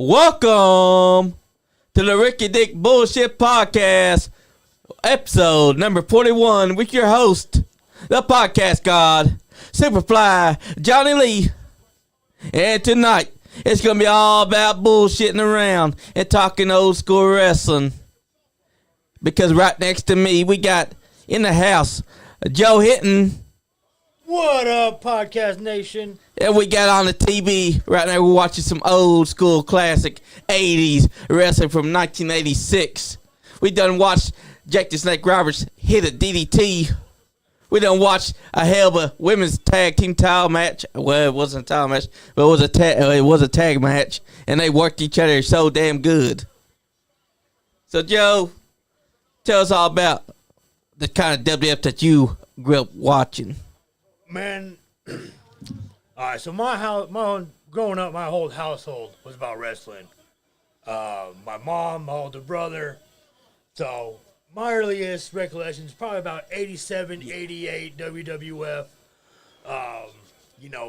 Welcome to the Ricky Dick Bullshit Podcast, episode number 41, with your host, the podcast god, SuperFly, Johnny Lee. And tonight, it's going to be all about bullshitting around and talking old school wrestling. Because right next to me, we got in the house, Joe Hinton. What up, Podcast Nation? And we got on the TV right now. We're watching some old school classic 80s wrestling from 1986. We done watched Jake the Snake Roberts hit a DDT. We done watched a hell of a women's tag team title match. Well, it wasn't a title match, but it was a tag match, and they worked each other so damn good. So, Joe, tell us all about the kind of WWF that you grew up watching. Man, all right, so growing up, my whole household was about wrestling. My mom, my older brother. So my earliest recollection is probably about 87, 88 WWF.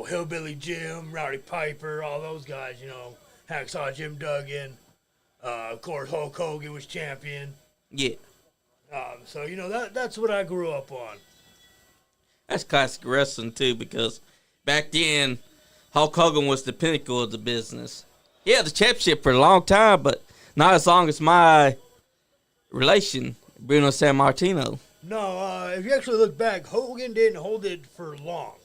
Hillbilly Jim, Rowdy Piper, all those guys, Hacksaw Jim Duggan. Of course, Hulk Hogan was champion. Yeah. That's what I grew up on. That's classic wrestling, too, because back then, Hulk Hogan was the pinnacle of the business. He had the championship for a long time, but not as long as my relation, Bruno Sammartino. No, if you actually look back, Hogan didn't hold it for long.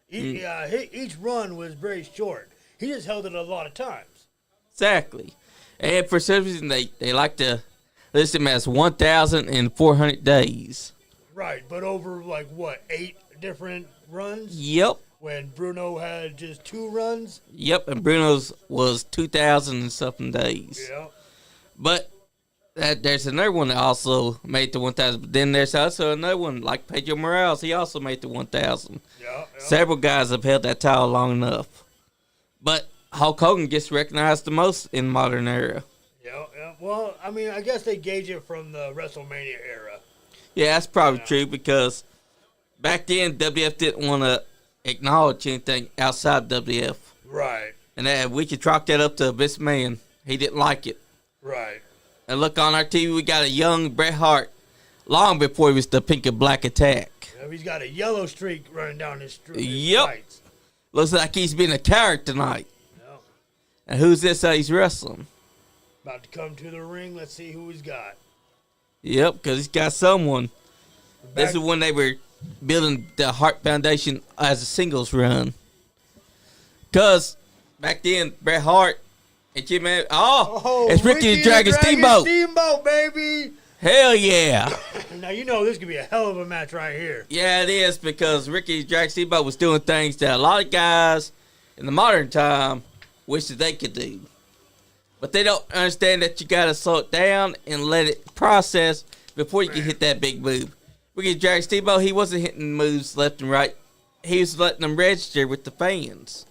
Each run was very short. He just held it a lot of times. Exactly. And for some reason, they like to list him as 1,400 days. Right, but over, 8 different runs? Yep. When Bruno had just 2 runs? Yep, and Bruno's was 2,000 and something days. Yep. But there's another one that also made the 1,000. But then there's also another one, like Pedro Morales. He also made the 1,000. Yep. Several guys have held that title long enough. But Hulk Hogan gets recognized the most in modern era. Yeah. Well, I guess they gauge it from the WrestleMania era. Yeah, that's probably true because back then WWF didn't want to acknowledge anything outside WWF. Right. And we could chalk that up to Vince McMahon. He didn't like it. Right. And look on our TV, we got a young Bret Hart long before he was the Pink and Black Attack. Yeah, he's got a yellow streak running down his street. Yep. Fights. Looks like he's been a character tonight. Yep. And who's this that he's wrestling? About to come to the ring. Let's see who he's got. Yep, because he's got someone. This is when they were building the Hart Foundation as a singles run. Because back then, Bret Hart and Jim Evans, it's Ricky the Dragon Steamboat. Steamboat, baby. Hell yeah. Now, this could be a hell of a match right here. Yeah, it is, because Ricky the Dragon Steamboat was doing things that a lot of guys in the modern time wish that they could do. But they don't understand that you got to slow it down and let it process before you can hit that big move. Ricky the Dragon Steamboat, he wasn't hitting moves left and right. He was letting them register with the fans.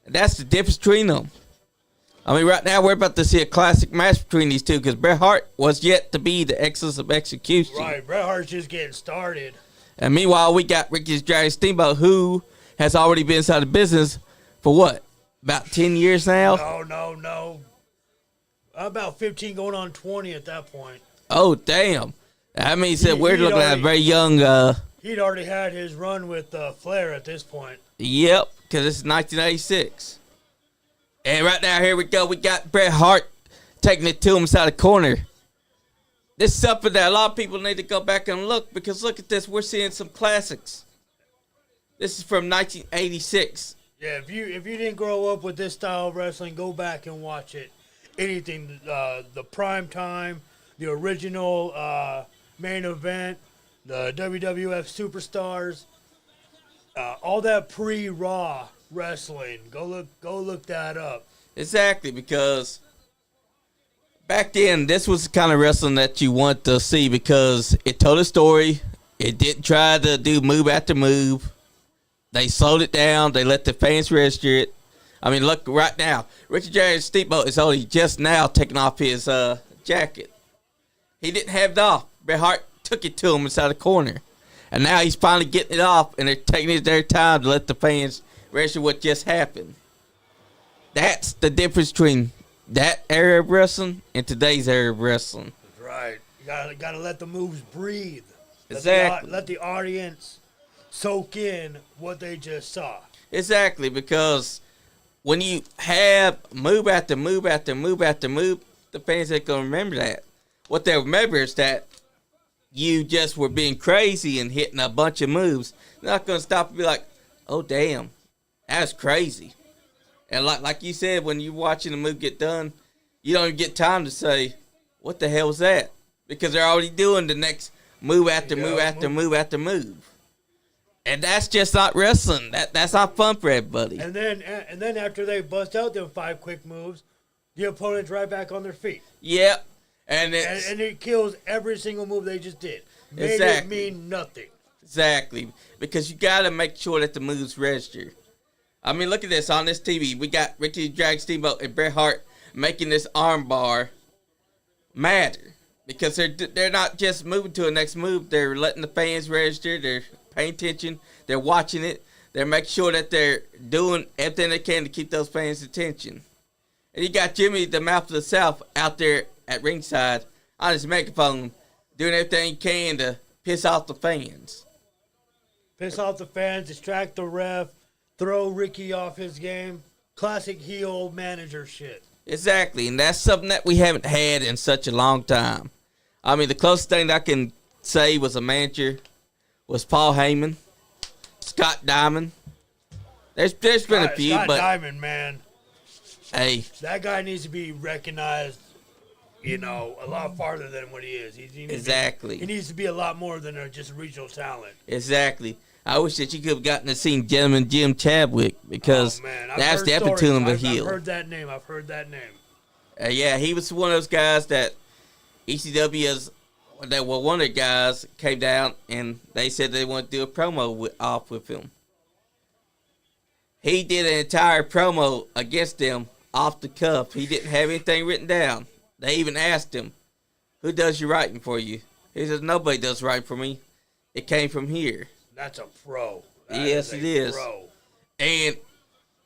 And that's the difference between them. Right now we're about to see a classic match between these two because Bret Hart was yet to be the excellence of execution. Right, Bret Hart's just getting started. And meanwhile, we got Ricky the Dragon Steamboat, who has already been inside the business for what? About 10 years now? No. About 15 going on 20 at that point. Oh, damn. We're looking at a very young... he'd already had his run with Flair at this point. Yep, because this is 1986. And right now, here we go. We got Bret Hart taking it to him inside the corner. This is something that a lot of people need to go back and look, because look at this. We're seeing some classics. This is from 1986. Yeah, if you didn't grow up with this style of wrestling, go back and watch it. Anything, the prime time, the original main event, the WWF Superstars, all that pre-Raw wrestling. Go look that up. Exactly, because back then, this was the kind of wrestling that you want to see because it told a story. It didn't try to do move after move. They slowed it down. They let the fans register it. Look, right now, Ricky Dragon Steamboat is only just now taking off his jacket. He didn't have it off. Bret Hart took it to him inside the corner. And now he's finally getting it off, and they're taking their time to let the fans register what just happened. That's the difference between that era of wrestling and today's era of wrestling. That's right. You gotta let the moves breathe. Exactly. Let the audience soak in what they just saw. Exactly, because when you have move after move after move after move, the fans ain't going to remember that. What they remember is that you just were being crazy and hitting a bunch of moves. They're not going to stop and be like, oh, damn, that's crazy. And like you said, when you're watching the move get done, you don't even get time to say, what the hell was that? Because they're already doing the next move after move after move after move. And that's just not wrestling. That's not fun for everybody. And then after they bust out them 5 quick moves, the opponent's right back on their feet. Yep. And it kills every single move they just did. Made Exactly. it mean nothing. Exactly. Because you got to make sure that the moves register. I mean, look at this. On this TV, we got Ricky Drag Steamboat and Bret Hart making this arm bar matter. Because they're not just moving to a next move. They're letting the fans register. They're paying attention. They're watching it. They're making sure that they're doing everything they can to keep those fans' attention. And you got Jimmy, the mouth of the South, out there at ringside on his megaphone doing everything he can to piss off the fans. Piss off the fans, distract the ref, throw Ricky off his game. Classic heel manager shit. Exactly, and that's something that we haven't had in such a long time. I mean, the closest thing I can say was a manager was Paul Heyman, Scott Diamond. There's been a few, Scott but Diamond, man, hey, that guy needs to be recognized. A lot farther than what he is. Exactly. He needs to be a lot more than just regional talent. Exactly. I wish that you could have gotten to see Gentleman Jim Chadwick because that's the epitome of a heel. I've heard that name. Yeah, he was one of those guys that ECW that were one of the guys came down and they said they wanted to do a promo off with him. He did an entire promo against them off the cuff. He didn't have anything written down. They even asked him, who does your writing for you? He says, nobody does writing for me. It came from here. That's a pro. Yes, it is. Pro. And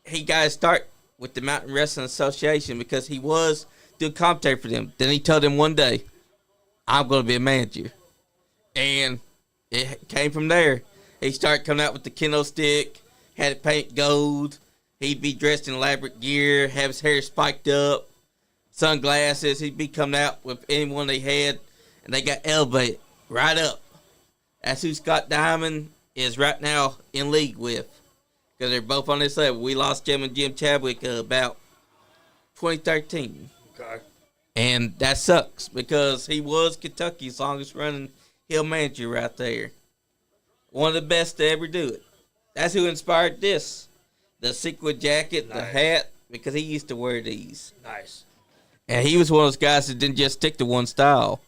he got to start with the Mountain Wrestling Association because he was doing commentary for them. Then he told them one day, I'm going to be a manager. And it came from there. He started coming out with the kendo stick, had it painted gold. He'd be dressed in elaborate gear, have his hair spiked up, sunglasses. He'd be coming out with anyone they had, and they got elevated right up. That's who Scott Diamond is right now in league with, because they're both on this level. We lost Jim and Jim Chadwick about 2013. Okay. And that sucks because he was Kentucky's longest running heel manager right there. One of the best to ever do it. That's who inspired this. The sequin jacket, nice. The hat, because he used to wear these. Nice. And he was one of those guys that didn't just stick to one style.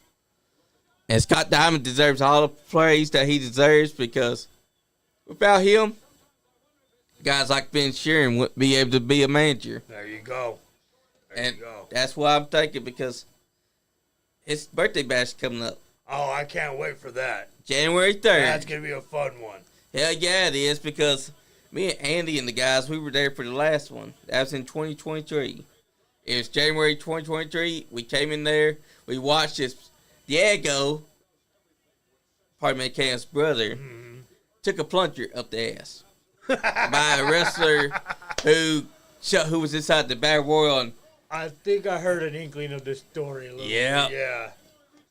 And Scott Diamond deserves all the praise that he deserves because without him, guys like Ben Sheeran wouldn't be able to be a manager. There you go. That's why I'm thinking because his birthday bash is coming up. Oh, I can't wait for that. January 3rd. That's going to be a fun one. Hell yeah, it is because me and Andy and the guys, we were there for the last one. That was in 2023. It was January 2023. We came in there. We watched this. Diego, pardon me, Cam's brother, took a plunger up the ass by a wrestler who was inside the Battle Royal. And I think I heard an inkling of this story a little bit.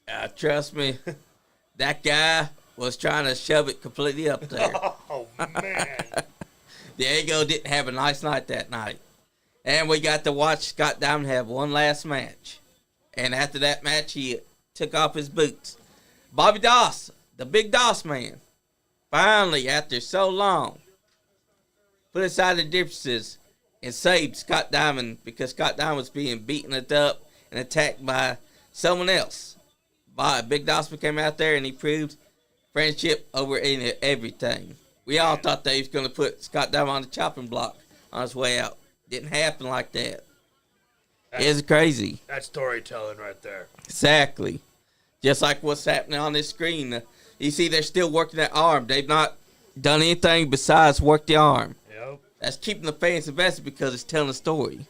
Yeah. Trust me, that guy was trying to shove it completely up there. Oh, man. Diego didn't have a nice night that night. And we got to watch Scott Diamond have one last match. And after that match, he took off his boots. Bobby Doss, the big Doss man, finally, after so long, put aside the differences and saved Scott Diamond because Scott Diamond was being beaten up and attacked by someone else. Big Doss came out there and he proved friendship over everything. We all thought that he was going to put Scott Diamond on the chopping block on his way out. Didn't happen like that. It's crazy. That's storytelling right there. Exactly. Just like what's happening on this screen. You see they're still working that arm. They've not done anything besides work the arm. Yep. That's keeping the fans invested because it's telling a story.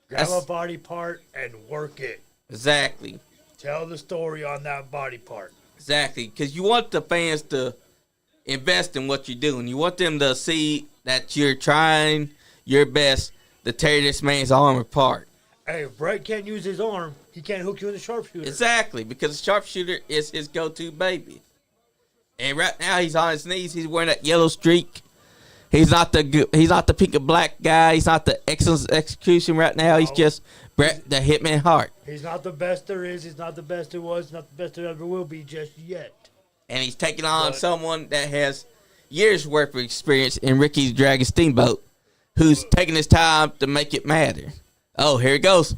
Grab a body part and work it. Exactly. Tell the story on that body part. Exactly. Because you want the fans to invest in what you're doing. You want them to see that you're trying your best to tear this man's arm apart. Hey, if Bret can't use his arm, he can't hook you in the sharpshooter. Exactly, because the sharpshooter is his go-to baby. And right now he's on his knees. He's wearing that yellow streak. He's not the pink and black guy. He's not the excellent execution right now. No. He's just Bret the Hitman Hart. He's not the best there is. He's not the best there was. Not the best there ever will be just yet. And he's taking on someone that has years' worth of experience in Ricky Dragon Steamboat, who's taking his time to make it matter. Oh, here he goes.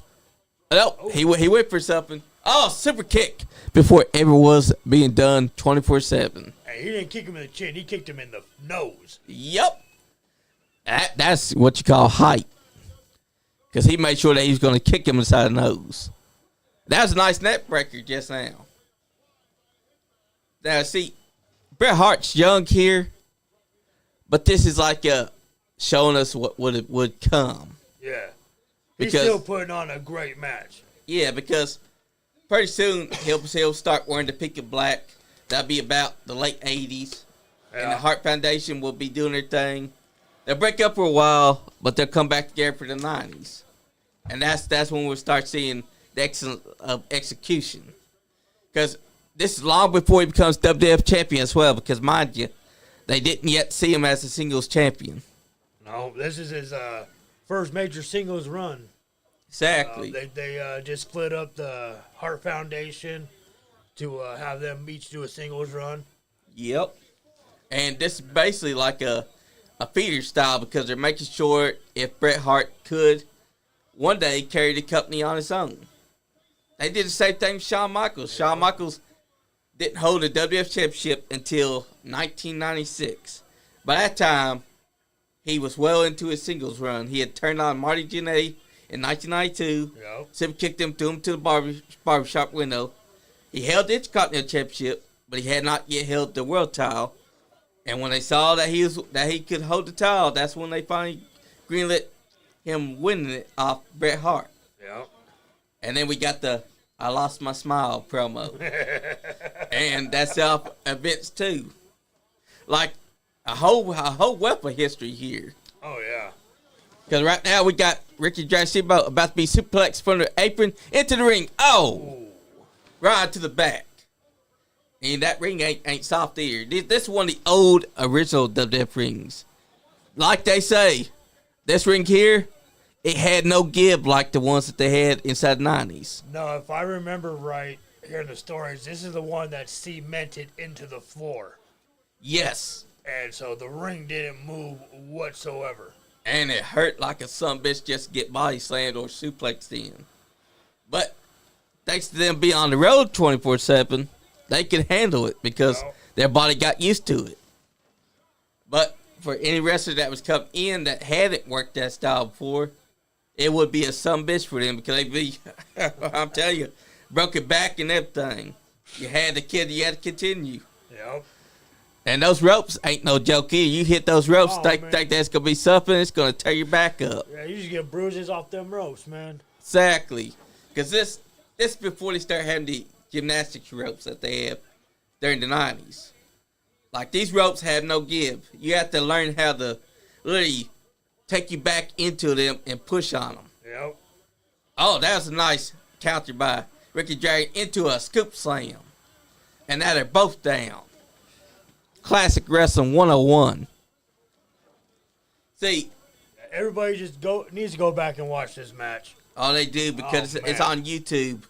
Oh, he went for something. Oh, super kick before it ever was being done 24/7. Hey, he didn't kick him in the chin. He kicked him in the nose. Yep. That's what you call height. Because he made sure that he was going to kick him inside the nose. That was a nice neck breaker just now. Now, see, Bret Hart's young here, but this is like showing us what would come. Yeah. He's still putting on a great match. Yeah, because pretty soon he'll start wearing the pink and black. That'll be about the late 80s. Yeah. And the Hart Foundation will be doing their thing. They'll break up for a while, but they'll come back together for the 90s. And that's when we'll start seeing the excellence of execution. Because this is long before he becomes WWF champion as well, because mind you, they didn't yet see him as a singles champion. No, this is his first major singles run. Exactly. They just split up the Hart Foundation to have them each do a singles run. Yep. And this is basically like a feeder style, because they're making sure if Bret Hart could one day carry the company on his own. They did the same thing with Shawn Michaels. Shawn Michaels didn't hold the WWF Championship until 1996. By that time, he was well into his singles run. He had turned on Marty Jannetty in 1992. Yep. Super kicked him, threw him to the barbershop window. He held the Intercontinental Championship, but he had not yet held the world title. And when they saw that he could hold the title, that's when they finally greenlit him winning it off Bret Hart. Yep. And then we got the "I Lost My Smile" promo. And that's off events too. Like a whole wealth of history here. Oh yeah. Because right now we got Ricky Dragon Steamboat about to be suplexed from the apron into the ring. Oh! Ooh. Right to the back. And that ring ain't soft either. This is one of the old original WWF rings. Like they say, this ring here, it had no give like the ones that they had inside the 90s. No, if I remember right, hearing the stories, this is the one that cemented into the floor. Yes. And so the ring didn't move whatsoever. And it hurt like a sumbitch just to get body slammed or suplexed in. But thanks to them being on the road 24/7, they could handle it because their body got used to it. But for any wrestler that was coming in that hadn't worked that style before, it would be a sumbitch for them because they'd be, I'm telling you, broken back and everything. You had the kid, you had to continue. Yep. And those ropes ain't no joke either. You hit those ropes, think that's going to be something, it's going to tear your back up. Yeah, you just get bruises off them ropes, man. Exactly. Because this before they start having the gymnastics ropes that they have during the 90s. Like, these ropes have no give. You have to learn how to literally take you back into them and push on them. Yep. Oh, that was a nice counter by Ricky Dragon into a scoop slam. And now they're both down. Classic Wrestling 101. See, everybody just needs to go back and watch this match. Oh, they do, because it's on YouTube.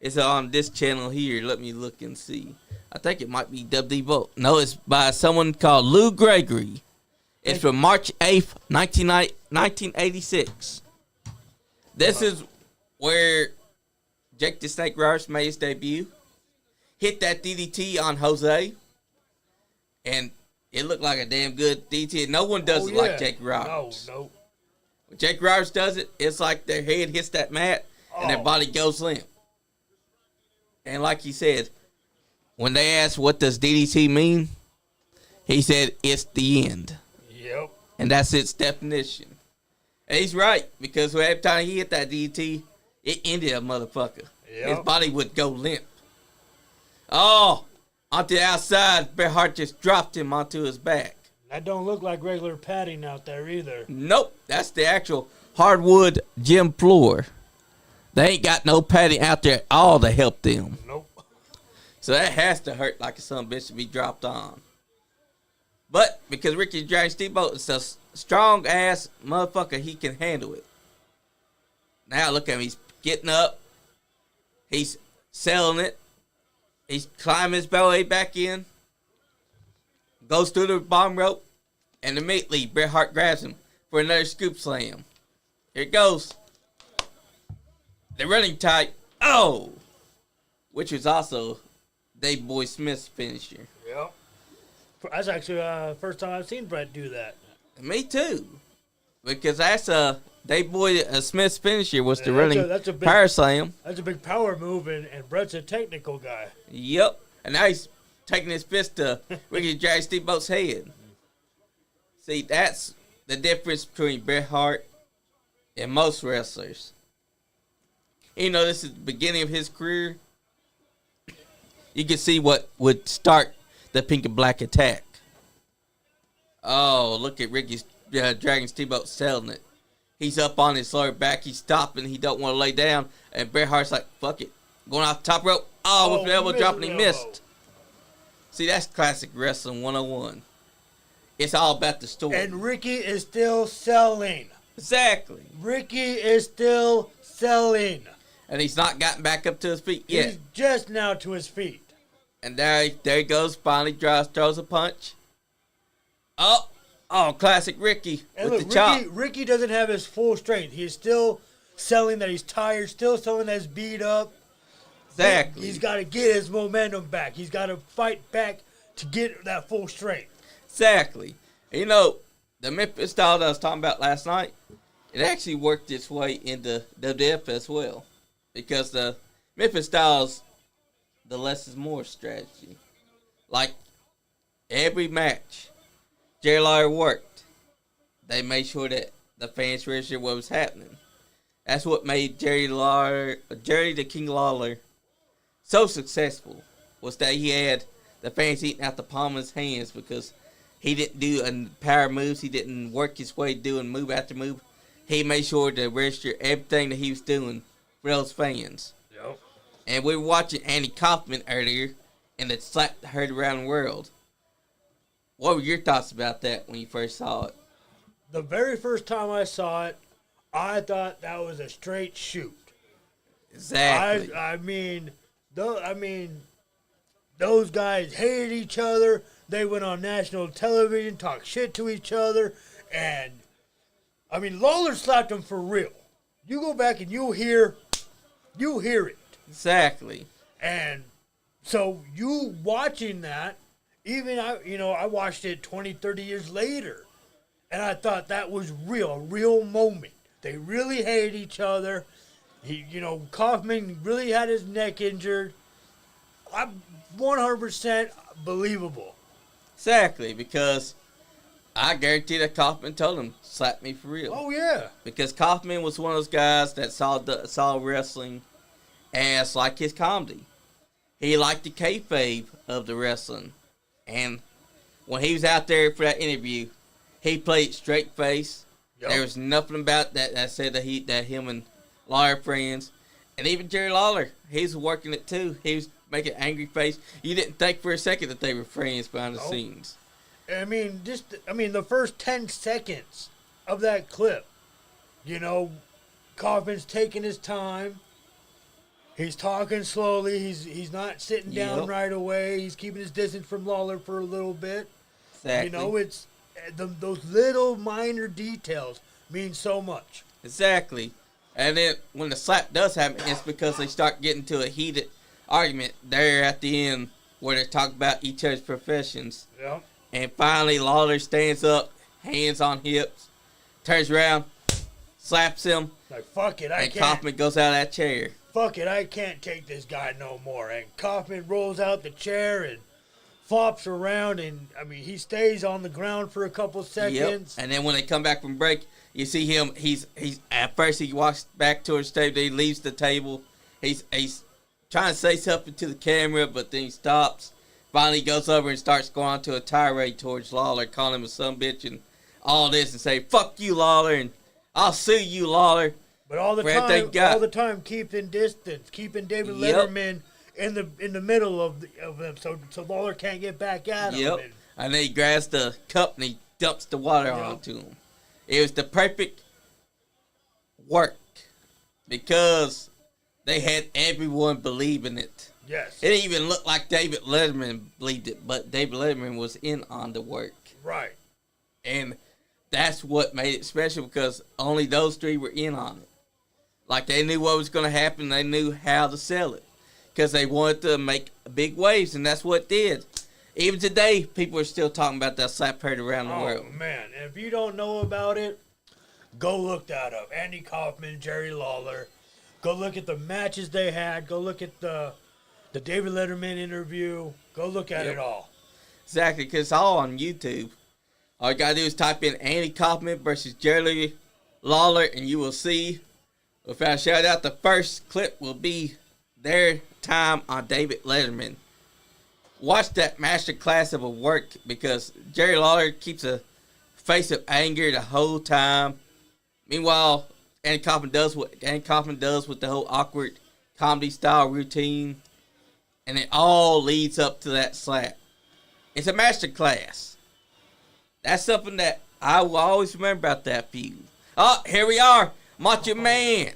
It's on this channel here. Let me look and see. I think it might be WD Vote. No, it's by someone called Lou Gregory. It's from March 8th, 1986. This is where Jake the Snake Roberts made his debut. Hit that DDT on Jose. And it looked like a damn good DDT. No one does it like Jake Roberts. No. When Jake Roberts does it, it's like their head hits that mat and their body goes limp. And like he said, when they asked what does DDT mean, he said it's the end. Yep. And that's its definition. And he's right, because every time he hit that DT, it ended a motherfucker. Yep. His body would go limp. Oh, onto the outside, Bret Hart just dropped him onto his back. That don't look like regular padding out there either. Nope, that's the actual hardwood gym floor. They ain't got no padding out there at all to help them. Nope. So that has to hurt like a son of a bitch to be dropped on. But because Ricky Dragon Steamboat is a strong ass motherfucker, he can handle it. Now look at him, he's getting up. He's selling it. He's climbing his belly back in. Goes through the bottom rope. And immediately Bret Hart grabs him for another scoop slam. Here it goes. The running tight. Oh! Which was also Dave Boy Smith's finisher. Yep. That's actually the first time I've seen Bret do that. Me too. Because that's Dave Boy Smith's finisher was the running power slam. That's a big power move, and Bret's a technical guy. Yep. And now he's taking his fist to Ricky Dragon Steamboat's head. See, that's the difference between Bret Hart and most wrestlers. You know, this is the beginning of his career. You can see what would start the pink and black attack. Oh, look at Ricky's Dragon Steamboat selling it. He's up on his lower back. He's stopping. He don't want to lay down. And Bret Hart's like, fuck it. Going off the top rope. Oh, with an elbow drop, and he missed. See, that's classic wrestling 101. It's all about the story. And Ricky is still selling. Exactly. Ricky is still selling. And he's not gotten back up to his feet yet. He's just now to his feet. And there he goes. Finally throws a punch. Oh, classic Ricky and with look, the chop. Ricky doesn't have his full strength. He's still selling that he's tired, still selling that he's beat up. Exactly. He's got to get his momentum back. He's got to fight back to get that full strength. Exactly. You know, the Memphis style that I was talking about last night, it actually worked its way into WWF as well. Because the Memphis style is the less is more strategy. Like, every match Jerry Lawler worked, they made sure that the fans registered what was happening. That's what made Jerry the King Lawler so successful, was that he had the fans eating out the palm of his hands because he didn't do power moves. He didn't work his way doing move after move. He made sure to register everything that he was doing for those fans. Yep. And we were watching Andy Kaufman earlier, and it slapped the herd around the world. What were your thoughts about that when you first saw it? The very first time I saw it, I thought that was a straight shoot. Exactly. I mean, those guys hated each other. They went on national television, talked shit to each other, and I mean, Lawler slapped him for real. You go back and you'll hear it. Exactly. And so you watching that, even I watched it 20, 30 years later, and I thought that was a real moment. They really hated each other. Kaufman really had his neck injured. I'm 100% believable. Exactly, because I guarantee that Kaufman told him, slap me for real. Oh, yeah. Because Kaufman was one of those guys that saw wrestling as like his comedy. He liked the kayfabe of the wrestling. And when he was out there for that interview, he played straight face. Yep. There was nothing about that said that him and Lawler friends. And even Jerry Lawler, he was working it too. He was making an angry face. You didn't think for a second that they were friends behind the scenes. I mean, the first 10 seconds of that clip, Kaufman's taking his time. He's talking slowly. He's not sitting down right away. He's keeping his distance from Lawler for a little bit. Exactly. It's those little minor details mean so much. Exactly. And then when the slap does happen, it's because they start getting to a heated argument there at the end where they're talking about each other's professions. Yep. And finally, Lawler stands up, hands on hips, turns around, slaps him. Like, fuck it, I can't. And Kaufman goes out of that chair. Fuck it, I can't take this guy no more. And Kaufman rolls out the chair and flops around, and I mean he stays on the ground for a couple seconds. And then when they come back from break, you see him. He's at first he walks back towards the table. He leaves the table. He's trying to say something to the camera, but then he stops. Finally, he goes over and starts going on to a tirade towards Lawler, calling him a son bitch and all this, and say "fuck you, Lawler," and "I'll sue you, Lawler." But all the time, keeping distance, keeping David Letterman in the middle of him, so Lawler can't get back at him. And then he grabs the cup and he dumps the water onto him. It was the perfect work because they had everyone believing it. Yes. It didn't even look like David Letterman believed it, but David Letterman was in on the work. Right. And that's what made it special because only those three were in on it. Like they knew what was going to happen. They knew how to sell it because they wanted to make big waves, and that's what it did. Even today, people are still talking about that slap heard around the world. Oh, man. And if you don't know about it, go look that up. Andy Kaufman, Jerry Lawler. Go look at the matches they had. Go look at the David Letterman interview. Go look at it all. Exactly, because it's all on YouTube. All you got to do is type in Andy Kaufman versus Jerry Lawler, and you will see. Without a shout out, the first clip will be their time on David Letterman. Watch that master class of a work because Jerry Lawler keeps a face of anger the whole time. Meanwhile, Andy Kaufman does what Andy Kaufman does with the whole awkward comedy style routine. And it all leads up to that slap. It's a master class. That's something that I will always remember about that feud. Oh, here we are. Macho Man.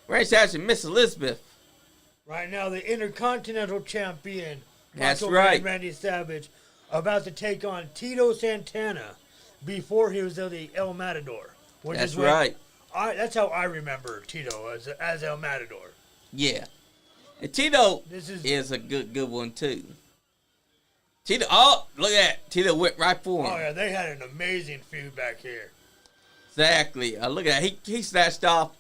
Randy Savage and Miss Elizabeth. Right now, the Intercontinental Champion. That's Macho right. Man Randy Savage about to take on Tito Santana before he was the El Matador. That's right. That's how I remember Tito as El Matador. Yeah. And Tito is a good one, too. Tito, look at that. Tito went right for him. Oh, yeah, they had an amazing feud back here. Exactly. Look at that. He snatched off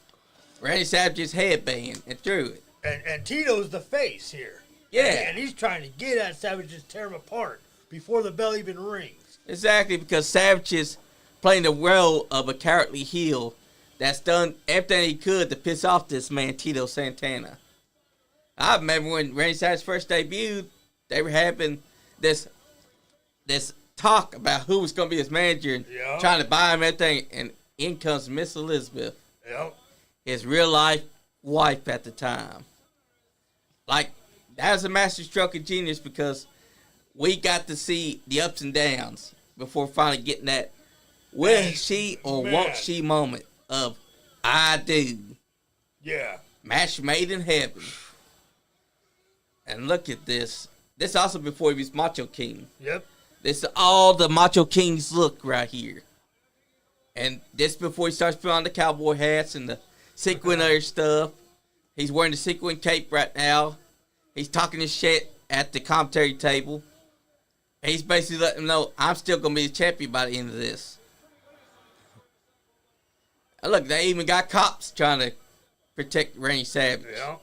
Randy Savage's headband and threw it. And Tito's the face here. Yeah. And he's trying to get at Savage and tear him apart before the bell even rings. Exactly, because Savage is playing the role of a cowardly heel that's done everything he could to piss off this man, Tito Santana. I remember when Randy Savage first debuted, they were having this talk about who was going to be his manager and trying to buy him everything, and in comes Miss Elizabeth, his real-life wife at the time. Like, that was a master stroke of genius because we got to see the ups and downs before finally getting that will she or won't she moment of I do. Yeah. Match made in heaven. And look at this. This also before he was Macho King. Yep. This is all the Macho King's look right here. And this before he starts putting on the cowboy hats and the sequin other stuff. He's wearing the sequin cape right now. He's talking his shit at the commentary table. And he's basically letting them know, I'm still going to be the champion by the end of this. And look, they even got cops trying to protect Randy Savage. Yeah.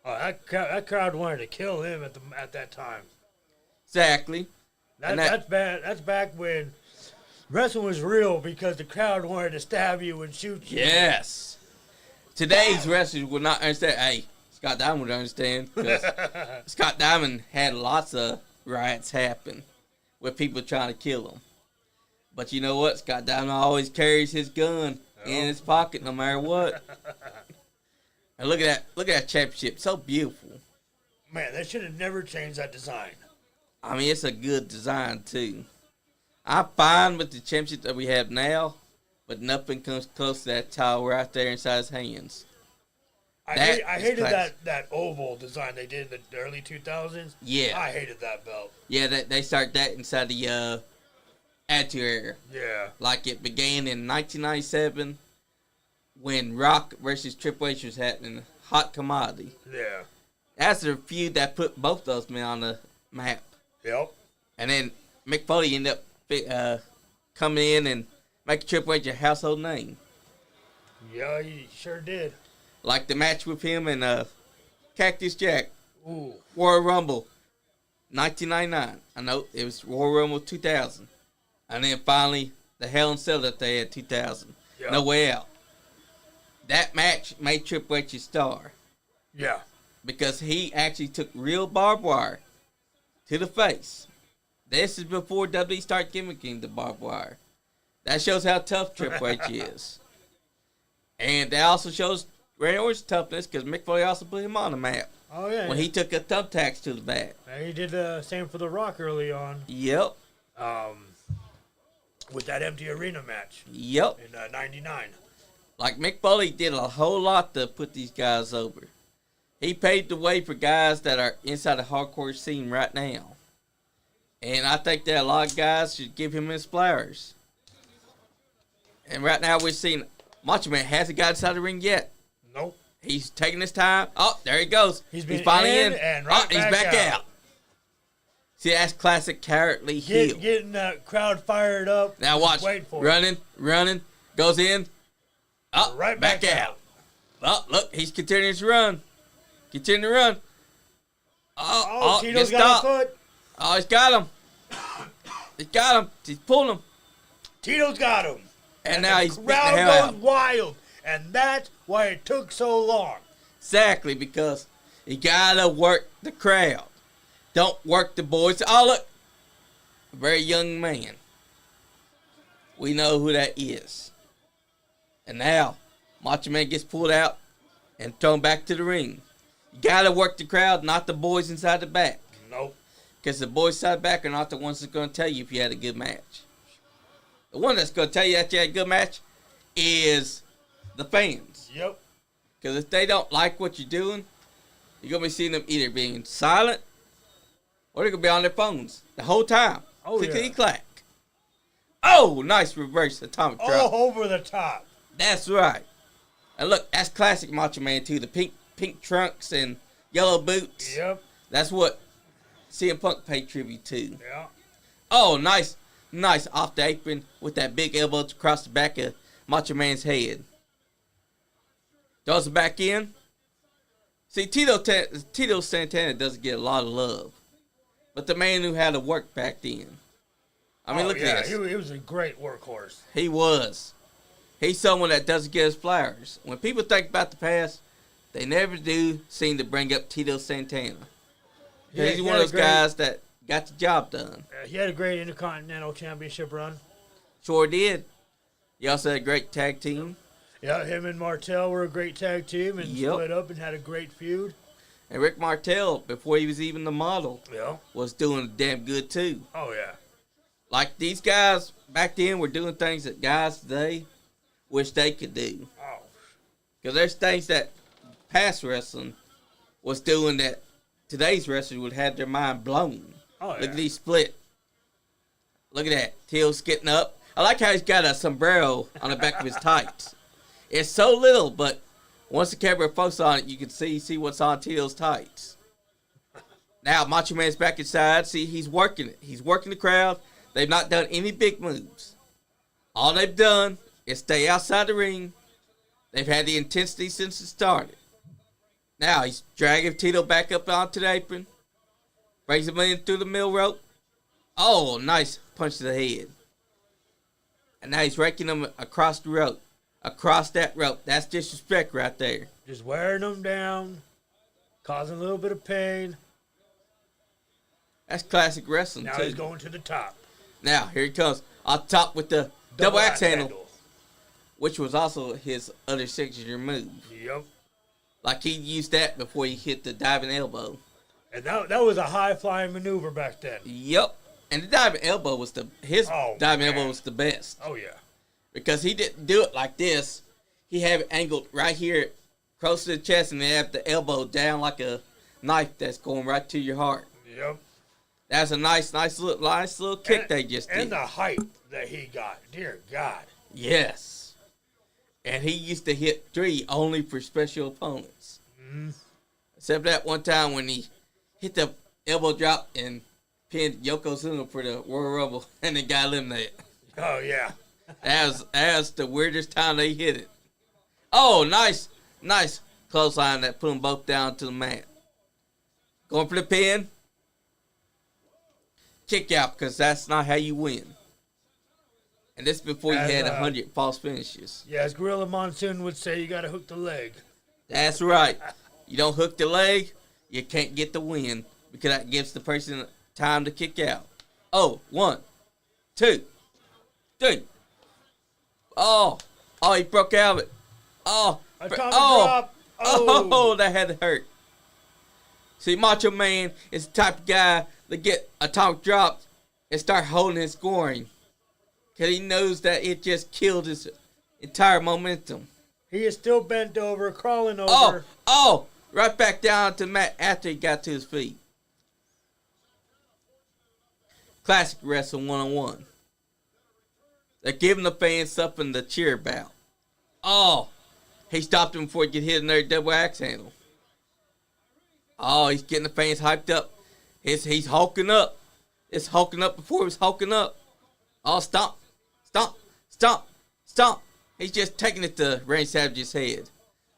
Oh, that crowd wanted to kill him at that time. Exactly. That's bad. That's back when wrestling was real because the crowd wanted to stab you and shoot you. Yes. Today's wrestlers would not understand. Hey, Scott Diamond would understand because Scott Diamond had lots of riots happen with people trying to kill him. But you know what? Scott Diamond always carries his gun in his pocket no matter what. And look at that championship. So beautiful. Man, they should have never changed that design. I mean, it's a good design, too. I'm fine with the championship that we have now, but nothing comes close to that towel right there inside his hands. I hated that oval design they did in the early 2000s. Yeah. I hated that belt. Yeah, they started that inside the Attitude Era. Yeah. Like it began in 1997 when Rock versus Triple H was happening. Hot commodity. Yeah. That's the feud that put both those men on the map. Yep. And then Mick Foley ended up coming in and making Triple H a household name. Yeah, he sure did. Like the match with him and Cactus Jack. Ooh. Royal Rumble. 1999. I know it was Royal Rumble 2000. And then finally, the Hell in a Cell that they had 2000. Yep. No Way Out. That match made Triple H a star. Yeah. Because he actually took real barbed wire to the face. This is before WWE started gimmicking the barbed wire. That shows how tough Triple H is. And that also shows Randy Orton's toughness because Mick Foley also put him on the map. Oh, yeah. When he took a thumbtacks to the back. And he did the same for The Rock early on. Yep. With that empty arena match. Yep. In 99. Like Mick Foley did a whole lot to put these guys over. He paved the way for guys that are inside the hardcore scene right now. And I think that a lot of guys should give him his flowers. And right now we're seeing Macho Man hasn't got inside the ring yet. Nope. He's taking his time. Oh, there he goes. He's finally in. And right he's back out. See, that's classic Carrot-Lee heel. Getting the crowd fired up. Now watch. Running. Goes in. Oh, right back out. Oh, look, he's continuing to run. Continue to run. Oh, Tito's got a foot. Oh, he's got him. He's pulling him. Tito's got him. And now he's beating the hell crowd out. goes wild. And that's why it took so long. Exactly, because you gotta work the crowd. Don't work the boys. Oh, look. A very young man. We know who that is. And now, Macho Man gets pulled out and thrown back to the ring. You gotta work the crowd, not the boys inside the back. Nope. Because the boys inside the back are not the ones that's going to tell you if you had a good match. The one that's going to tell you that you had a good match is the fans. Yep. Because if they don't like what you're doing, you're going to be seeing them either being silent or they're going to be on their phones the whole time. Oh, Clickety-clack. Oh, nice reverse atomic drop. Oh, over the top. That's right. And look, that's classic Macho Man too. The pink trunks and yellow boots. Yep. That's what CM Punk paid tribute to. Yeah. Oh, nice off the apron with that big elbow across the back of Macho Man's head. Throws it back in. See, Tito Santana doesn't get a lot of love. But the man who had to work back then. I mean, look at this. He was a great workhorse. He was. He's someone that doesn't get his flowers. When people think about the past, they never do seem to bring up Tito Santana. He's one of those guys that got the job done. He had a great Intercontinental Championship run. Sure did. He also had a great tag team. Yeah, him and Martel were a great tag team and split up and had a great feud. And Rick Martel, before he was even the model, was doing damn good too. Oh, yeah. Like these guys back then were doing things that guys today wish they could do. Oh. Because there's things that past wrestling was doing that today's wrestlers would have their mind blown. Oh, yeah. Look at these split. Look at that. Till's getting up. I like how he's got a sombrero on the back of his tights. It's so little, but once the camera focuses on it, you can see what's on Till's tights. Now, Macho Man's back inside. See, he's working it. He's working the crowd. They've not done any big moves. All they've done is stay outside the ring. They've had the intensity since it started. Now, he's dragging Tito back up onto the apron. Brings him in through the middle rope. Oh, nice punch to the head. And now he's raking him across the rope. Across that rope. That's disrespect right there. Just wearing them down. Causing a little bit of pain. That's classic wrestling, now too. He's going to the top. Now, here he comes. On top with the double axe handle. Which was also his other signature move. Yep. Like he used that before he hit the diving elbow. And that was a high-flying maneuver back then. Yep. And the diving elbow was diving elbow was the best. Oh, yeah. Because he didn't do it like this. He had it angled right here close to the chest and then have the elbow down like a knife that's going right to your heart. Yep. That's a nice little kick they just did. And the height that he got. Dear God. Yes. And he used to hit 3 only for special opponents. Mm-hmm. Except that one time when he hit the elbow drop and pinned Yokozuna for the Royal Rumble and then got eliminated. Oh, yeah. That was the weirdest time they hit it. Oh, nice clothesline that put them both down to the mat. Going for the pin. kick out because that's not how you win. And this before you had 100 false finishes. Yeah, as Gorilla Monsoon would say, you got to hook the leg. That's right. You don't hook the leg, you can't get the win because that gives the person time to kick out. Oh, 1, 2, 3. Oh, he broke out of it. Atomic drop. Oh, that had to hurt. See, Macho Man is the type of guy that get atomic drops and start holding his scoring. Because he knows that it just killed his entire momentum. He is still bent over, crawling over. Right back down to Matt after he got to his feet. Classic wrestling 101. They're giving the fans something to cheer about. He stopped him before he could hit another double axe handle. He's getting the fans hyped up. He's hulking up. It's hulking up before it was hulking up. Stomp, stomp, stomp, stomp. He's just taking it to Randy Savage's head.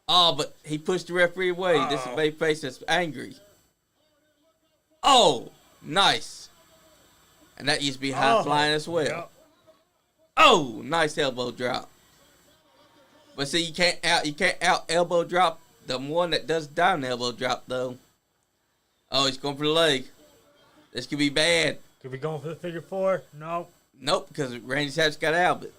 But he pushed the referee away. This is a babyface that's angry. Nice. And that used to be high flying as well. Yep. Nice elbow drop. But see, you can't out elbow drop the one that does down elbow drop though. He's going for the leg. This could be bad. Could be going for the figure 4? No. Nope, because Randy Savage got out of it.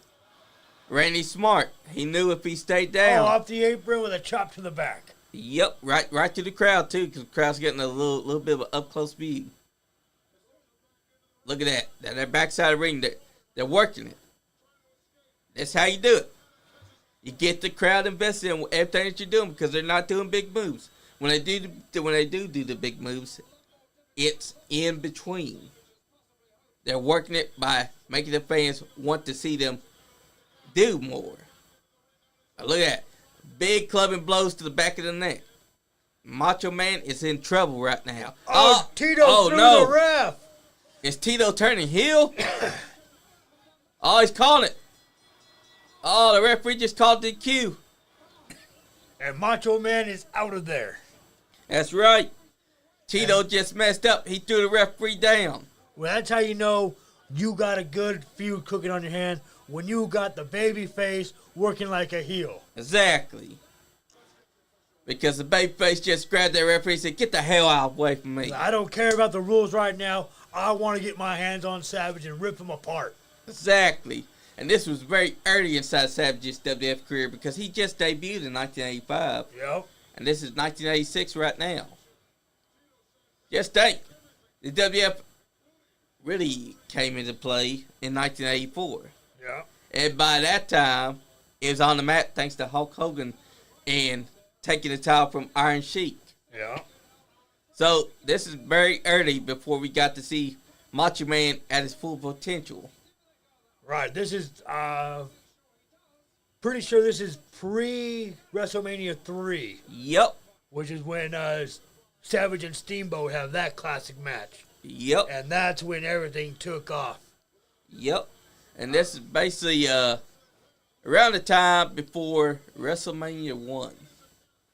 Randy's smart. He knew if he stayed down. Off the apron with a chop to the back. Yep, right to the crowd too, because the crowd's getting a little bit of an up close view. Look at that. That backside of the ring, they're working it. That's how you do it. You get the crowd invested in everything that you're doing because they're not doing big moves. When they do the big moves, it's in between. They're working it by making the fans want to see them do more. Now look at that. Big clubbing blows to the back of the neck. Macho Man is in trouble right now. Tito threw the ref. Is Tito turning heel? He's calling it. The referee just called the cue. And Macho Man is out of there. That's right. Tito just messed up. He threw the referee down. Well, that's how you know you got a good feud cooking on your hand, when you got the baby face working like a heel. Exactly. Because the baby face just grabbed that referee and said, get the hell out away from me. I don't care about the rules right now. I want to get my hands on Savage and rip him apart. Exactly. And this was very early inside Savage's WWF career because he just debuted in 1985. Yep. And this is 1986 right now. Just think, the WWF really came into play in 1984. Yeah. And by that time, it was on the map thanks to Hulk Hogan and taking the title from Iron Sheik. Yeah. So this is very early before we got to see Macho Man at his full potential. Right. This is pretty sure this is pre-WrestleMania 3. Yep. Which is when Savage and Steamboat have that classic match. Yep. And that's when everything took off. Yep. And this is basically around the time before WrestleMania 1.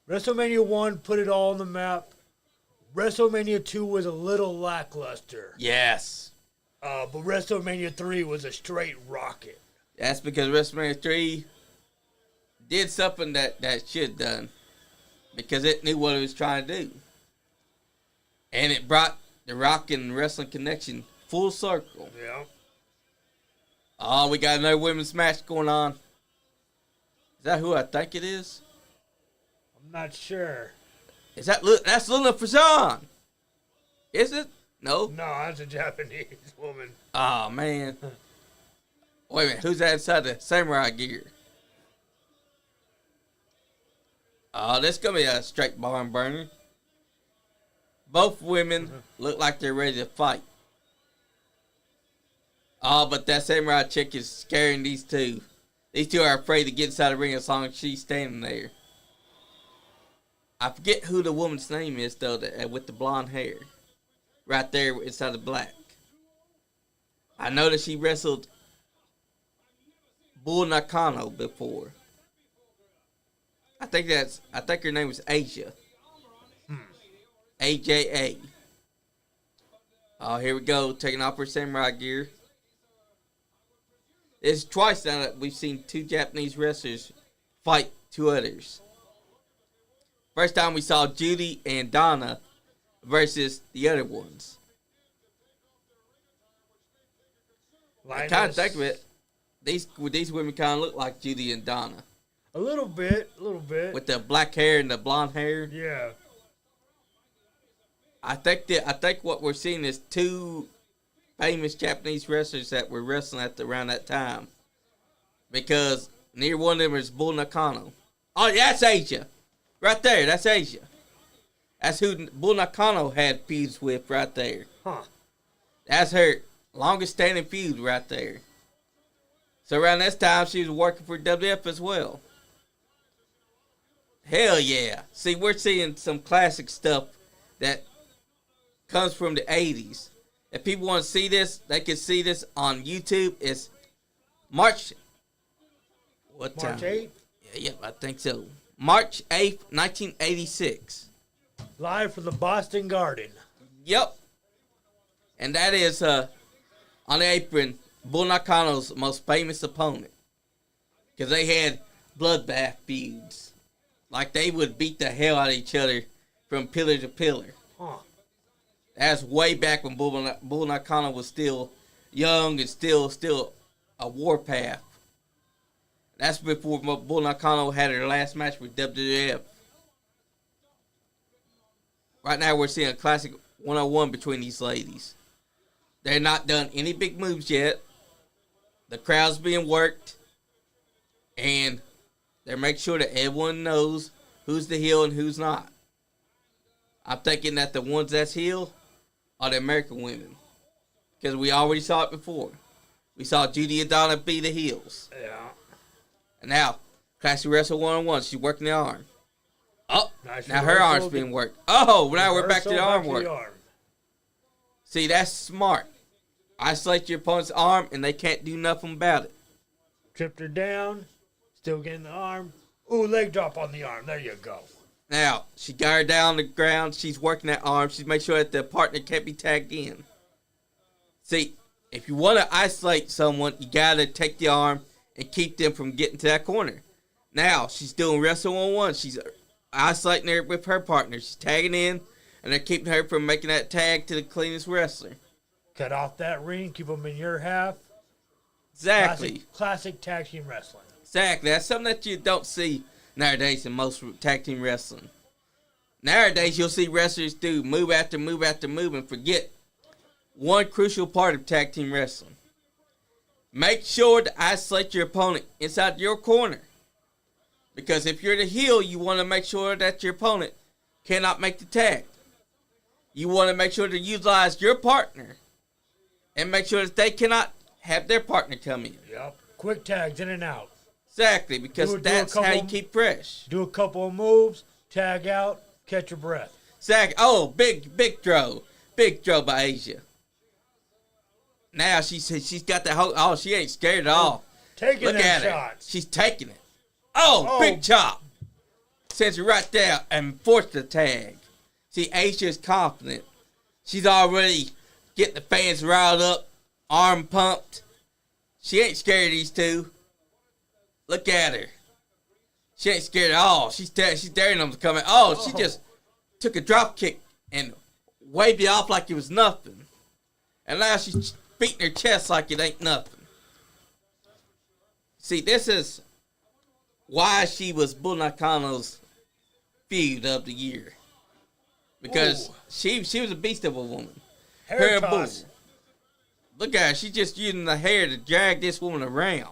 WrestleMania 1 put it all on the map. WrestleMania 2 was a little lackluster. Yes. But WrestleMania 3 was a straight rocket. That's because WrestleMania 3 did something that should have done. Because it knew what it was trying to do. And it brought the Rock and Wrestling Connection full circle. Yeah. We got another women's match going on. Is that who I think it is? I'm not sure. That's Luna Frazan? Is it? No? No, that's a Japanese woman. Oh, man. Wait a minute. Who's that inside the samurai gear? This is going to be a straight barn burner. Both women look like they're ready to fight. But that samurai chick is scaring these two. These two are afraid to get inside the ring as long as she's standing there. I forget who the woman's name is, though, with the blonde hair. Right there inside the black. I know that she wrestled Bull Nakano before. I think her name was Asia. AJA. Oh, here we go. Taking off her samurai gear. It's twice now that we've seen two Japanese wrestlers fight two others. First time we saw Judy and Donna versus the other ones. I kind of think of it. These women kind of look like Judy and Donna. A little bit. With the black hair and the blonde hair. Yeah. I think what we're seeing is two famous Japanese wrestlers that were wrestling at around that time. Because near one of them is Bull Nakano. Oh, that's Asia. Right there, that's Asia. That's who Bull Nakano had feuds with right there. Huh. That's her longest standing feud right there. So around this time, she was working for WF as well. Hell yeah. See, we're seeing some classic stuff that comes from the 80s. If people want to see this, they can see this on YouTube. It's March... What time? March 8th? Yeah, I think so. March 8th, 1986. Live from the Boston Garden. Yep. And that is, on the apron, Bull Nakano's most famous opponent. Because they had bloodbath feuds. Like they would beat the hell out of each other from pillar to pillar. Huh. That's way back when Bull Nakano was still young and still a warpath. That's before Bull Nakano had her last match with WWF. Right now we're seeing a classic 101 between these ladies. They're not done any big moves yet. The crowd's being worked. And they're making sure that everyone knows who's the heel and who's not. I'm thinking that the ones that's heel are the American women. Because we already saw it before. We saw Judy and Donna be the heels. Yeah. And now, Classic Wrestle 101, she's working the arm. Oh, Nice now her reversal arm's being worked. Oh, now we're back to the arm work. arm. See, that's smart. Isolate your opponent's arm, and they can't do nothing about it. Tripped her down. Still getting the arm. Ooh, leg drop on the arm. There you go. Now, she got her down on the ground. She's working that arm. She's making sure that the partner can't be tagged in. See, if you want to isolate someone, you got to take the arm and keep them from getting to that corner. Now, she's doing Wrestle 101. She's isolating her with her partner. She's tagging in, and they're keeping her from making that tag to the cleanest wrestler. Cut off that ring. Keep them in your half. Exactly. Classic tag team wrestling. Exactly. That's something that you don't see nowadays in most tag team wrestling. Nowadays, you'll see wrestlers do move after move after move and forget one crucial part of tag team wrestling. Make sure to isolate your opponent inside your corner. Because if you're the heel, you want to make sure that your opponent cannot make the tag. You want to make sure to utilize your partner and make sure that they cannot have their partner come in. Yep. Quick tags in and out. Exactly, because that's how you keep fresh. Do a couple of moves, tag out, catch your breath. Exactly. Oh, big throw. Big throw by Asia. Now she's got that whole, oh, she ain't scared at all. Taking Look at shots. her. She's taking it. Oh, big chop. Sends her right there and forced the tag. See, Asia's confident. She's already getting the fans riled up, arm pumped. She ain't scared of these two. Look at her. She ain't scared at all. She's daring them to come in. Oh, she just took a drop kick and waved it off like it was nothing. And now she's beating her chest like it ain't nothing. See, this is why she was Bull Nakano's feud of the year. Because she was a beast of a woman. Hair toss. Bull. Look at her. She's just using the hair to drag this woman around.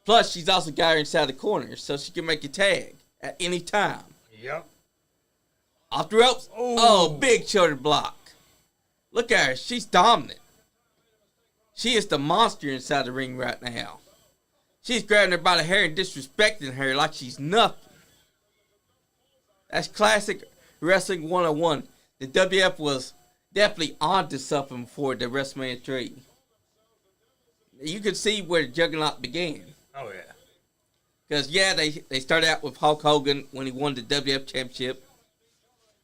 Plus, she's also got her inside the corner, so she can make a tag at any time. Yep. Off the ropes. Ooh. Oh, big shoulder block. Look at her. She's dominant. She is the monster inside the ring right now. She's grabbing her by the hair and disrespecting her like she's nothing. That's classic Wrestling 101. The WF was definitely onto something for the WrestleMania 3. You could see where the Juggernaut began. Oh, yeah. Because, yeah, they started out with Hulk Hogan when he won the WF Championship.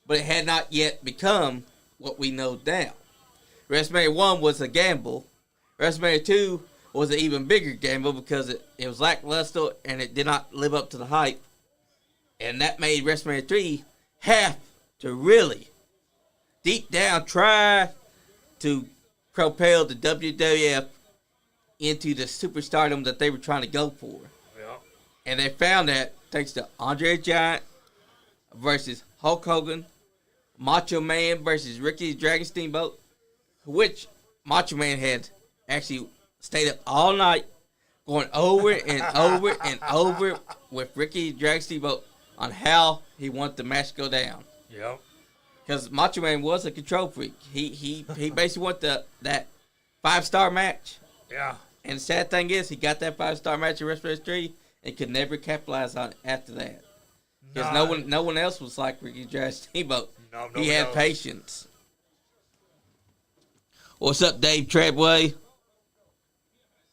But it had not yet become what we know now. WrestleMania 1 was a gamble. WrestleMania 2 was an even bigger gamble because it was lackluster and it did not live up to the hype. And that made WrestleMania 3 have to really, deep down, try to propel the WWF into the superstardom that they were trying to go for. Yeah. And they found that thanks to Andre the Giant versus Hulk Hogan, Macho Man versus Ricky the Dragon Steamboat, which Macho Man had actually stayed up all night going over and over and over with Ricky the Dragon Steamboat on how he wanted the match to go down. Yep. Because Macho Man was a control freak. He basically wanted that 5-star match. Yeah. And the sad thing is, he got that 5-star match in WrestleMania 3 and could never capitalize on it after that. Because no one else was like Ricky Dragon Steamboat. No, he had patience. What's up, Dave Treadway?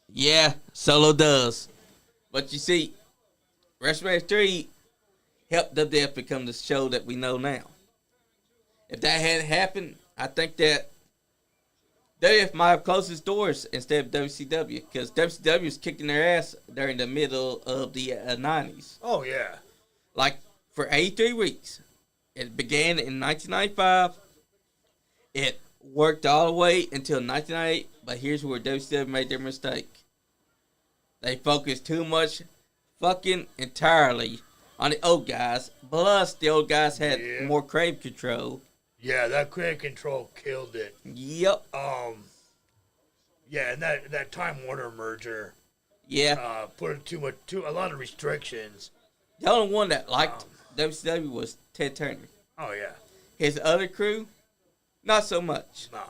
Yeah, Solo does. But you see, WrestleMania 3 helped WWF become the show that we know now. If that hadn't happened, I think that WWF might have closed its doors instead of WCW, because WCW was kicking their ass during the middle of the 90s. Oh, yeah. Like, for 83 weeks. It began in 1995. It worked all the way until 1998, but here's where WCW made their mistake. They focused too much fucking entirely on the old guys, plus the old guys had more crave control. Yeah, that crave control killed it. Yep. Yeah, and that Time Warner merger. Yeah. Put a lot of restrictions. The only one that liked WCW was Ted Turner. Oh yeah. His other crew, not so much. Nah. As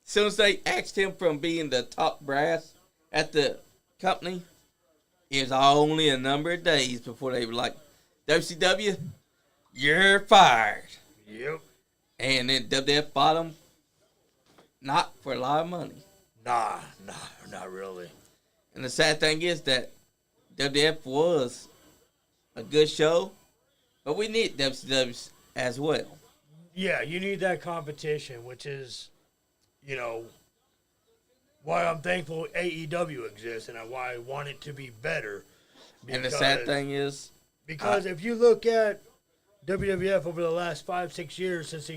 soon as they axed him from being the top brass at the company, it was only a number of days before they were like, WCW, you're fired. Yep. And then WWF bought them, not for a lot of money. Nah, not really. And the sad thing is that WWF was a good show, but we need WCW as well. Yeah, you need that competition, which is, why I'm thankful AEW exists and why I want it to be better. And the sad thing is, because if you look at WWF over the last 5-6 years since the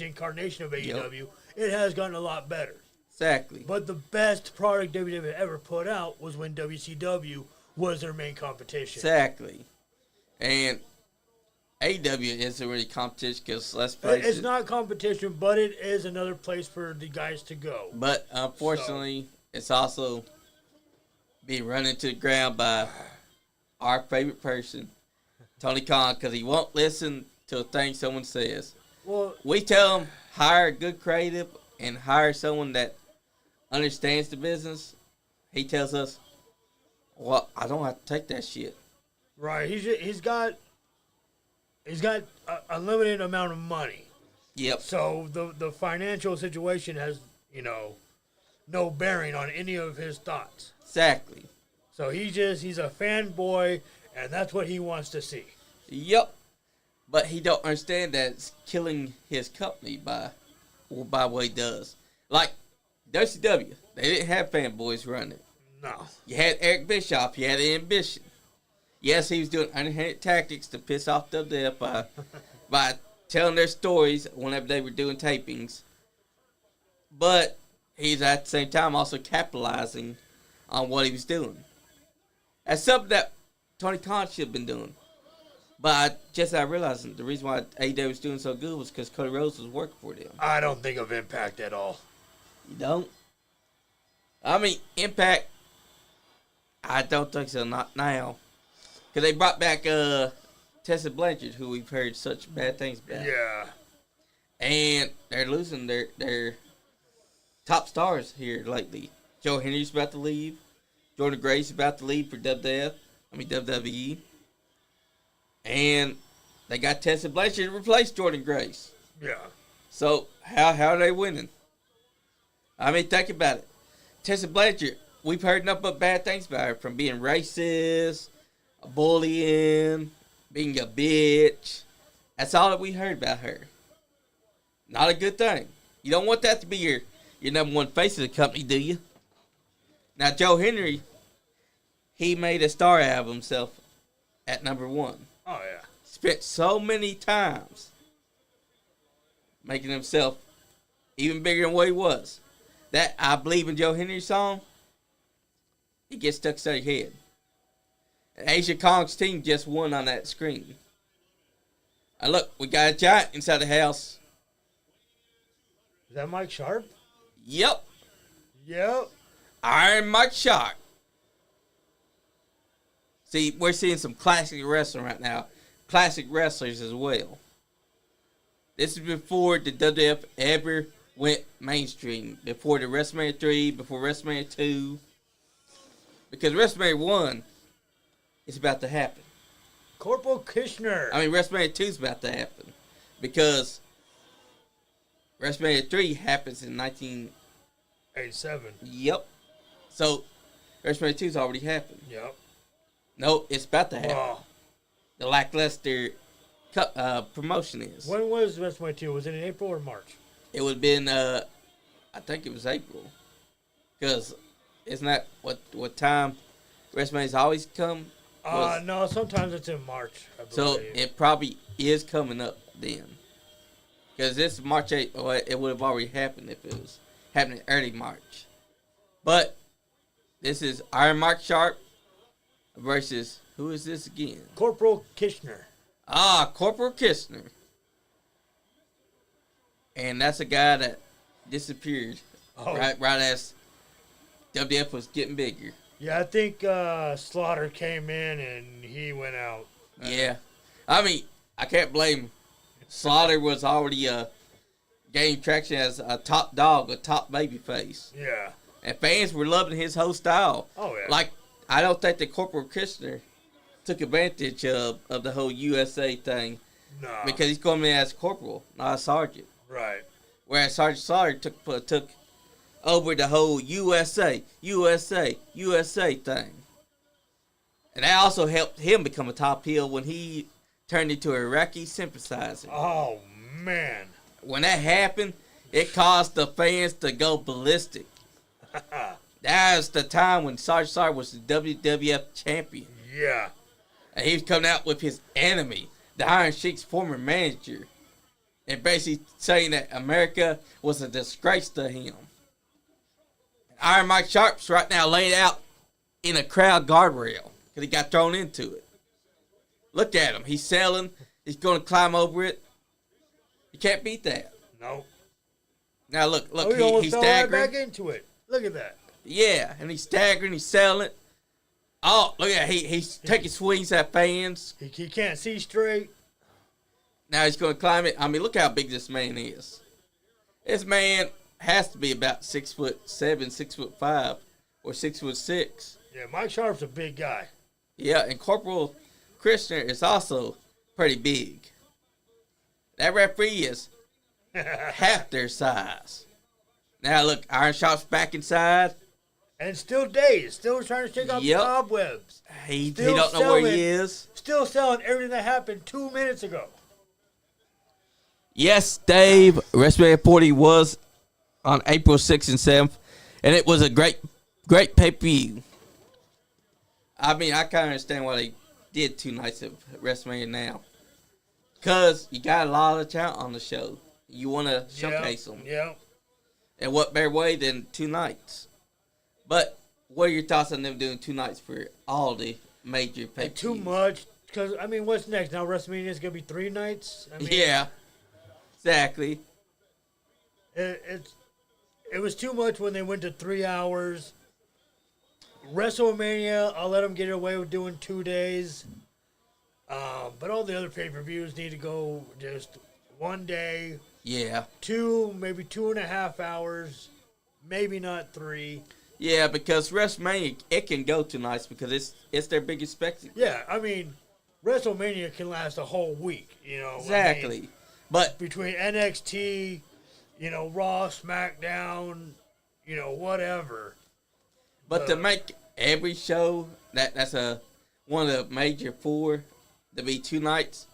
incarnation of AEW, it has gotten a lot better. Exactly. But the best product WWF ever put out was when WCW was their main competition. Exactly. And AEW isn't really competition because, let's face it. It's not competition, but it is another place for the guys to go. But unfortunately, it's also being run into the ground by our favorite person, Tony Khan, because he won't listen to a thing someone says. Well, we tell him, hire a good creative and hire someone that understands the business. He tells us, well, I don't have to take that shit. Right. He's got a limited amount of money. Yep. So the financial situation has, no bearing on any of his thoughts. Exactly. So he's a fanboy, and that's what he wants to see. Yep. But he don't understand that it's killing his company by what he does. Like WCW, they didn't have fanboys running it. No. You had Eric Bischoff. You had Ambition. Yes, he was doing underhanded tactics to piss off WWF by telling their stories whenever they were doing tapings. But he's at the same time also capitalizing on what he was doing. That's something that Tony Khan should have been doing. But I realized the reason why AEW was doing so good was because Cody Rhodes was working for them. I don't think of Impact at all. You don't? I mean, Impact, I don't think so, not now. Because they brought back Tessa Blanchard, who we've heard such bad things about. Yeah. And they're losing their top stars here lately. Joe Henry's about to leave. Jordan Grace about to leave for WWE. And they got Tessa Blanchard to replace Jordan Grace. Yeah. So how are they winning? I mean, think about it. Tessa Blanchard, we've heard nothing but bad things about her, from being racist, bullying, being a bitch. That's all that we heard about her. Not a good thing. You don't want that to be your number one face of the company, do you? Now, Joe Henry, he made a star out of himself at number one. Oh, yeah. Spent so many times making himself even bigger than what he was. That I Believe in Joe Henry song, it gets stuck to your head. And Asia Kong's team just won on that screen. And look, we got a giant inside the house. Is that Mike Sharp? Yep. Yep. Iron Mike Sharp. See, we're seeing some classic wrestling right now. Classic wrestlers as well. This is before the WWF ever went mainstream. Before the WrestleMania 3, before WrestleMania 2. Because WrestleMania 1 is about to happen. Corporal Kirchner. I mean, WrestleMania 2 is about to happen. Because WrestleMania 3 happens in 1987. Yep. So, WrestleMania 2 has already happened. Yep. No, it's about to happen. Oh. The lackluster promotion is. When was WrestleMania 2? Was it in April or March? It would have been, I think it was April. Because isn't that what time WrestleMania's always come? No, sometimes it's in March, I believe. So it probably is coming up then. Because this is March 8th, well, it would have already happened if it was happening early March. But this is Iron Mike Sharp versus, who is this again? Corporal Kirchner. Corporal Kirchner. And that's a guy that disappeared right as WWF was getting bigger. Yeah, I think Slaughter came in and he went out. Yeah. I mean, I can't blame him. Slaughter was already gaining traction as a top dog, a top babyface. Yeah. And fans were loving his whole style. Oh, yeah. Like, I don't think that Corporal Kirchner took advantage of the whole USA thing. No. Because he's coming in as corporal, not a sergeant. Right. Whereas Sergeant Slaughter took over the whole USA thing. And that also helped him become a top heel when he turned into an Iraqi sympathizer. Oh, man. When that happened, it caused the fans to go ballistic. That was the time when Sergeant Slaughter was the WWF champion. Yeah. And he was coming out with his enemy, the Iron Sheik's former manager, and basically saying that America was a disgrace to him. And Iron Mike Sharp's right now laid out in a crowd guardrail because he got thrown into it. Look at him. He's selling. He's going to climb over it. You can't beat that. No. Now look, He's staggering. right back into it. Look at that. Yeah, and he's staggering. He's selling it. Oh, look at that. He's taking swings at fans. He can't see straight. Now he's going to climb it. I mean, look how big this man is. This man has to be about 6'7", 6'5", or 6'6". Yeah, Mike Sharp's a big guy. Yeah, and Corporal Kirchner is also pretty big. That referee is half their size. Now look, Iron Sharp's back inside. And still dazed. Still trying to shake off the cobwebs. He don't know where he is. Still selling everything that happened 2 minutes ago. Yes, Dave, WrestleMania 40 was on April 6th and 7th, and it was a great pay-per-view. I mean, I kind of understand why they did 2 nights of WrestleMania now. Because you got a lot of talent on the show. You want to showcase them. Yeah. And what better way than 2 nights? But what are your thoughts on them doing 2 nights for all the major pay-per-views? Too much. Because, I mean, what's next? Now WrestleMania is going to be 3 nights? I mean, yeah. Exactly. It was too much when they went to 3 hours. WrestleMania, I'll let them get away with doing 2 days. But all the other pay-per-views need to go just 1 day. Yeah. 2, maybe 2.5 hours. Maybe not 3. Yeah, because WrestleMania, it can go 2 nights because it's their biggest spectacle. Yeah, I mean, WrestleMania can last a whole week, you know. Exactly. I mean, but between NXT, you know, Raw, SmackDown, you know, whatever. But to make every show that's one of the major 4 to be 2 nights,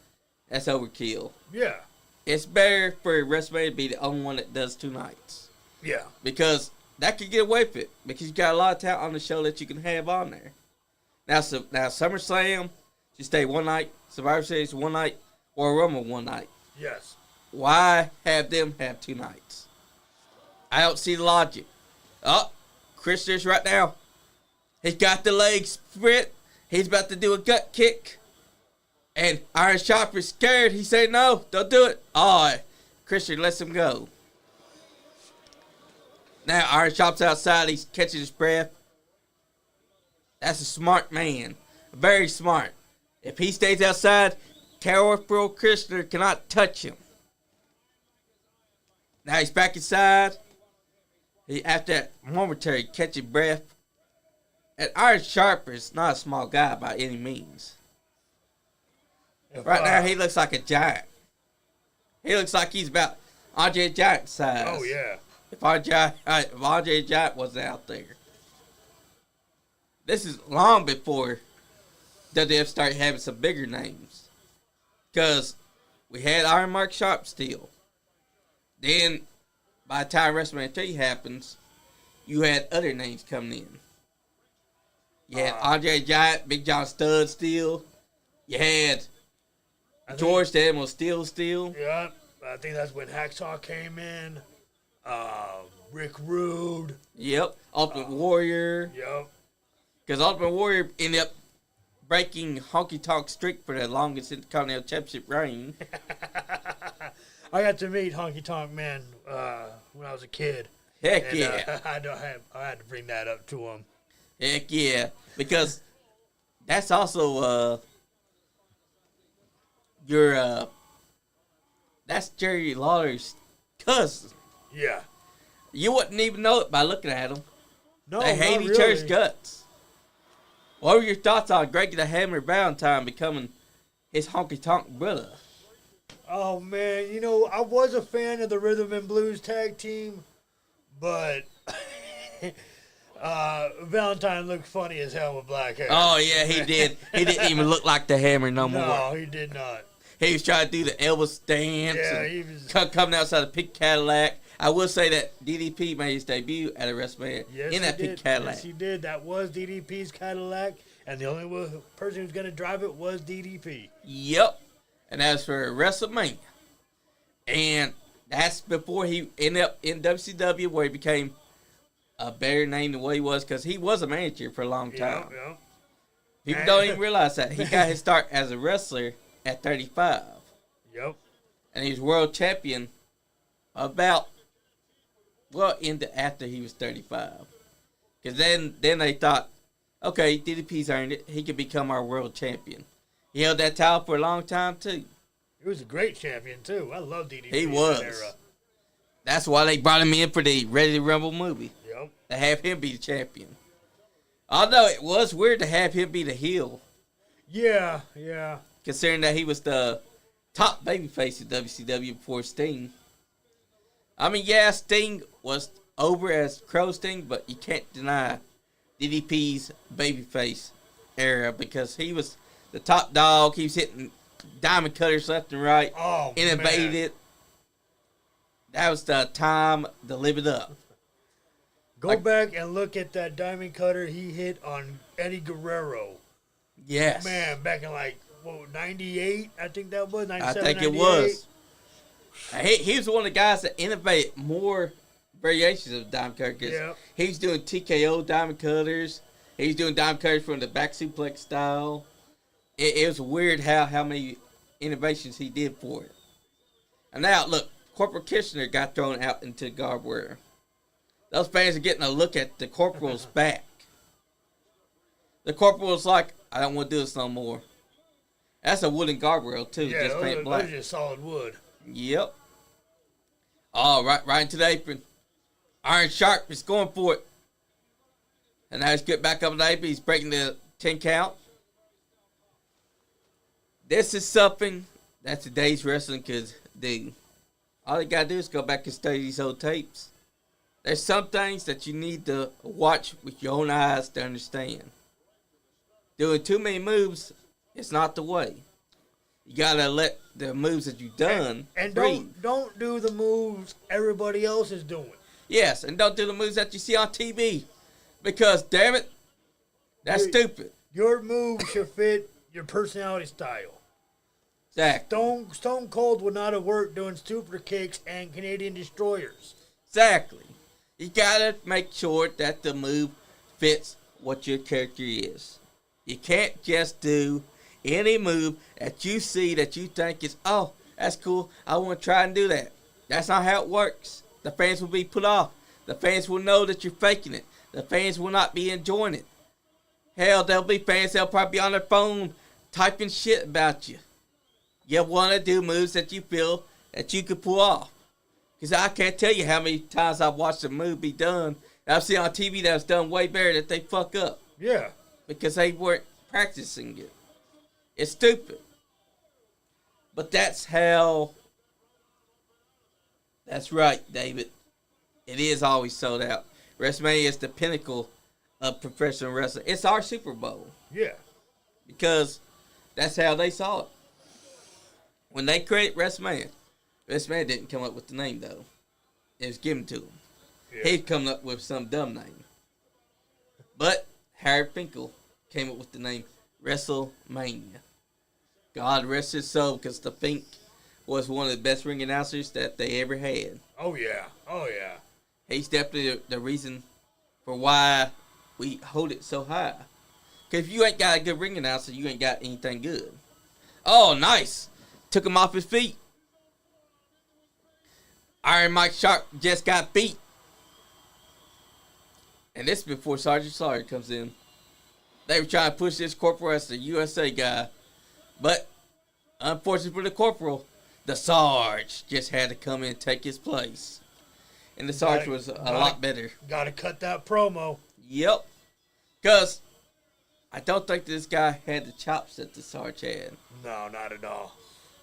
that's overkill. Yeah. It's better for WrestleMania to be the only one that does 2 nights. Yeah. Because that could get away with it. Because you got a lot of talent on the show that you can have on there. Now SummerSlam, you stay one night. Survivor Series one night. Or Rumble one night. Yes. Why have them have 2 nights? I don't see the logic. Oh, Christian's right now. He's got the leg sprint. He's about to do a gut kick. And Iron Chopper's scared. He said, no, don't do it. Oh, Christian lets him go. Now Iron Chopper's outside. He's catching his breath. That's a smart man. Very smart. If he stays outside, Powerful Christian cannot touch him. Now he's back inside. After that momentary catching breath. And Iron Sharper is not a small guy by any means. Right now, he looks like a giant. He looks like he's about Andre Giant size. Oh, yeah. If Andre Giant wasn't out there. This is long before WWF started having some bigger names. Because we had Iron Mark Sharp still. Then, by the time WrestleMania 3 happens, you had other names coming in. You had Andre Giant, Big John Studd still. You had George the Animal Steel. Yeah, I think that's when Hacksaw came in. Rick Rude. Yep. Ultimate Warrior. Yep. Because Ultimate Warrior ended up breaking Honky Tonk streak for the longest Intercontinental Championship reign. I got to meet Honky Tonk Man when I was a kid. Heck yeah. I had to bring that up to him. Heck yeah. Because that's also that's Jerry Lawler's cousin. Yeah. You wouldn't even know it by looking at them. No, they hate each other's guts. What were your thoughts on Greg the Hammer Valentine becoming his honky tonk brother? Oh man, I was a fan of the Rhythm and Blues tag team, but Valentine looked funny as hell with black hair. Oh yeah, he did. He didn't even look like the Hammer no more. No, he did not. He was trying to do the Elvis dance. Yeah, and he was coming outside a pink Cadillac. I will say that DDP made his debut at a WrestleMania in that pink Cadillac. Yes, he did. That was DDP's Cadillac, and the only person who's going to drive it was DDP. Yep. And that was for WrestleMania. And that's before he ended up in WCW, where he became a better name than what he was, because he was a manager for a long time. Yeah. People don't even realize that. He got his start as a wrestler at 35. Yep. And he was world champion after he was 35. Because then they thought, okay, DDP's earned it. He could become our world champion. He held that title for a long time, too. He was a great champion, too. I love DDP. He was. In that era. That's why they brought him in for the Ready to Rumble movie. Yep. To have him be the champion. Although it was weird to have him be the heel. Yeah. Considering that he was the top babyface in WCW before Sting. I mean, yeah, Sting was over as Crow Sting, but you can't deny DDP's babyface era, because he was the top dog. He was hitting diamond cutters left and right. Oh, innovated. That was the time to live it up. Go back and look at that diamond cutter he hit on Eddie Guerrero. Yes. Man, back in 98, I think that was, 97, I think 98. it was. He was one of the guys that innovated more variations of diamond cutters. Yeah. He was doing TKO diamond cutters. He was doing diamond cutters from the back suplex style. It was weird how many innovations he did for it. And now, look, Corporal Kitchener got thrown out into the guard wear. Those fans are getting a look at the Corporal's back. The Corporal was like, I don't want to do this no more. That's a wooden guardrail, too. Yeah, just painted black. those are just solid wood. Yep. Oh, right into the apron. Iron Sharp is going for it. And now he's getting back up in the apron. He's breaking the 10 count. This is something that today's wrestling could do. All you got to do is go back and study these old tapes. There's some things that you need to watch with your own eyes to understand. Doing too many moves is not the way. You gotta let the moves that you've done and breathe. don't do the moves everybody else is doing. Yes, and don't do the moves that you see on TV. Because, damn it, that's stupid. Your move should fit your personality style. Exactly. Stone Cold would not have worked doing super kicks and Canadian destroyers. Exactly. You gotta make sure that the move fits what your character is. You can't just do any move that you see that you think is, oh, that's cool, I want to try and do that. That's not how it works. The fans will be put off. The fans will know that you're faking it. The fans will not be enjoying it. Hell, there'll be fans that'll probably be on their phone typing shit about you. You want to do moves that you feel that you could pull off. Because I can't tell you how many times I've watched a move be done. I've seen on TV that was done way better that they fuck up. Yeah. Because they weren't practicing it. It's stupid. But that's how... That's right, David. It is always sold out. WrestleMania is the pinnacle of professional wrestling. It's our Super Bowl. Yeah. Because that's how they saw it. When they created WrestleMania didn't come up with the name, though. It was given to him. Yeah. He'd come up with some dumb name. But Harry Finkel came up with the name WrestleMania. God rest his soul, because the Fink was one of the best ring announcers that they ever had. Oh, yeah. Oh, yeah. He's definitely the reason for why we hold it so high. Because if you ain't got a good ring announcer, you ain't got anything good. Oh, nice. Took him off his feet. Iron Mike Sharp just got beat. And this is before Sergeant Slaughter comes in. They were trying to push this Corporal as the USA guy. But, unfortunately for the Corporal, the Sarge just had to come in and take his place. And the Sarge was a lot better. Gotta cut that promo. Yep. Because I don't think this guy had the chops that the Sarge had. No, not at all.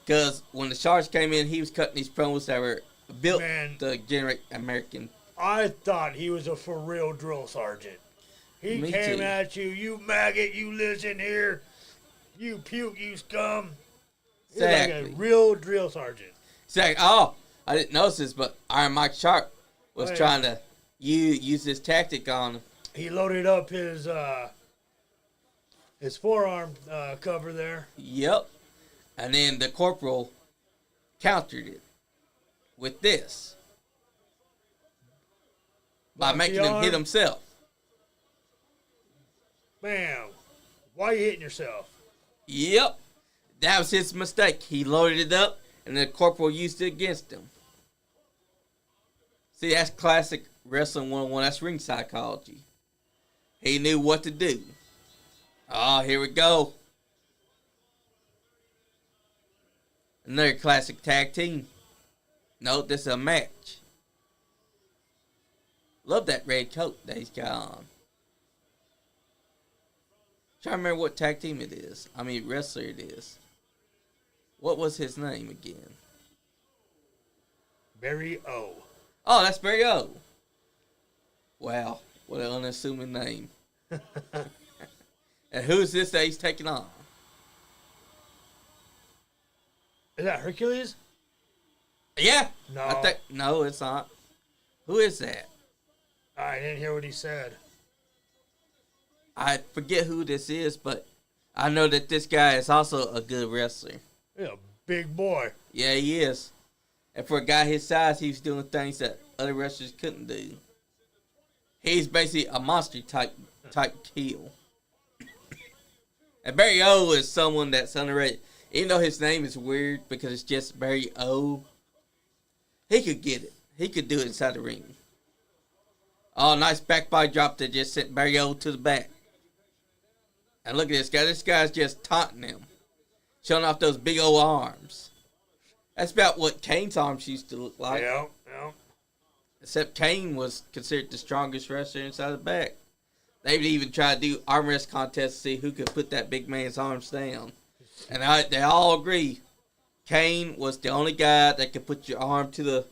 Because when the Sarge came in, he was cutting these promos that were built to generate American. I thought he was a for real drill sergeant. He came at you, you maggot, you listen here, you puke, you scum. Exactly. He's like a real drill sergeant. Exactly. Oh, I didn't notice this, but Iron Mike Sharp was trying to use this tactic on him. He loaded up his forearm cover there. Yep. And then the Corporal countered it with this. By making him hit himself. Bam. Why are you hitting yourself? Yep. That was his mistake. He loaded it up, and the Corporal used it against him. See, that's classic Wrestling 101. That's ring psychology. He knew what to do. Oh, here we go. Another classic tag team. No, this is a match. Love that red coat that he's got on. Trying to remember what tag team it is. I mean, wrestler it is. What was his name again? Barry O. Oh, that's Barry O. Wow, what an unassuming name. And who's this that he's taking on? Is that Hercules? Yeah. No. No, it's not. Who is that? I didn't hear what he said. I forget who this is, but I know that this guy is also a good wrestler. Yeah, big boy. Yeah, he is. And for a guy his size, he was doing things that other wrestlers couldn't do. He's basically a monster type heel. And Barry O is someone that's underrated. Even though his name is weird because it's just Barry O, he could get it. He could do it inside the ring. Oh, nice back body drop that just sent Barry O to the back. And look at this guy. This guy's just taunting him. Showing off those big old arms. That's about what Kane's arms used to look like. Yeah. Except Kane was considered the strongest wrestler inside the back. They would even try to do arm wrest contests to see who could put that big man's arms down. And they all agree. Kane was the only guy that could put your arm to the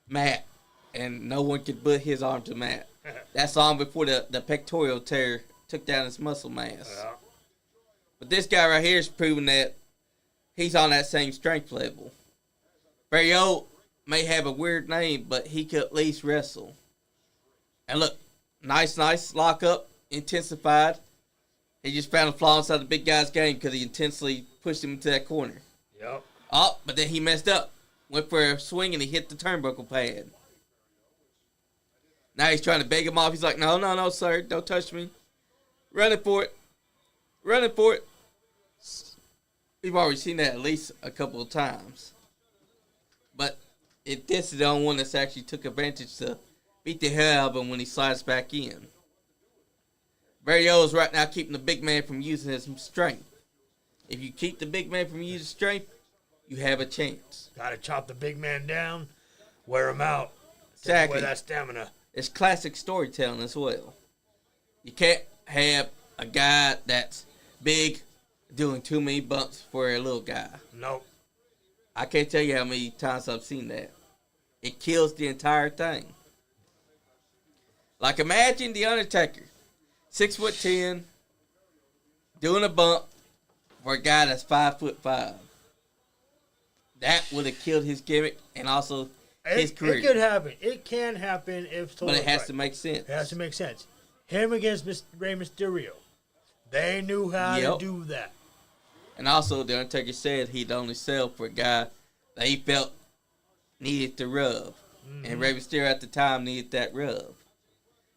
mat. And no one could put his arm to the mat. That's long before the pectoral tear took down his muscle mass. Yeah. But this guy right here is proving that he's on that same strength level. Barry O may have a weird name, but he could at least wrestle. And look, nice lockup, intensified. He just found a flaw inside the big guy's game because he intensely pushed him into that corner. Yep. Oh, but then he messed up. Went for a swing and he hit the turnbuckle pad. Now he's trying to beg him off. He's like, no, sir. Don't touch me. Running for it. We've already seen that at least a couple of times. But this is the only one that's actually took advantage to beat the hell out of him when he slides back in. Barrio is right now keeping the big man from using his strength. If you keep the big man from using strength, you have a chance. Got to chop the big man down, wear him out. Exactly. Take away that stamina. It's classic storytelling as well. You can't have a guy that's big doing too many bumps for a little guy. Nope. I can't tell you how many times I've seen that. It kills the entire thing. Like imagine The Undertaker, 6'10", doing a bump for a guy that's 5'5". That would have killed his gimmick and also his career. It could happen. It can happen if told but it has right. to make sense. It has to make sense. Him against Rey Mysterio. They knew how to do that. And also, The Undertaker said he'd only sell for a guy that he felt needed the rub. Mm-hmm. And Rey Mysterio at the time needed that rub.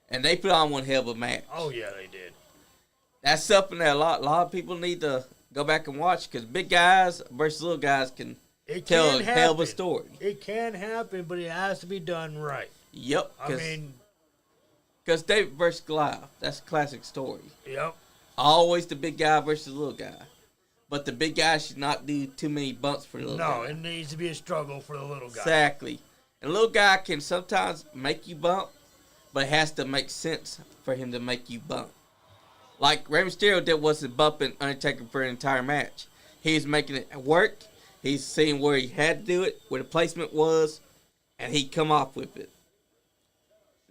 And they put on one hell of a match. Oh, yeah, they did. That's something that a lot of people need to go back and watch because big guys versus little guys can tell a hell of a story. It can happen, but it has to be done right. Yep. I mean, because David versus Goliath, that's a classic story. Yep. Always the big guy versus the little guy. But the big guy should not do too many bumps for the little guy. No, it needs to be a struggle for the little guy. Exactly. And the little guy can sometimes make you bump, but it has to make sense for him to make you bump. Like Rey Mysterio wasn't bumping Undertaker for an entire match. He was making it work. He's seeing where he had to do it, where the placement was, and he'd come off with it.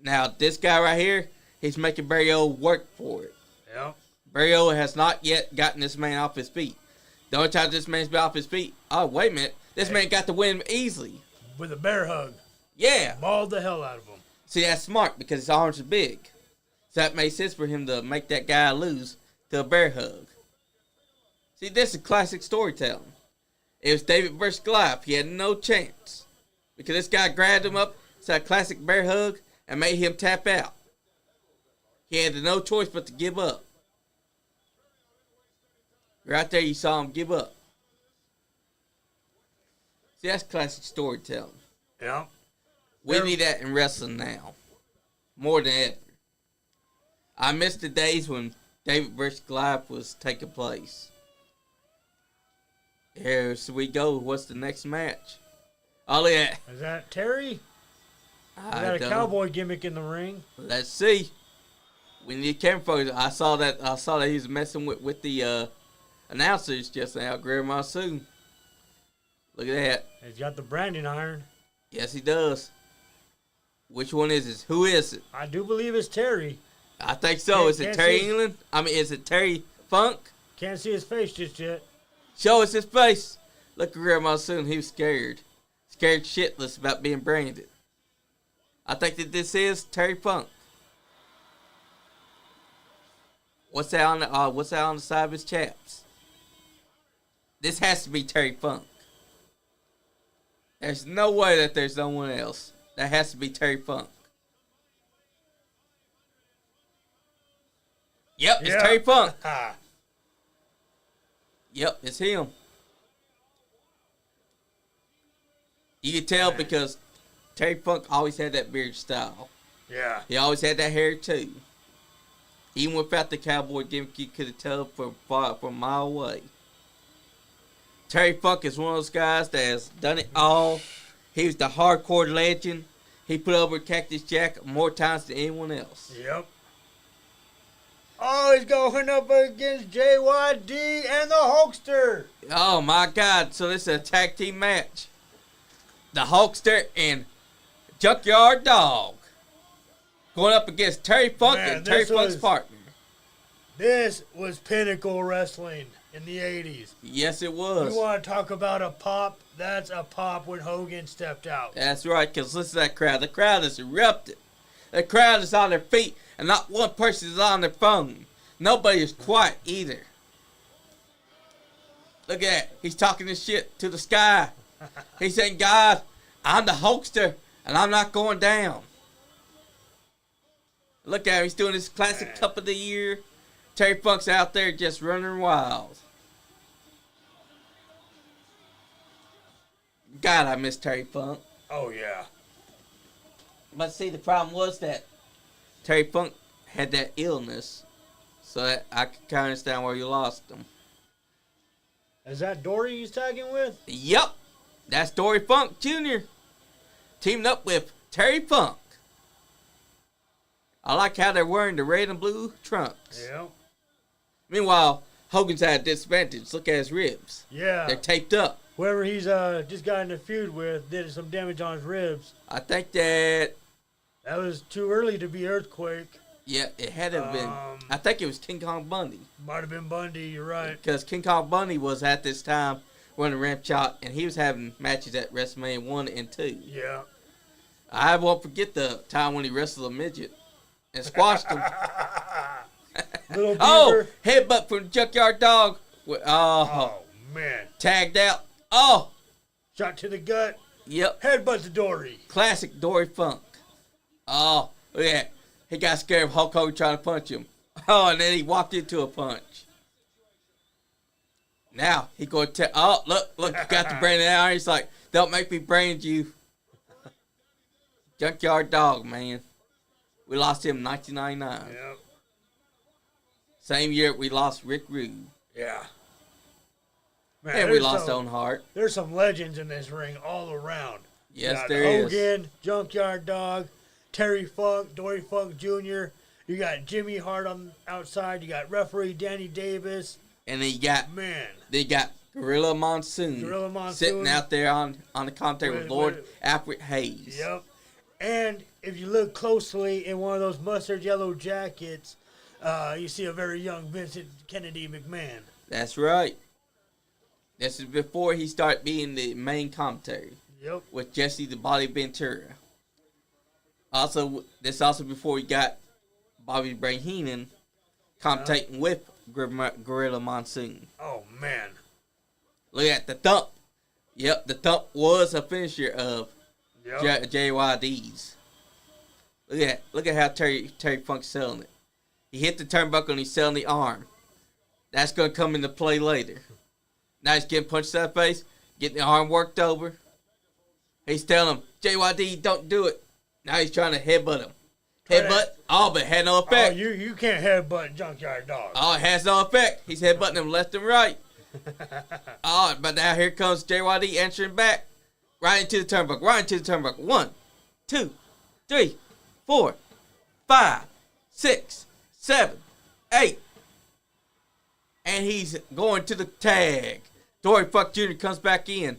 Now, this guy right here, he's making Barrio work for it. Yeah. Barrio has not yet gotten this man off his feet. The only time this man's been off his feet, oh, wait a minute, this man got the win easily. With a bear hug. Yeah. Mauled the hell out of him. See, that's smart because his arms are big. So that made sense for him to make that guy lose to a bear hug. See, this is classic storytelling. It was David versus Goliath. He had no chance. Because this guy grabbed him up, said a classic bear hug, and made him tap out. He had no choice but to give up. Right there, you saw him give up. See, that's classic storytelling. Yeah. We need that in wrestling now. More than ever. I miss the days when David versus Goliath was taking place. Here we go. What's the next match? Oh, yeah. Is that Terry? I got a don't cowboy gimmick in the ring. Let's see. We need camera focus. I saw that he was messing with the announcers just now. Greg Monsoon. Look at that. He's got the branding iron. Yes, he does. Which one is it? Who is it? I do believe it's Terry. I think so. Is it Terry England? Is it Terry Funk? Can't see his face just yet. Show us his face. Look at Greg Monsoon. He was scared. Scared shitless about being branded. I think that this is Terry Funk. What's that on the side of his chaps? This has to be Terry Funk. There's no way that there's no one else. That has to be Terry Funk. Yep, it's Terry Funk. Yep, it's him. You can tell because Terry Funk always had that beard style. Yeah. He always had that hair too. Even without the cowboy gimmick, you could have told from a mile away. Terry Funk is one of those guys that has done it all. He was the hardcore legend. He put over Cactus Jack more times than anyone else. Yep. Oh, he's going up against JYD and the Hulkster. Oh, my God. So this is a tag team match. The Hulkster and Junkyard Dog going up against Terry Funk and Terry Funk's partner. This was pinnacle wrestling in the 80s. Yes, it was. You want to talk about a pop? That's a pop when Hogan stepped out. That's right, because listen to that crowd. The crowd is erupted. The crowd is on their feet, and not one person is on their phone. Nobody is quiet either. Look at that. He's talking this shit to the sky. He's saying, God, I'm the Hulkster, and I'm not going down. Look at him. He's doing his classic Cup of the Year. Terry Funk's out there just running wild. God, I miss Terry Funk. Oh, yeah. But see, the problem was that Terry Funk had that illness, so that I could kind of understand where you lost him. Is that Dory he's tagging with? Yup. That's Dory Funk Jr. Teamed up with Terry Funk. I like how they're wearing the red and blue trunks. Yeah. Meanwhile, Hogan's at a disadvantage. Look at his ribs. Yeah. They're taped up. Whoever he's just got in a feud with did some damage on his ribs. I think that... That was too early to be Earthquake. Yeah, it had to have been... I think it was King Kong Bundy. Might have been Bundy, you're right. Because King Kong Bundy was at this time running Ramp Shot, and he was having matches at WrestleMania 1 and 2. Yeah. I won't forget the time when he wrestled a midget and squashed him. Little Oh, headbutt from Junkyard Dog. Oh, man. Tagged out. Oh. Shot to the gut. Yep. Headbutt to Dory. Classic Dory Funk. Oh, look at that. He got scared of Hulk Hogan trying to punch him. Oh, and then he walked into a punch. Now, he going to oh, look, he got the brain out. He's like, don't make me brand you. Junkyard Dog, man. We lost him in 1999. Yep. Same year we lost Rick Rude. Yeah. Man, And we lost Owen Hart. There's some legends in this ring all around. Yes, there is. Hogan, Junkyard Dog, Terry Funk, Dory Funk Jr. You got Jimmy Hart on outside. You got referee Danny Davis. And then they got Gorilla Monsoon. Sitting out there on the commentary with Lord Alfred Hayes. Yep. And if you look closely in one of those mustard yellow jackets, you see a very young Vincent Kennedy McMahon. That's right. This is before he started being the main commentary. Yep. With Jesse the Body Ventura. Also, this also before he got Bobby Brain Heenan commentating with Gorilla Monsoon. Oh, man. Look at the thump. Yep, the thump was a finisher of JYD's. Look at how Terry Funk's selling it. He hit the turnbuckle and he's selling the arm. That's going to come into play later. Now he's getting punched in the face, getting the arm worked over. He's telling him, JYD, don't do it. Now he's trying to headbutt him. Headbutt, but it had no effect. Oh, you can't headbutt Junkyard Dog. Oh, it has no effect. He's headbutting him left and right. But now here comes JYD answering back. Right into the turnbuckle. 1, 2, 3, 4, 5, 6, 7, 8. And he's going to the tag. Dory Funk Jr. comes back in.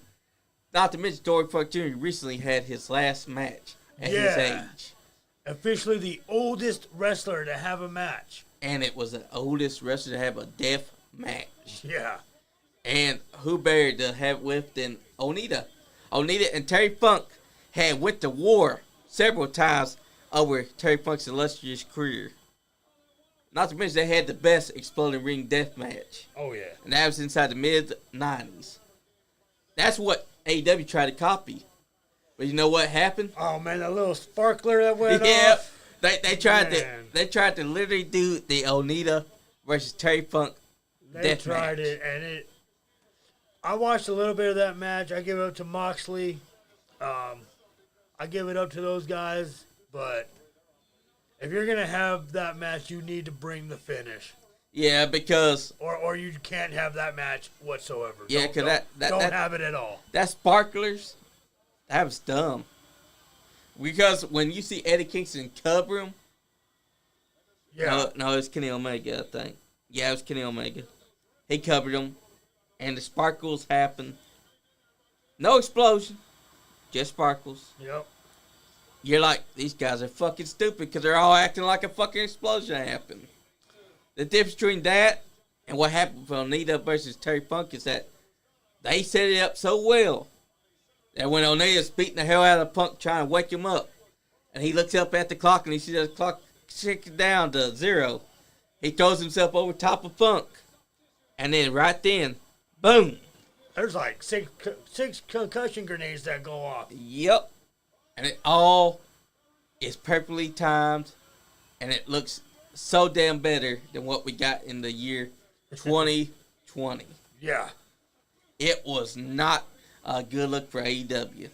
Not to mention Dory Funk Jr. recently had his last match at his age. Officially the oldest wrestler to have a match. And it was the oldest wrestler to have a death match. Yeah. And who better to have with than Onita? Onita and Terry Funk had went to war several times over Terry Funk's illustrious career. Not to mention they had the best exploding ring death match. Oh, yeah. And that was inside the mid-90s. That's what AEW tried to copy. But you know what happened? Oh, man, that little sparkler that went Yeah. off. They tried to literally do the Onita versus Terry Funk death match. And I watched a little bit of that match. I give it up to Moxley. I give it up to those guys. But if you're going to have that match, you need to bring the finish. Yeah, because... Or you can't have that match whatsoever. Yeah, because don't have it at all. That sparklers, that was dumb. Because when you see Eddie Kingston cover him... Yeah. No, it was Kenny Omega, I think. Yeah, it was Kenny Omega. He covered him, and the sparkles happened. No explosion, just sparkles. Yep. You're like, these guys are fucking stupid because they're all acting like a fucking explosion happened. The difference between that and what happened with Onita versus Terry Funk is that they set it up so well that when Onita's beating the hell out of Punk trying to wake him up, And he looks up at the clock and he sees the clock ticking down to 0. He throws himself over top of Funk. And then right then, boom. There's like six concussion grenades that go off. Yep. And it all is perfectly timed. And it looks so damn better than what we got in the year 2020. Yeah. It was not a good look for AEW.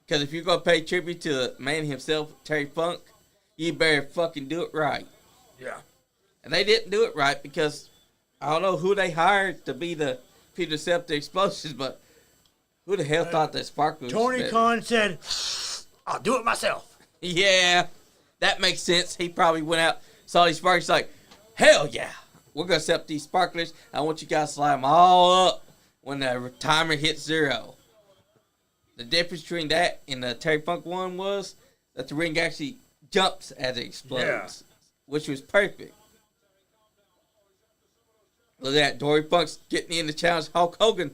Because if you're going to pay tribute to the man himself, Terry Funk, you better fucking do it right. Yeah. And they didn't do it right because I don't know who they hired to be the Peter Scepter Explosions, but who the hell thought that Spark was Tony better? Khan said, I'll do it myself. Yeah, that makes sense. He probably went out, saw these sparklers, like, hell yeah, we're going to set up these sparklers. I want you guys to slide them all up when the timer hits 0. The difference between that and the Terry Funk one was that the ring actually jumps as it explodes, which was perfect. Look at that, Dory Funk's getting in the challenge Hulk Hogan.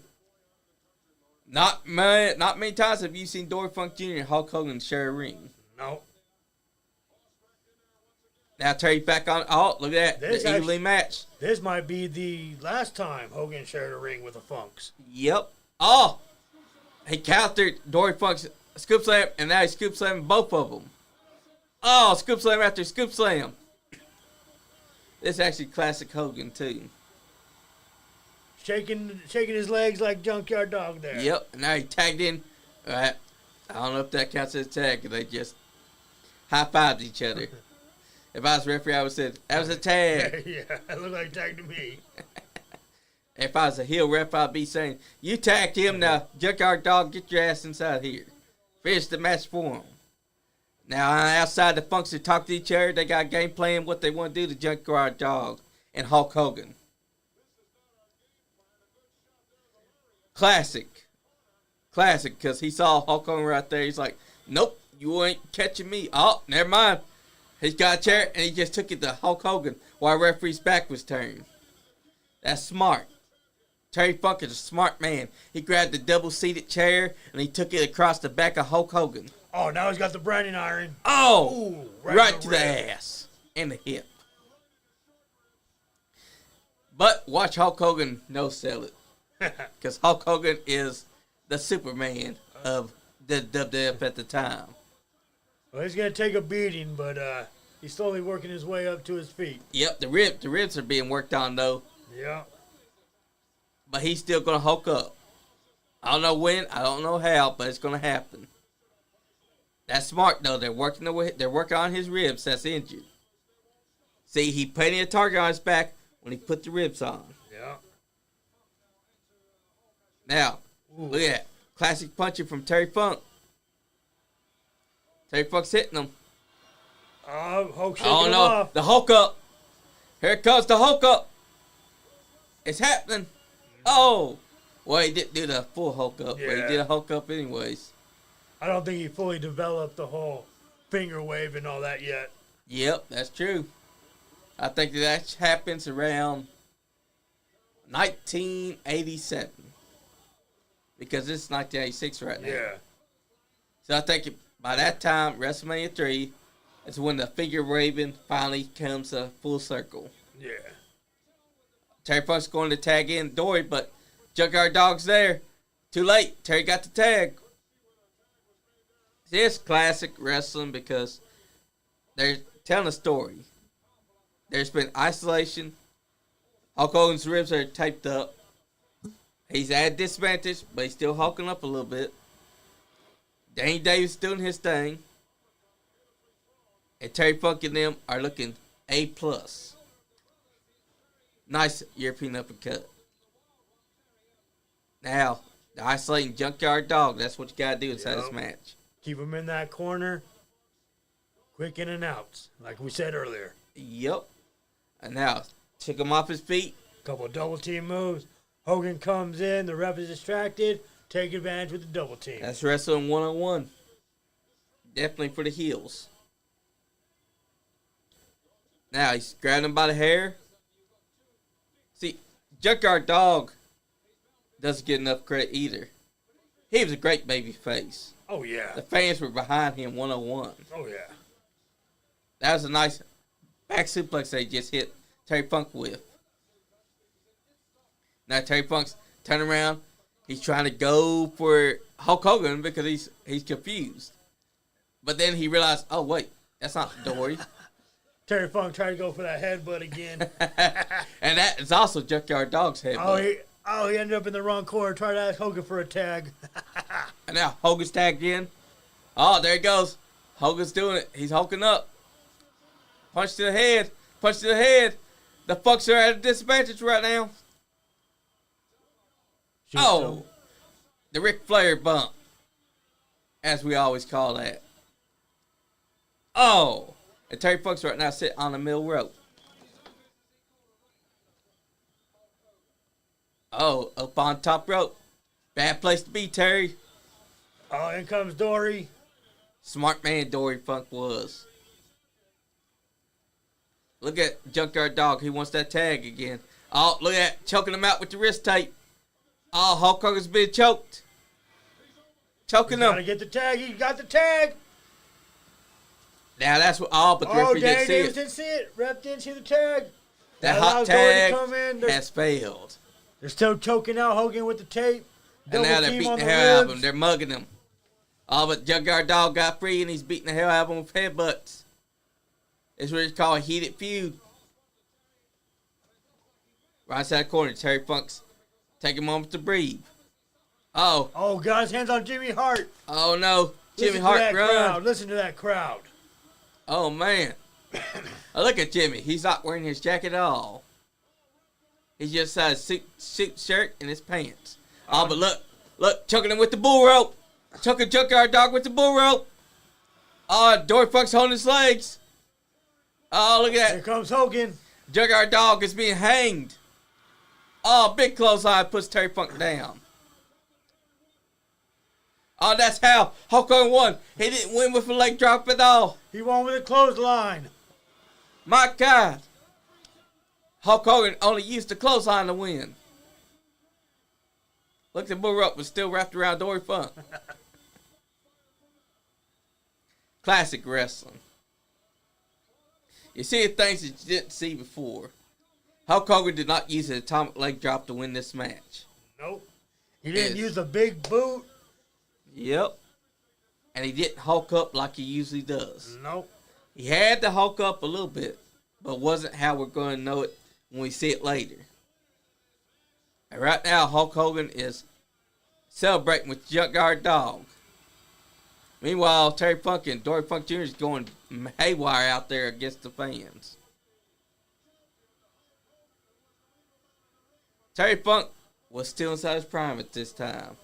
Not many times have you seen Dory Funk Jr. and Hulk Hogan share a ring. No. Now Terry back on. Oh, look at that, This the evenly match. This might be the last time Hogan shared a ring with the Funks. Yep. Oh, he countered Dory Funk's scoop slam, and now he's scoop slamming both of them. Oh, scoop slam after scoop slam. This is actually classic Hogan too. Shaking his legs like Junkyard Dog there. Yep. And now he tagged in. All right. I don't know if that counts as a tag because they just high-fived each other. If I was a referee, I would have said, that was a tag. Yeah, it looked like a tag to me. If I was a heel ref, I'd be saying, you tagged him now. Junkyard Dog, get your ass inside here. Finish the match for him. Now, outside the Funks to talk to each other, they got a game plan what they want to do to Junkyard Dog and Hulk Hogan. Classic, because he saw Hulk Hogan right there. He's like, nope, you ain't catching me. Oh, never mind. He's got a chair, and he just took it to Hulk Hogan while referee's back was turned. That's smart. Terry Funk is a smart man. He grabbed the double-seated chair, and he took it across the back of Hulk Hogan. Oh, now he's got the branding iron. Oh, ooh, right to the ass and the hip. But watch Hulk Hogan no-sell it. Because Hulk Hogan is the Superman of the WWF at the time. Well, he's going to take a beating, but he's slowly working his way up to his feet. Yep, the ribs are being worked on, though. Yeah. But he's still going to Hulk up. I don't know when, I don't know how, but it's going to happen. That's smart, though. They're working on his ribs that's injured. See, he painted a target on his back when he put the ribs on. Yeah. Now, look at that. Classic punching from Terry Funk. Terry Funk's hitting him. Hulk shaking him off. The Hulk up. Here comes the Hulk up. It's happening. Oh. Well, he didn't do the full Hulk up, but he did a Hulk up anyways. I don't think he fully developed the whole finger wave and all that yet. Yep, that's true. I think that happens around 1987. Because this is 1986 right now. Yeah. So I think by that time, WrestleMania 3, is when the figure waving finally comes a full circle. Yeah. Terry Funk's going to tag in Dory, but Junkyard Dog's there. Too late. Terry got the tag. It's classic wrestling because they're telling a story. There's been isolation. Hulk Hogan's ribs are taped up. He's at a disadvantage, but he's still hulking up a little bit. Danny Davis doing his thing. And Terry Funk and them are looking A+. Nice European uppercut. Now, the isolating Junkyard Dog, that's what you got to do inside this match. Keep him in that corner. Quick in and outs, like we said earlier. Yep. And now, took him off his feet. Couple of double team moves. Hogan comes in, the ref is distracted. Take advantage with the double team. That's wrestling 101. Definitely for the heels. Now, he's grabbing him by the hair. See, Junkyard Dog doesn't get enough credit either. He was a great baby face. Oh, yeah. The fans were behind him 101. Oh, yeah. That was a nice back suplex they just hit Terry Funk with. Now Terry Funk's turning around. He's trying to go for Hulk Hogan because he's confused. But then he realized, oh, wait, that's not Dory. Terry Funk tried to go for that headbutt again. And that is also Junkyard Dog's headbutt. He ended up in the wrong corner, trying to ask Hogan for a tag. And now Hogan's tagged in. Oh, there he goes. Hogan's doing it. He's hulking up. Punch to the head. Punch to the head. The Funks are at a disadvantage right now. The Ric Flair bump. As we always call that. Oh. And Terry Funk's right now sitting on the middle rope. Oh, up on top rope. Bad place to be, Terry. Oh, in comes Dory. Smart man Dory Funk was. Look at Junkyard Dog. He wants that tag again. Oh, look at that. Choking him out with the wrist tape. Oh, Hulk Hogan's being choked. Choking him. Gotta get the tag. He got the tag. Now that's what. Oh, but the referee didn't see it. Didn't see it. Ref didn't see the tag. That hot tag has failed. They're still choking out Hogan with the tape. And now they're beating the hell out of him. They're mugging him. Oh, but Junkyard Dog got free and he's beating the hell out of him with headbutts. It's what it's called a heated feud. Right side corner, Terry Funk's taking a moment to breathe. Oh. Oh, got his hands on Jimmy Hart. Oh, no. Jimmy Hart, run. Listen to that crowd. Oh, man. Oh, look at Jimmy. He's not wearing his jacket at all. He just has a suit shirt and his pants. Oh, but look, choking him with the bull rope. Choking Junkyard Dog with the bull rope. Oh, Dory Funk's holding his legs. Oh, look at that. Here comes Hogan. Junkyard Dog is being hanged. Oh, big clothesline puts Terry Funk down. Oh, that's how Hulk Hogan won. He didn't win with a leg drop at all. He won with a clothesline. My God. Hulk Hogan only used the clothesline to win. Look, the bull rope was still wrapped around Dory Funk. Classic wrestling. You see things that you didn't see before. Hulk Hogan did not use an atomic leg drop to win this match. Nope. He didn't use a big boot. Yep. And he didn't hulk up like he usually does. Nope. He had to hulk up a little bit, but wasn't how we're going to know it when we see it later. And right now, Hulk Hogan is celebrating with Junkyard Dog. Meanwhile, Terry Funk and Dory Funk Jr. is going haywire out there against the fans. Terry Funk was still inside his prime at this time.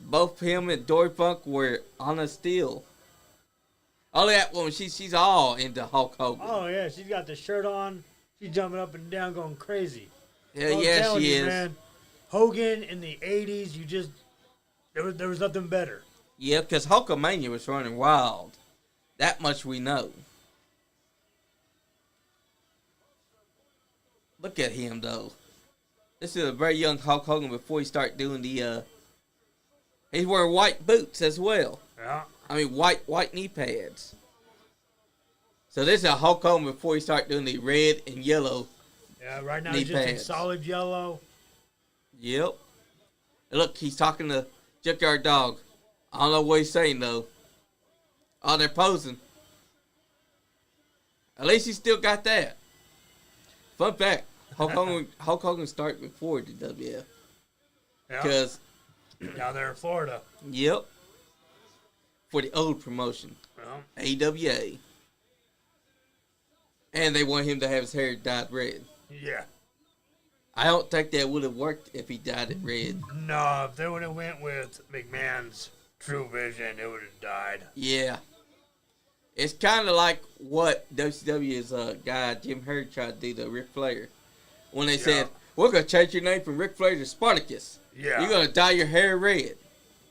Both him and Dory Funk were on a steal. Only that woman, she's all into Hulk Hogan. Oh, yeah, she's got the shirt on. She's jumping up and down going crazy. Yeah, she is. Man, Hogan in the 80s, there was nothing better. Yeah, because Hulkamania was running wild. That much we know. Look at him, though. This is a very young Hulk Hogan before he started doing the, he's wearing white boots as well. Yeah. I mean, white knee pads. So this is a Hulk Hogan before he started doing the red and yellow. Yeah, right now he's just in solid yellow. Yep. And look, he's talking to Junkyard Dog. I don't know what he's saying, though. Oh, they're posing. At least he still got that. Fun fact, Hulk Hogan started before the WF. Yeah. Because down there in Florida. Yep. For the old promotion. Yeah. AWA. And they want him to have his hair dyed red. Yeah. I don't think that would have worked if he dyed it red. No, if they would have went with McMahon's True Vision, it would have died. Yeah. It's kind of like what WCW's guy Jim Herd tried to do to Ric Flair. When they said, we're going to change your name from Ric Flair to Spartacus. Yeah. You're going to dye your hair red.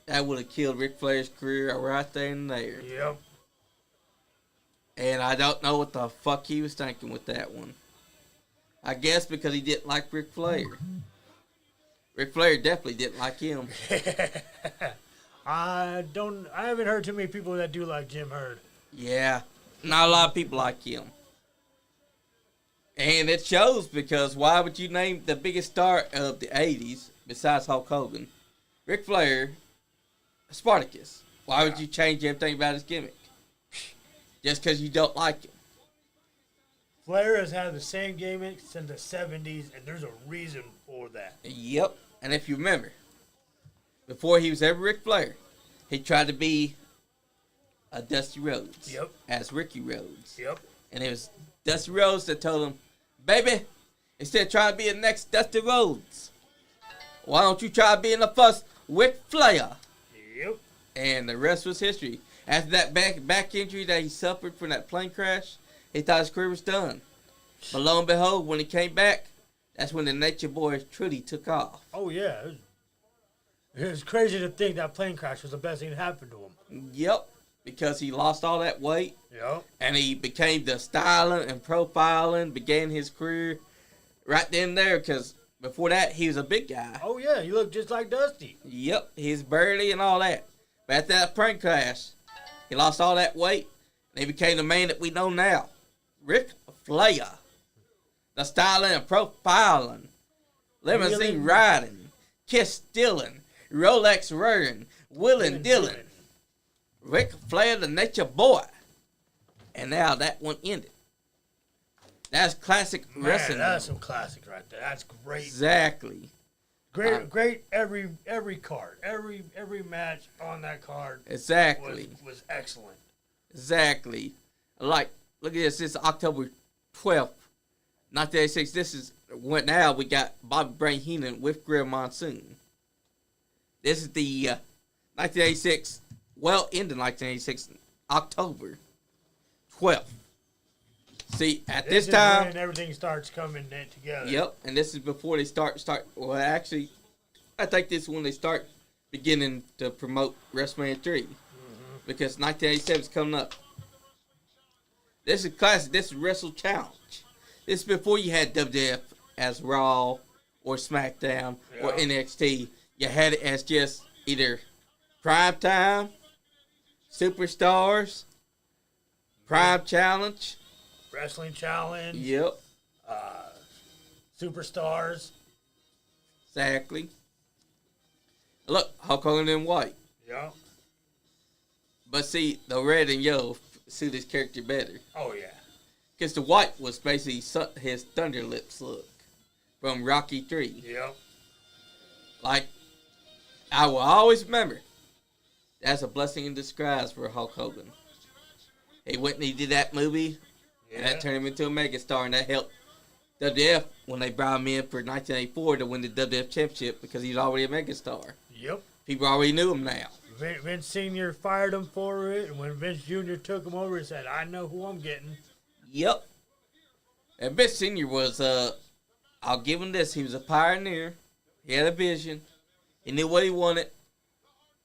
That would have killed Ric Flair's career right there and there. Yep. And I don't know what the fuck he was thinking with that one. I guess because he didn't like Ric Flair. Ric Flair definitely didn't like him. I haven't heard too many people that do like Jim Herd. Yeah, not a lot of people like him. And it shows because why would you name the biggest star of the 80s, besides Hulk Hogan, Ric Flair, Spartacus? Why would you change everything about his gimmick? Just because you don't like him. Flair has had the same gimmick since the 70s, and there's a reason for that. Yep. And if you remember, before he was ever Ric Flair, he tried to be a Dusty Rhodes. Yep. As Ricky Rhodes. Yep. And it was Dusty Rhodes that told him, baby, instead of trying to be the next Dusty Rhodes, why don't you try being the first Ric Flair? Yep. And the rest was history. After that back injury that he suffered from that plane crash, he thought his career was done. But lo and behold, when he came back, that's when the Nature Boy truly took off. Oh, yeah. It was crazy to think that plane crash was the best thing that happened to him. Yep, because he lost all that weight. Yep. And he became the styling and profiling, began his career right then and there, because before that, he was a big guy. Oh, yeah. He looked just like Dusty. Yep, he's burly and all that. But after that plane crash, he lost all that weight, and he became the man that we know now. Ric Flair. The styling and profiling, limousine riding, kiss stealing, Rolex wearing, wheeling dealing. Ric Flair, the Nature Boy. And now that one ended. That's classic wrestling. That's some classic right there. That's great. Exactly. Great. Every card, every match on that card. Exactly. Was excellent. Exactly. Like, look at this. This is October 12th, 1986. This is when now we got Bobby Brain Heenan with Grill Monsoon. This is the 1986. Well, into 1986, October 12th. See, at this time, when everything starts coming together. Yep, and this is before they start. Well, actually, I think this is when they start beginning to promote WrestleMania 3, because 1987 is coming up. This is classic. This is Wrestle Challenge. This is before you had WWF as Raw or SmackDown or NXT. You had it as just either Primetime, Superstars, Prime Challenge. Wrestling Challenge. Yep. Superstars. Exactly. Look, Hulk Hogan in white. Yeah. But see, the red and yellow suit his character better. Oh, yeah. Because the white was basically his Thunder Lips look from Rocky 3. Yep. Like, I will always remember, that's a blessing in disguise for Hulk Hogan. He went and he did that movie. Yeah. And that turned him into a megastar, and that helped WWF when they brought him in for 1984 to win the WWF Championship because he's already a megastar. Yep. People already knew him now. Vince Sr. fired him for it, and when Vince Jr. took him over, he said, I know who I'm getting. Yep. And Vince Sr. was, I'll give him this, he was a pioneer. He had a vision. He knew what he wanted.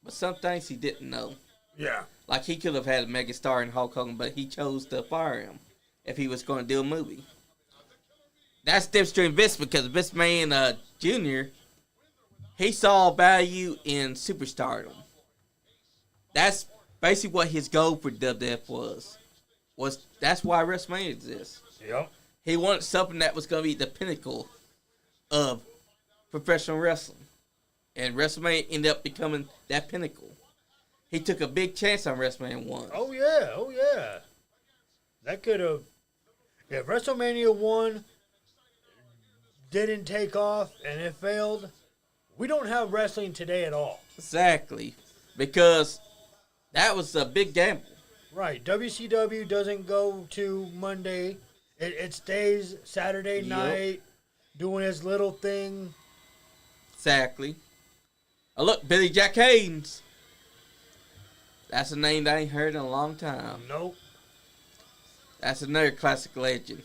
But some things he didn't know. Yeah. Like he could have had a megastar in Hulk Hogan, but he chose to fire him if he was going to do a movie. That's the difference between Vince, because Vince Man Jr., he saw value in superstardom. That's basically what his goal for WWF was. That's why WrestleMania exists. Yep. He wanted something that was going to be the pinnacle of professional wrestling. And WrestleMania ended up becoming that pinnacle. He took a big chance on WrestleMania 1. Oh, yeah. Oh, yeah. That could have... If WrestleMania 1 didn't take off and it failed, we don't have wrestling today at all. Exactly. Because that was a big gamble. Right. WCW doesn't go to Monday. It stays Saturday night doing its little thing. Exactly. Oh, look, Billy Jack Haynes. That's a name that I ain't heard in a long time. Nope. That's another classic legend.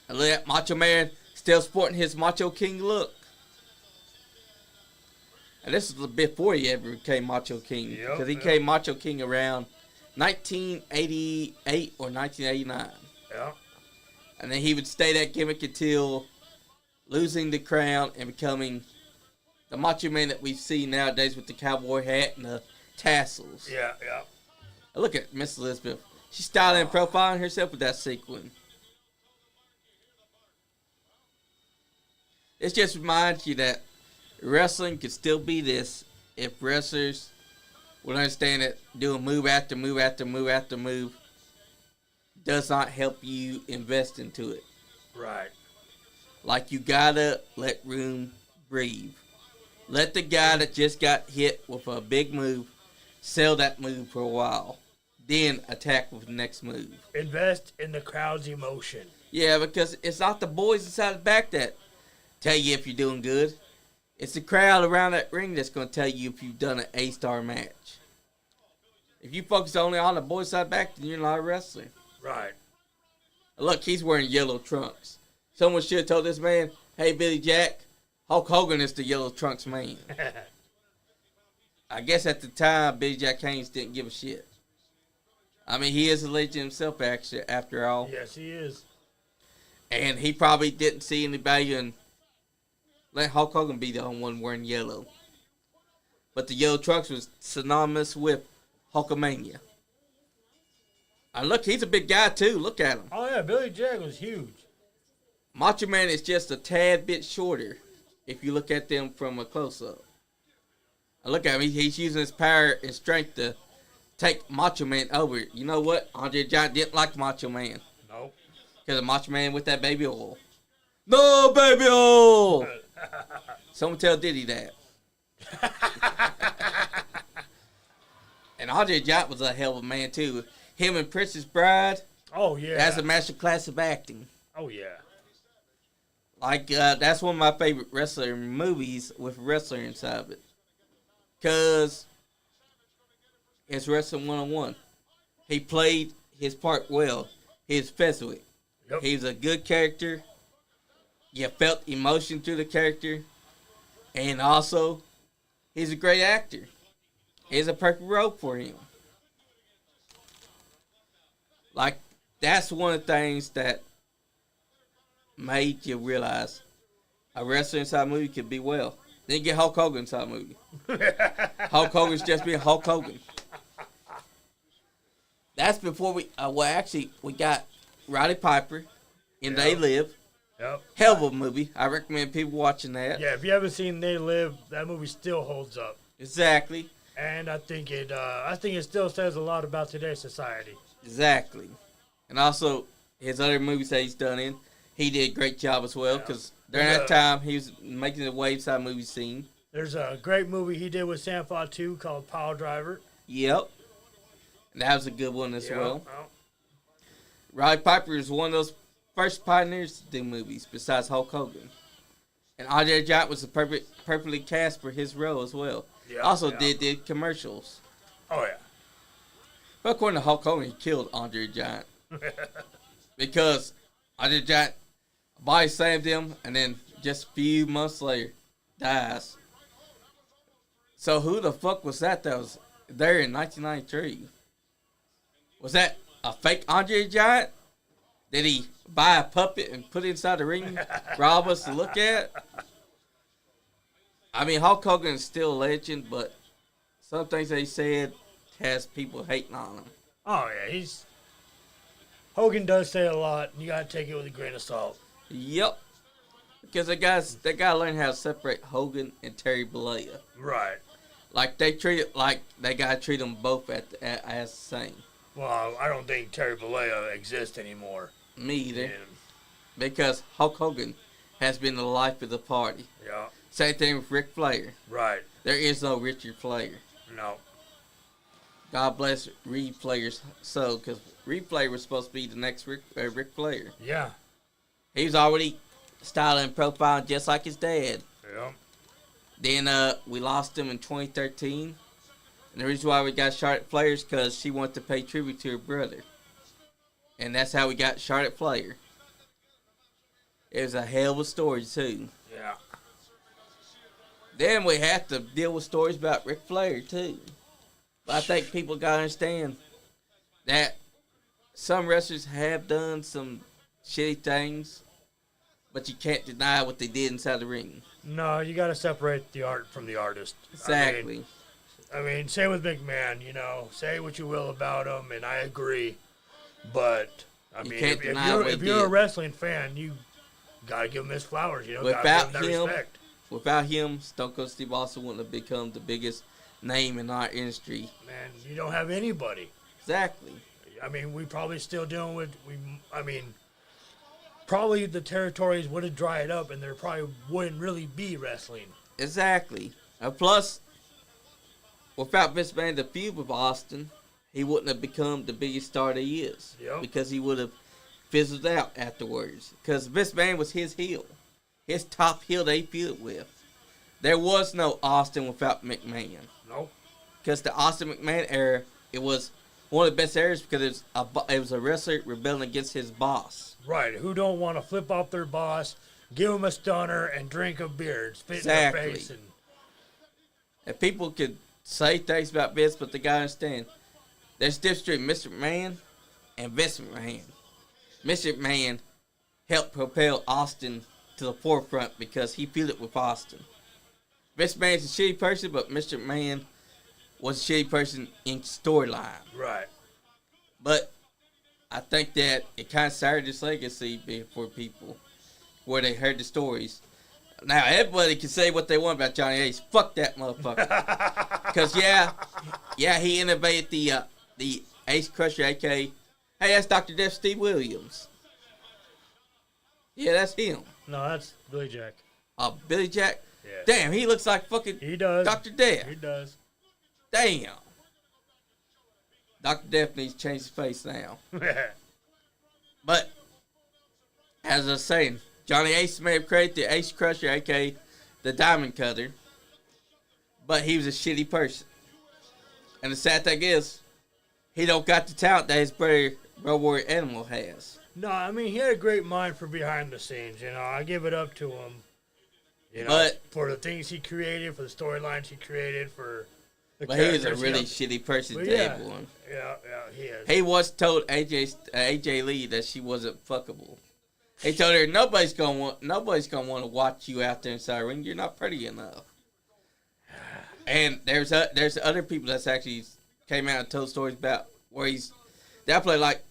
And look at Macho Man still sporting his Macho King look. And this is before he ever became Macho King. Because he became Macho King around 1988 or 1989. Yeah. And then he would stay that gimmick until losing the crown and becoming the Macho Man that we see nowadays with the cowboy hat and the tassels. Yeah, yeah. Look at Miss Elizabeth. She's styling and profiling herself with that sequin. It just reminds you that wrestling could still be this if wrestlers would understand that doing move after move after move after move does not help you invest into it. Right. Like, you gotta let room breathe. Let the guy that just got hit with a big move sell that move for a while. Then attack with the next move. Invest in the crowd's emotion. Yeah, because it's not the boys inside the back that tell you if you're doing good. It's the crowd around that ring that's going to tell you if you've done an A-star match. If you focus only on the boys side back, then you're not a wrestler. Right. Look, he's wearing yellow trunks. Someone should have told this man, hey, Billy Jack, Hulk Hogan is the yellow trunks man. I guess at the time, Billy Jack Haynes didn't give a shit. I mean, he is a legend himself, actually, after all. Yes, he is. And he probably didn't see any value in let Hulk Hogan be the only one wearing yellow. But the yellow trunks was synonymous with Hulkamania. And look, he's a big guy, too. Look at him. Oh, yeah, Billy Jack was huge. Macho Man is just a tad bit shorter if you look at them from a close-up. And look at him. He's using his power and strength to take Macho Man over. You know what? Andre the Giant didn't like Macho Man. Nope. Because of Macho Man with that baby oil. No baby oil! Someone tell Diddy that. And Andre the Giant was a hell of a man, too. Him and Princess Bride. Oh, yeah. That's a master class of acting. Oh, yeah. Like, that's one of my favorite wrestler movies with a wrestler inside of it. Because it's Wrestling 101. He played his part well. He's Fezwick. Yep. He's a good character. You felt emotion through the character. And also, he's a great actor. It's a perfect role for him. Like, that's one of the things that made you realize a wrestler inside a movie could be well. Then you get Hulk Hogan inside a movie. Hulk Hogan's just being Hulk Hogan. That's before we got Roddy Piper in They Live. Yep. Hell of a movie. I recommend people watching that. Yeah, if you haven't seen They Live, that movie still holds up. Exactly. And I think it still says a lot about today's society. Exactly. And also, his other movies that he's done in, he did a great job as well, because during that time, he was making the Waveside movie scene. There's a great movie he did with Sam Fatu called Power Driver. Yep. And that was a good one as well. Well. Roddy Piper is one of those first pioneers to do movies, besides Hulk Hogan. And Andre the Giant was perfectly cast for his role as well. Yeah, Also did commercials. Oh, yeah. But according to Hulk Hogan, he killed Andre the Giant. Because Andre the Giant body slammed him, and then just a few months later, dies. So who the fuck was that was there in 1993? Was that a fake Andre the Giant? Did he buy a puppet and put it inside the ring for all of us to look at? I mean, Hulk Hogan is still a legend, but some things that he said has people hating on him. Oh, yeah, Hogan does say a lot, and you gotta take it with a grain of salt. Yep. Because they gotta learn how to separate Hogan and Terry Bollea. Right. Like, they gotta treat them both as the same. Well, I don't think Terry Bollea exists anymore. Me either. Yeah. Because Hulk Hogan has been the life of the party. Yeah. Same thing with Ric Flair. Right. There is no Richard Flair. No. God bless Reed Flair's soul, because Reed Flair was supposed to be the next Ric Flair. Yeah. He was already styling and profiling just like his dad. Yeah. Then we lost him in 2013. And the reason why we got Charlotte Flair is because she wanted to pay tribute to her brother. And that's how we got Charlotte Flair. It was a hell of a story, too. Yeah. Then we have to deal with stories about Ric Flair, too. But I think people got to understand that some wrestlers have done some shitty things, but you can't deny what they did inside the ring. No, you gotta separate the art from the artist. Exactly. I mean, same with McMahon. Say what you will about him, and I agree. But I mean, if you're a wrestling fan, you gotta give him his flowers. Gotta give him that respect. Without him, Stone Cold Steve Austin wouldn't have become the biggest name in our industry. Man, you don't have anybody. Exactly. I mean, we probably still dealing with. Probably the territories would have dried up, and there probably wouldn't really be wrestling. Exactly. Plus, without Vince McMahon, the feud with Austin, he wouldn't have become the biggest star that he is. Yep. Because he would have fizzled out afterwards. Because Vince McMahon was his heel. His top heel they feuded with. There was no Austin without McMahon. Nope. Because the Austin McMahon era, it was one of the best eras because it was a wrestler rebelling against his boss. Right. Who don't want to flip off their boss, give him a stunner, and drink a beer and spit in their face. And people could say things about Vince, but they got to understand, there's a difference between Mr. McMahon and Vince McMahon. Mr. McMahon helped propel Austin to the forefront because he feuded with Austin. Vince McMahon's a shitty person, but Mr. McMahon was a shitty person in storyline. Right. But I think that it kind of started this legacy for people where they heard the stories. Now, everybody can say what they want about Johnny Ace. Fuck that motherfucker. Because, he innovated the Ace Crusher, a.k.a. Hey, that's Dr. Death Steve Williams. Yeah, that's him. No, that's Billy Jack. Billy Jack? Yeah. Damn, he looks like fucking Dr. Death. He does. Damn. Dr. Death needs to change his face now. But, as I was saying, Johnny Ace may have created the Ace Crusher, a.k.a. the Diamond Cutter, but he was a shitty person. And the sad thing is, he don't got the talent that his brother, Road Warrior Animal, has. No, I mean, he had a great mind for behind the scenes, I give it up to him. But, for the things he created, for the storylines he created, for the But he was a really shitty person, Dave one. Yeah, he is. He once told AJ Lee that she wasn't fuckable. He told her nobody's gonna want to watch you out there inside the ring. You're not pretty enough. And there's other people that's actually came out and told stories about where he's definitely like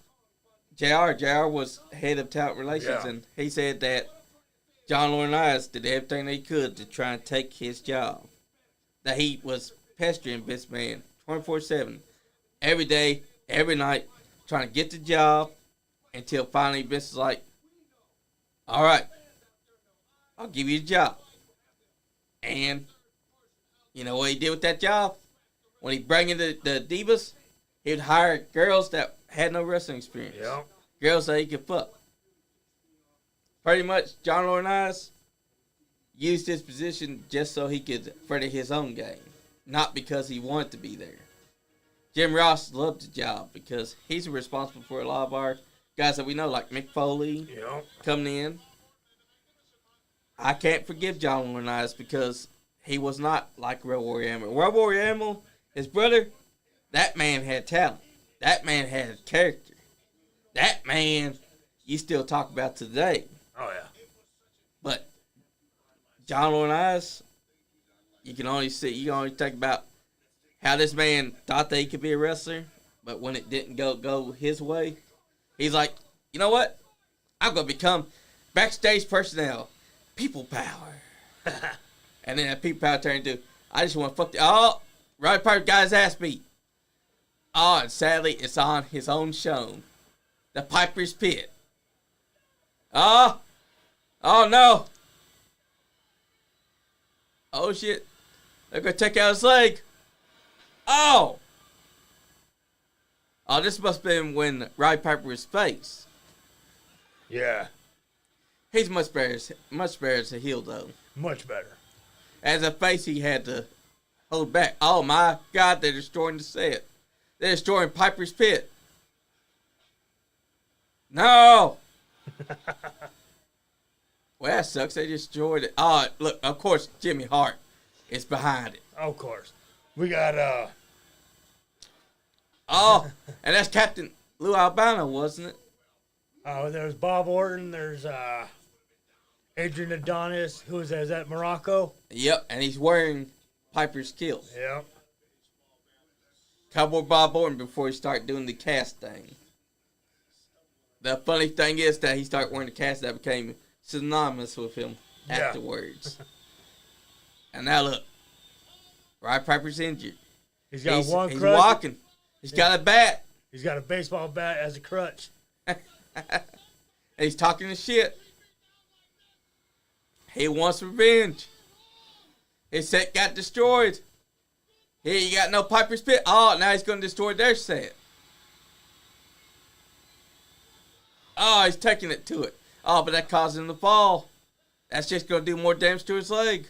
JR. JR was head of talent relations, and he said that John Laurinaitis did everything they could to try and take his job. That he was pestering Vince McMahon 24/7, every day, every night, trying to get the job until finally Vince was like, all right, I'll give you a job. And you know what he did with that job? When he brought in the divas, he would hire girls that had no wrestling experience. Yeah. Girls that he could fuck. Pretty much, John Laurinaitis used his position just so he could further his own game, not because he wanted to be there. Jim Ross loved the job because he's responsible for a lot of our guys that we know, like Mick Foley coming in. I can't forgive John Laurinaitis because he was not like Road Warrior Animal. Road Warrior Animal, his brother, that man had talent. That man had character. That man you still talk about today. Oh, yeah. But John Laurinaitis, you can only think about how this man thought that he could be a wrestler, but when it didn't go his way, he's like, you know what? I'm going to become backstage personnel. People power. And then that people power turned into, I just want to fuck Roddy Piper got his ass beat. Oh, and sadly, it's on his own show. The Piper's Pit. Oh no. Oh shit. They're going to take out his leg. Oh, this must have been when Roddy Piper was face. Yeah. He's much better as a heel, though. Much better. As a face, he had to hold back. Oh, my God, they're destroying the set. They're destroying Piper's Pit. No! Well, that sucks. They destroyed it. Oh, look, of course, Jimmy Hart is behind it. Of course. We got, Oh, and that's Captain Lou Albano, wasn't it? Oh, there's Bob Orton. There's Adrian Adonis. Who is that? Is that Morocco? Yep, and he's wearing Piper's kilt. Yep. Cowboy Bob Orton before he started doing the cast thing. The funny thing is that he started wearing the cast that became synonymous with him afterwards. And now look, Roddy Piper's injured. He's one he's crutch. walking. He's got a bat. He's got a baseball bat as a crutch. And he's talking his shit. He wants revenge. His set got destroyed. He got no Piper's Pit. Oh, now he's going to destroy their set. Oh, he's taking it to it. Oh, but that caused him to fall. That's just going to do more damage to his leg.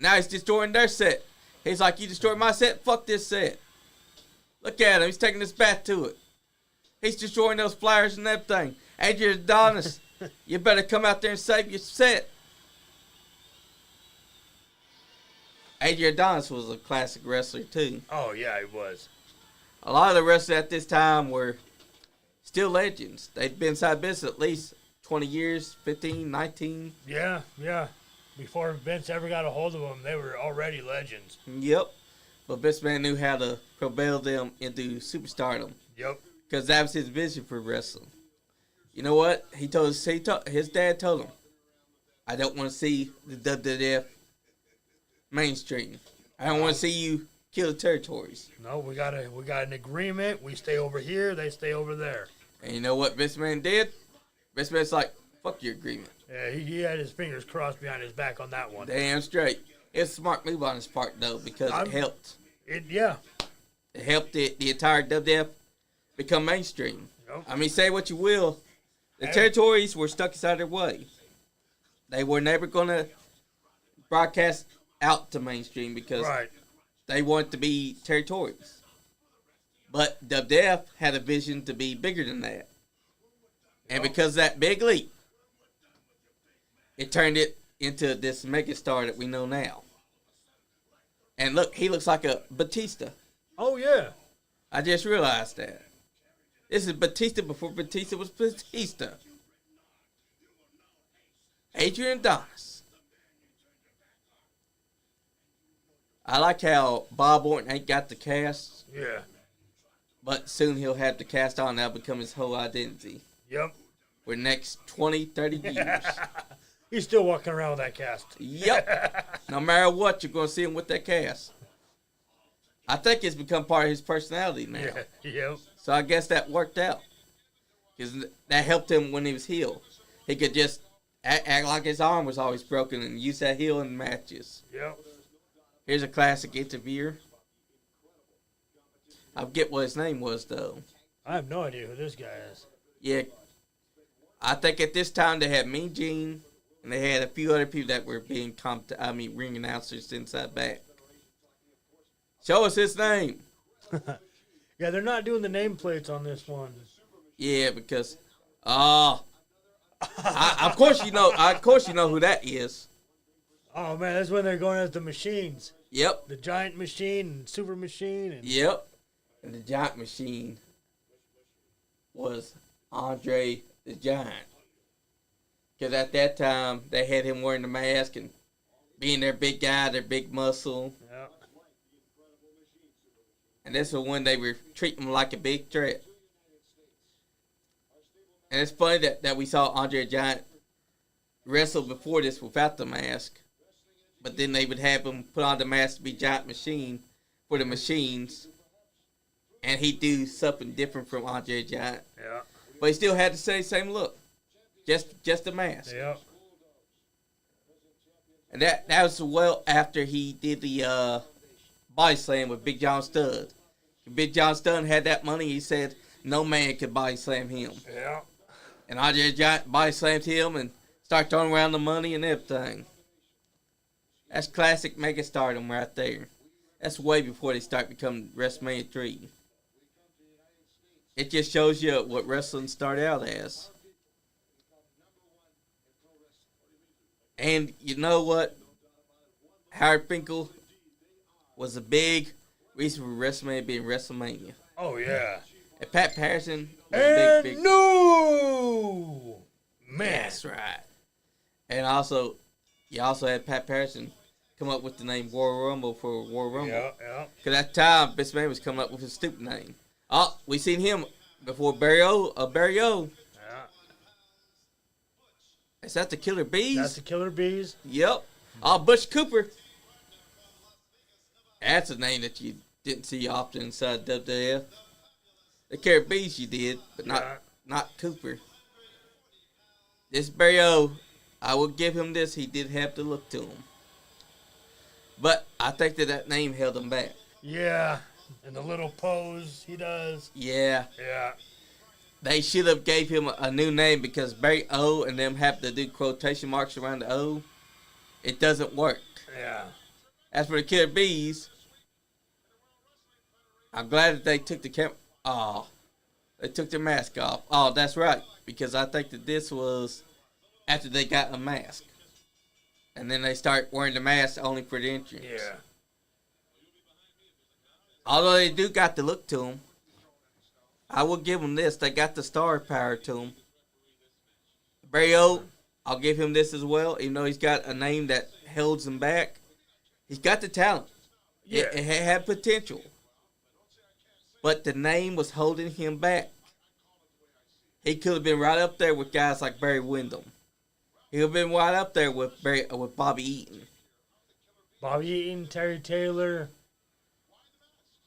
Now he's destroying their set. He's like, you destroyed my set? Fuck this set. Look at him. He's taking his bat to it. He's destroying those flyers and everything. Adrian Adonis, you better come out there and save your set. Adrian Adonis was a classic wrestler, too. Oh, yeah, he was. A lot of the wrestlers at this time were still legends. They'd been inside business at least 20 years, 15, 19. Yeah. Before Vince ever got a hold of them, they were already legends. Yep. But Vince Man knew how to propel them into superstardom. Yep. Because that was his vision for wrestling. You know what? His dad told him, I don't want to see the WWF mainstream. I don't want to see you kill the territories. No, we got an agreement. We stay over here. They stay over there. And you know what Vince Man did? Vince Man's like, fuck your agreement. Yeah, he had his fingers crossed behind his back on that one. Damn straight. It's a smart move on his part, though, because it helped. It helped the entire WWF become mainstream. Yep. I mean, say what you will. The territories were stuck inside their way. They were never going to broadcast out to mainstream because they wanted to be territories. But WWF had a vision to be bigger than that. And because of that big leap, it turned it into this megastar that we know now. And look, he looks like a Batista. Oh, yeah. I just realized that. This is Batista before Batista was Batista. Adrian Adonis. I like how Bob Orton ain't got the cast. Yeah. But soon he'll have the cast on. That'll become his whole identity. Yep. For the next 20, 30 years. He's still walking around with that cast. Yep. No matter what, you're going to see him with that cast. I think it's become part of his personality now. Yeah. Yep. So I guess that worked out. Because that helped him when he was heel. He could just act like his arm was always broken and use that heel in matches. Yep. Here's a classic interviewer. I forget what his name was, though. I have no idea who this guy is. Yeah. I think at this time they had Mean Gene, and they had a few other people that were being ring announcers inside back. Show us his name. Yeah, they're not doing the nameplates on this one. Yeah, because, of course you know who that is. Oh man, that's when they're going as the machines. Yep. The giant machine and super machine. And Yep. And the giant machine was Andre the Giant. Because at that time, they had him wearing the mask and being their big guy, their big muscle. Yeah. And this was when they were treating him like a big threat. And it's funny that we saw Andre the Giant wrestle before this without the mask. But then they would have him put on the mask to be Giant Machine for the machines. And he'd do something different from Andre the Giant. Yeah. But he still had the same look. Just the mask. Yeah. And that was well after he did the body slam with Big John Studd. Big John Studd had that money. He said no man could body slam him. Yeah. And Andre the Giant body slammed him and started throwing around the money and everything. That's classic megastardom right there. That's way before they start becoming WrestleMania 3. It just shows you what wrestling started out as. And you know what? Howard Finkel was a big reason for WrestleMania being WrestleMania. Oh, yeah. And Pat Patterson was and big. No! Man. That's right. And also, you also had Pat Patterson come up with the name Royal Rumble for Royal Rumble. Yeah. Because at the time, Vince McMahon was coming up with a stupid name. Oh, we seen him before Barry O. Yeah. Is that the Killer Bees? That's the Killer Bees. Yep. Oh, Butch Cooper. That's a name that you didn't see often inside WWF. The Killer Bees you did, but not Cooper. This Barry O, I will give him this. He did have to look to him. But I think that name held him back. Yeah. And the little pose he does. Yeah. Yeah. They should have gave him a new name because Barry O and them have to do quotation marks around the O. It doesn't work. Yeah. As for the Killer Bees, I'm glad that they took they took their mask off. Oh, that's right. Because I think that this was after they got a mask. And then they start wearing the mask only for the entrance. Yeah. Although they do got the look to them, I will give them this. They got the star power to them. Barry O, I'll give him this as well, even though he's got a name that holds him back. He's got the talent. Yeah. It had potential. But the name was holding him back. He could have been right up there with guys like Barry Windham. He would have been right up there with Bobby Eaton. Bobby Eaton, Terry Taylor.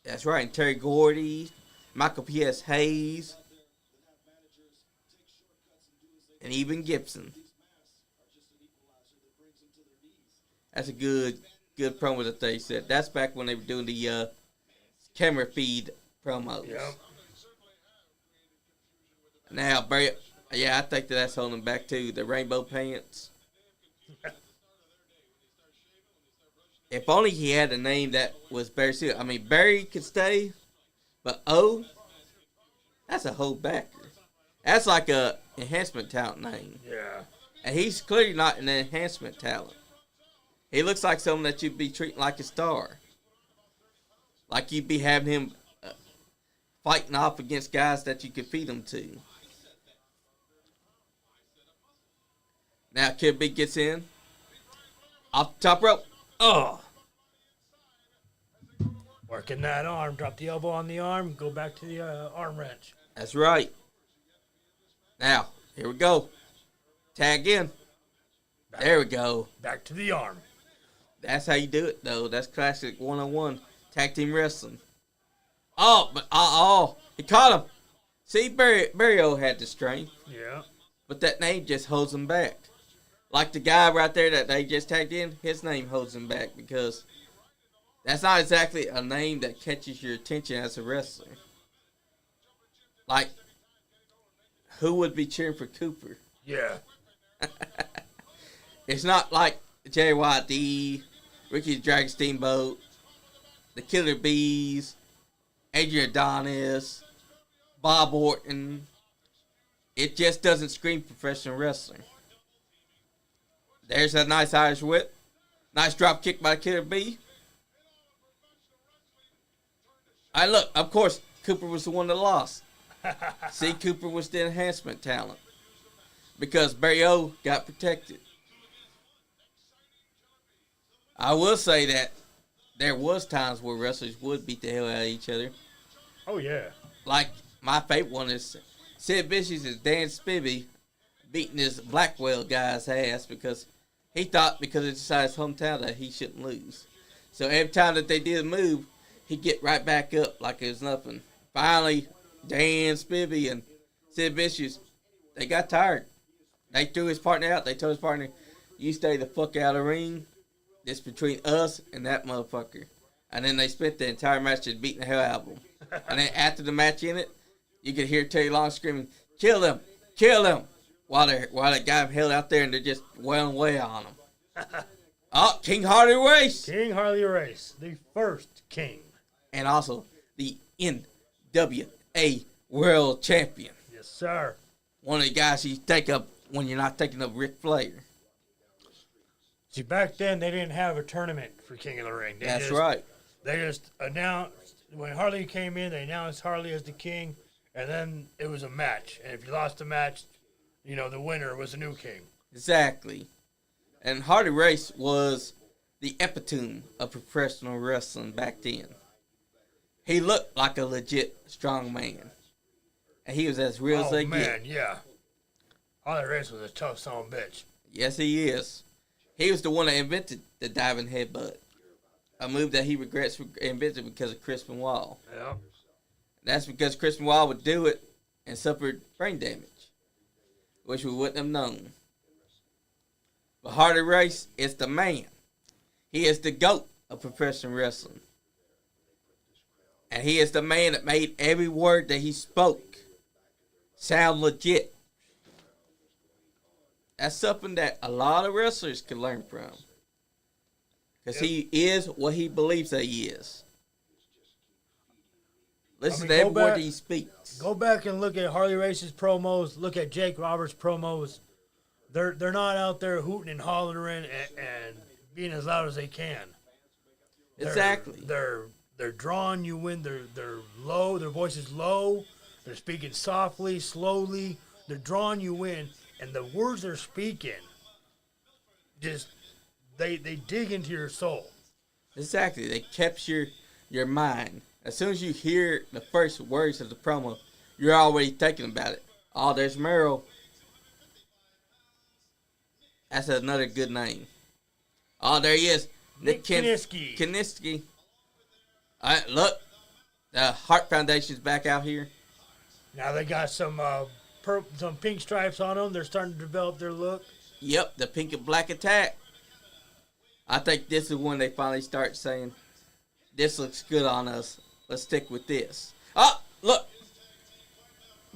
That's right, and Terry Gordy, Michael P.S. Hayes, and even Gibson. That's a good promo that they said. That's back when they were doing the camera feed promos. Yep. Now, Barry, I think that's holding him back too. The rainbow pants. If only he had a name that was Barry Seal. I mean, Barry could stay, but O, that's a whole backer. That's like a enhancement talent name. Yeah. And he's clearly not an enhancement talent. He looks like someone that you'd be treating like a star. Like you'd be having him fighting off against guys that you could feed him to. Now Kid B gets in. Off the top rope. Oh. Working that arm. Drop the elbow on the arm. Go back to the arm wrench. That's right. Now, here we go. Tag in. There we go. Back to the arm. That's how you do it, though. That's classic 101 tag team wrestling. Oh, but he caught him. See, Barry O had the strength. Yeah. But that name just holds him back. Like the guy right there that they just tagged in, his name holds him back because that's not exactly a name that catches your attention as a wrestler. Like, who would be cheering for Cooper? Yeah. It's not like JYD, Ricky the Dragon Steamboat, the Killer Bees, Adrian Adonis, Bob Orton. It just doesn't scream professional wrestling. There's a nice Irish whip. Nice drop kick by Killer B. And look, of course, Cooper was the one that lost. See, Cooper was the enhancement talent. Because Barry O got protected. I will say that there was times where wrestlers would beat the hell out of each other. Oh, yeah. Like, my favorite one is Sid Vicious is Dan Spivey beating this Blackwell guy's ass because he thought because it's inside his hometown that he shouldn't lose. So every time that they did a move, he'd get right back up like it was nothing. Finally, Dan Spivey and Sid Vicious, they got tired. They threw his partner out. They told his partner, you stay the fuck out of the ring. It's between us and that motherfucker. And then they spent the entire match just beating the hell out of him. And then after the match in it, you could hear Terry Long screaming, kill them, kill them. While they got him held out there and they're just wailing away on him. Oh, King Harley Race. King Harley Race, the first king. And also the NWA World Champion. Yes, sir. One of the guys you think of when you're not thinking of Ric Flair. See, back then they didn't have a tournament for King of the Ring. That's right. They just announced, when Harley came in, they announced Harley as the king, and then it was a match. And if you lost the match, the winner was a new king. Exactly. And Harley Race was the epitome of professional wrestling back then. He looked like a legit strong man. And he was as real as they get. Oh, man, yeah. Harley Race was a tough son of a bitch. Yes, he is. He was the one that invented the diving headbutt. A move that he regrets invented because of Chris Benoit. Yeah. That's because Chris Benoit would do it and suffered brain damage, which we wouldn't have known. But Harley Race is the man. He is the GOAT of professional wrestling. And he is the man that made every word that he spoke sound legit. That's something that a lot of wrestlers can learn from. Because he is what he believes that he is. Listen to every word he speaks. Go back and look at Harley Race's promos. Look at Jake Roberts' promos. They're not out there hooting and hollering and being as loud as they can. Exactly. They're drawing you in. They're low. Their voice is low. They're speaking softly, slowly. They're drawing you in, and the words they're speaking just they dig into your soul. Exactly. They capture your mind. As soon as you hear the first words of the promo, you're already thinking about it. Oh, there's Merrill. That's another good name. Oh, there he is. Nick Kiniski. Kiniski. All right, look. The Heart Foundation's back out here. Now they got some pink stripes on them. They're starting to develop their look. Yep, the pink and black attack. I think this is when they finally start saying, this looks good on us. Let's stick with this. Oh, look.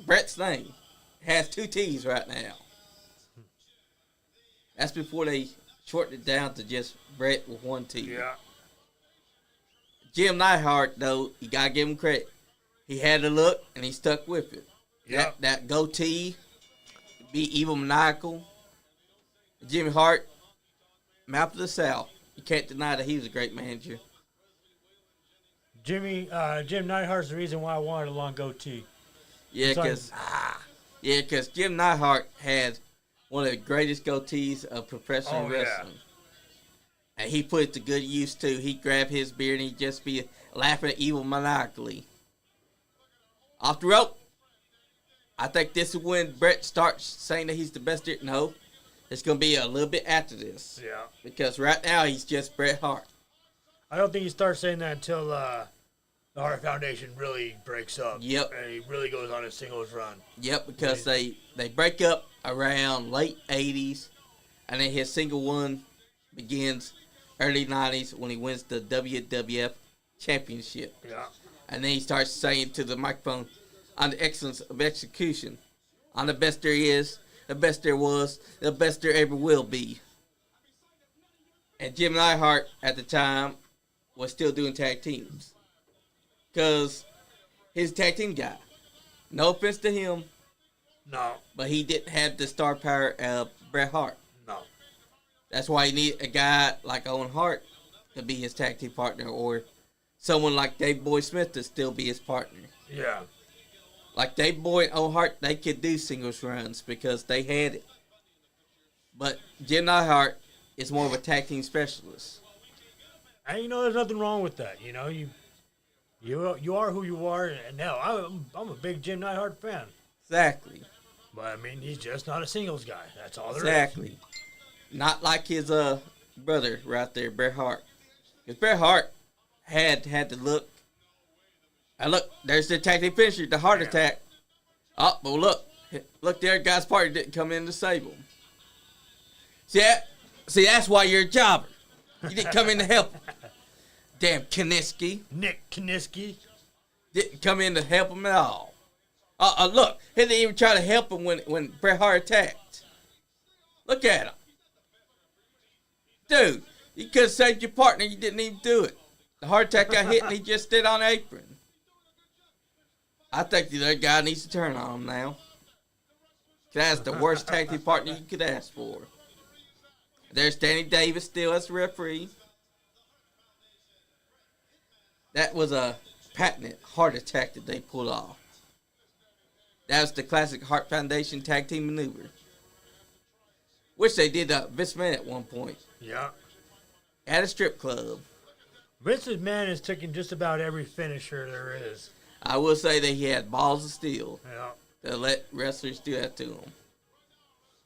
Brett's name has 2 T's right now. That's before they shortened it down to just Brett with 1 T. Yeah. Jim Neidhart, though, you got to give him credit. He had the look, and he stuck with it. Yeah. That goatee, be evil maniacal. Jimmy Hart, mouth of the South. You can't deny that he was a great manager. Jim Neidhart's the reason why I wanted a long goatee. Yeah, because Jim Neidhart had one of the greatest goatees of professional wrestling. Yeah. And he put it to good use, too. He'd grab his beard and he'd just be laughing at evil maniacally. Off the rope. I think this is when Brett starts saying that he's the best there. No, it's going to be a little bit after this. Yeah. Because right now he's just Bret Hart. I don't think he starts saying that until the Hart Foundation really breaks up. Yep. And he really goes on his singles run. Yep, because they break up around late 80s, and then his single one begins early 90s when he wins the WWF Championship. Yeah. And then he starts saying to the microphone, on the excellence of execution, on the best there is, the best there was, the best there ever will be. And Jim Neidhart at the time was still doing tag teams. Because he's a tag team guy. No offense to him. No. But he didn't have the star power of Bret Hart. No. That's why he needed a guy like Owen Hart to be his tag team partner, or someone like Dave Boy Smith to still be his partner. Yeah. Like Dave Boy and Owen Hart, they could do singles runs because they had it. But Jim Neidhart is more of a tag team specialist. And there's nothing wrong with that. You are who you are, and now I'm a big Jim Neidhart fan. Exactly. But I mean, he's just not a singles guy. That's all there is. Exactly. Not like his brother right there, Bret Hart. Because Bret Hart had the look. And look, there's the tag team finisher, the heart attack. Oh, but look, the other guy's partner didn't come in to save him. See, that's why you're a jobber. You didn't come in to help him. Damn Kiniski. Nick Kiniski. Didn't come in to help him at all. Look, he didn't even try to help him when Bret Hart attacked. Look at him. Dude, you could have saved your partner. You didn't even do it. The heart attack got hit and he just stayed on the apron. I think the other guy needs to turn on him now. That's the worst tag team partner you could ask for. There's Danny Davis still as the referee. That was a patented heart attack that they pulled off. That was the classic Hart Foundation tag team maneuver. Which they did Vince McMahon at one point. Yeah. at a strip club. Vince's man is taking just about every finisher there is. I will say that he had balls of steel Yeah. to let wrestlers do that to him.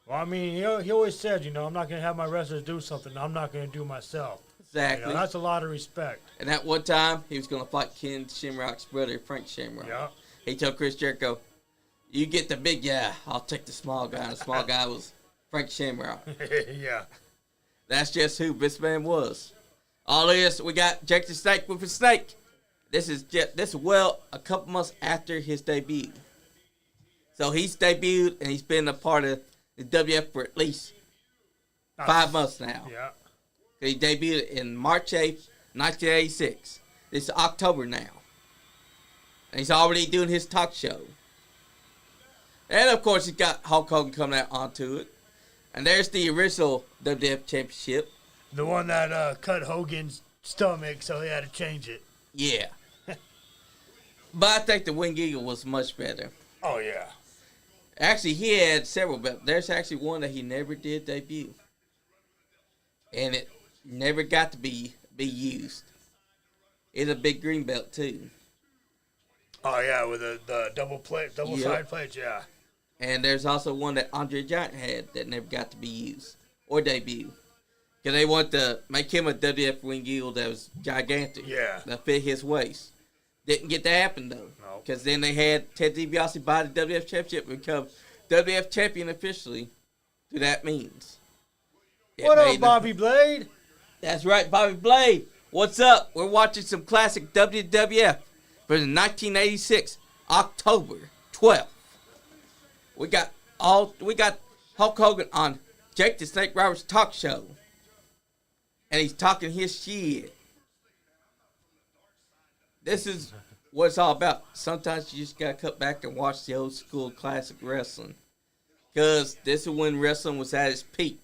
Well, I mean, he always said, I'm not going to have my wrestlers do something I'm not going to do myself. Exactly. That's a lot of respect. And at one time, he was going to fight Ken Shamrock's brother, Frank Shamrock. Yeah. He told Chris Jericho, you get the big guy, I'll take the small guy. And the small guy was Frank Shamrock. Yeah. That's just who this man was. All this, we got Jake the Snake with his snake. This is a couple months after his debut. So he's debuted and he's been a part of the WF for at least 5 months now. Yeah. He debuted in March 8th, 1986. This is October now. And he's already doing his talk show. And of course, he's got Hulk Hogan coming out onto it. And there's the original WWF Championship. The one that cut Hogan's stomach, so they had to change it. Yeah. But I think the Winged Eagle was much better. Oh, yeah. Actually, he had several belts. There's actually one that he never did debut. And it never got to be used. It's a big green belt, too. Oh, yeah, with the double side plates, yeah. And there's also one that Andre Giant had that never got to be used or debut. Because they want to make him a WWF Winged Eagle that was gigantic. Yeah. That fit his waist. Didn't get to happen, though. No. Because then they had Ted DiBiase buy the WWF Championship and become WWF Champion officially through that means. What up, Bobby Blade? That's right, Bobby Blade. What's up? We're watching some classic WWF for the 1986 October 12th. We got Hulk Hogan on Jake the Snake Roberts talk show. And he's talking his shit. This is what it's all about. Sometimes you just gotta cut back and watch the old school classic wrestling. Because this is when wrestling was at its peak.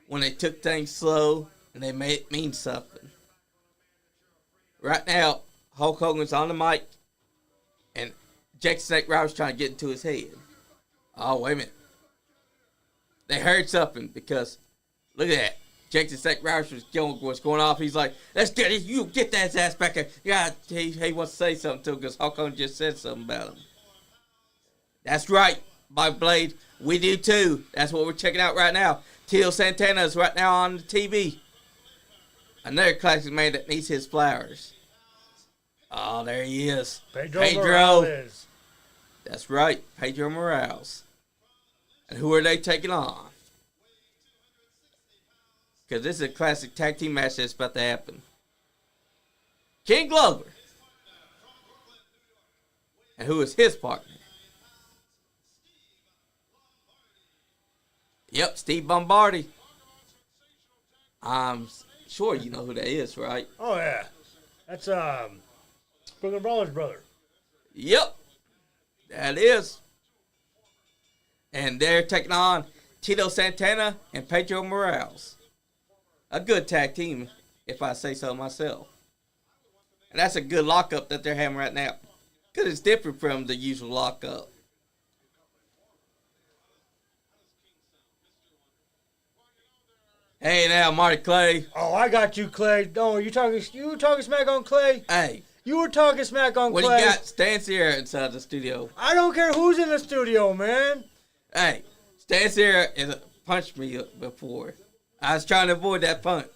When they took things slow and they made it mean something. Right now, Hulk Hogan's on the mic and Jake the Snake Roberts trying to get into his head. Oh, wait a minute. They heard something because look at that. Jake the Snake Roberts was going off. He's like, let's get it. You get that ass back here. Yeah, he wants to say something to him because Hulk Hogan just said something about him. That's right, Bobby Blade. We do too. That's what we're checking out right now. Tito Santana is right now on the TV. Another classic man that needs his flowers. Oh, there he is. Pedro. Morales. That's right, Pedro Morales. And who are they taking on? Because this is a classic tag team match that's about to happen. King Glover. And who is his partner? Yep, Steve Bombardi. I'm sure you know who that is, right? Oh, yeah. That's Brooklyn Brawler's brother. Yep, that is. And they're taking on Tito Santana and Pedro Morales. A good tag team, if I say so myself. And that's a good lockup that they're having right now. Because it's different from the usual lockup. Hey now, Marty Clay. Oh, I got you, Clay. No, you were talking smack on Clay? Hey. You were talking smack on Clay. What do you got? Stan Sierra inside the studio. I don't care who's in the studio, man. Hey, Stan Sierra has punched me before. I was trying to avoid that punch.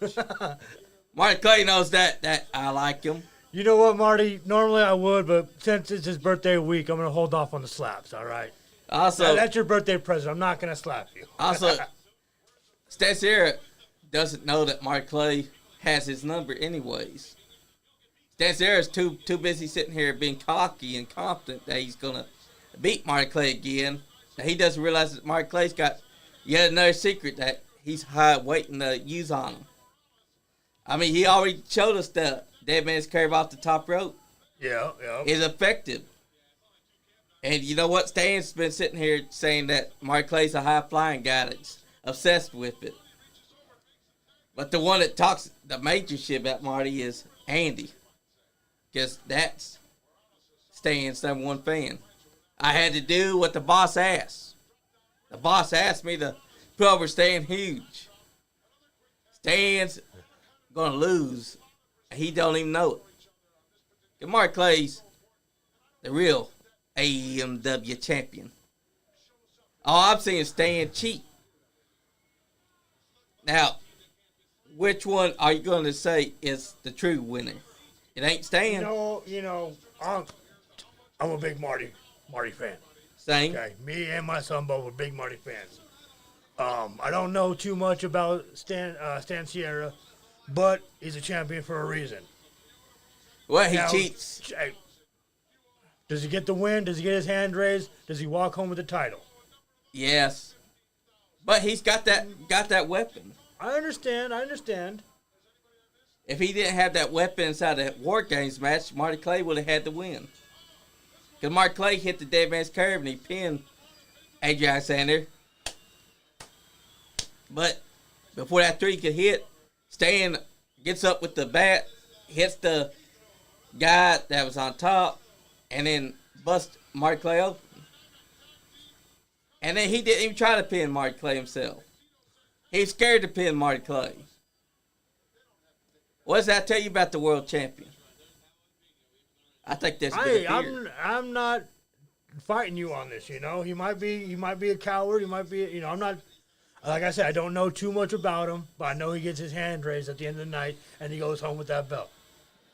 Marty Clay knows that I like him. You know what, Marty? Normally I would, but since it's his birthday week, I'm going to hold off on the slaps, all right? Also, that's your birthday present. I'm not going to slap you. Also, Stan Sierra doesn't know that Marty Clay has his number anyways. Stan Sierra's too busy sitting here being cocky and confident that he's going to beat Marty Clay again. Now, he doesn't realize that Marty Clay's got yet another secret that he's waiting to use on him. I mean, he already showed us the dead man's curve off the top rope. Yeah. It's effective. And you know what? Stan's been sitting here saying that Marty Clay's a high-flying guy that's obsessed with it. But the one that talks the major shit about Marty is Andy. Because that's Stan's #1 fan. I had to do what the boss asked. The boss asked me to put over Stan huge. Stan's going to lose, and he don't even know it. And Marty Clay's the real AEMW champion. All I'm saying is Stan cheat. Now, which one are you going to say is the true winner? It ain't Stan. I'm a big Marty fan. Same. Okay, me and my son both are big Marty fans. I don't know too much about Stan Sierra, but he's a champion for a reason. Well, he cheats. Does he get the win? Does he get his hand raised? Does he walk home with the title? Yes. But he's got that weapon. I understand. If he didn't have that weapon inside that War Games match, Marty Clay would have had the win. Because Marty Clay hit the dead man's curve and he pinned AJ Alexander. But before that 3 could hit, Stan gets up with the bat, hits the guy that was on top, and then busts Marty Clay open. And then he didn't even try to pin Marty Clay himself. He was scared to pin Marty Clay. What does that tell you about the world champion? I think that's good. I'm not fighting you on this. He might be a coward. He might be. I'm not. Like I said, I don't know too much about him, but I know he gets his hand raised at the end of the night and he goes home with that belt.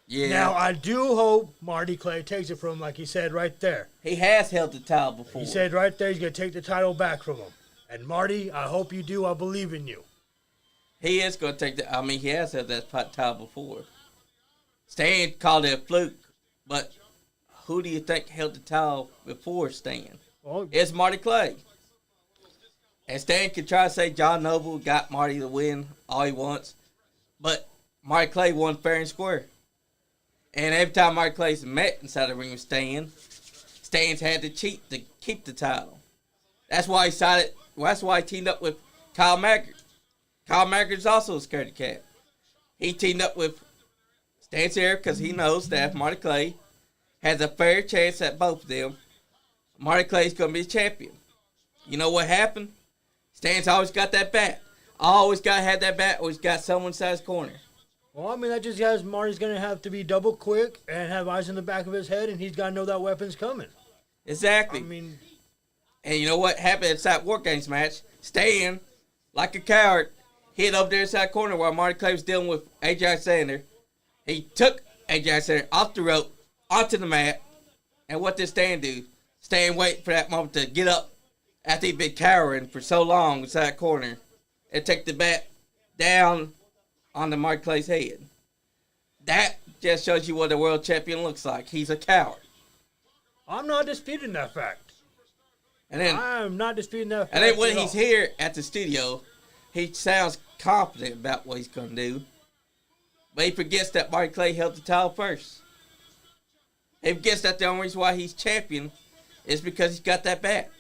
Yeah. Now I do hope Marty Clay takes it from him, like he said right there. He has held the title before. He said right there he's gonna take the title back from him. And Marty, I hope you do. I believe in you. He is going to take he has held that title before. Stan called it a fluke, but who do you think held the title before Stan? Well, it's Marty Clay. And Stan can try to say John Noble got Marty to win all he wants, but Marty Clay won fair and square. And every time Marty Clay's met inside the ring with Stan's had to cheat to keep the title. That's why he teamed up with Kyle Maggart. Kyle Maggart's also a scaredy cat. He teamed up with Stan Sierra because he knows that if Marty Clay has a fair chance at both of them, Marty Clay's going to be the champion. You know what happened? Stan's always got that bat. Always got to have that bat or he's got someone inside his corner. Well, that just has Marty's going to have to be double quick and have eyes in the back of his head, and he's got to know that weapon's coming. Exactly. And you know what happened inside War Games match? Stan, like a coward, hit up there inside corner while Marty Clay was dealing with AJ Alexander. He took AJ Alexander off the rope, onto the mat, and what did Stan do? Stan waited for that moment to get up after he'd been cowering for so long inside that corner and take the bat down on the Marty Clay's head. That just shows you what the world champion looks like. He's a coward. I'm not disputing that fact. I'm not disputing that fact. And then when he's here at the studio, he sounds confident about what he's going to do. But he forgets that Marty Clay held the title first. He forgets that the only reason why he's champion is because he's got that bat.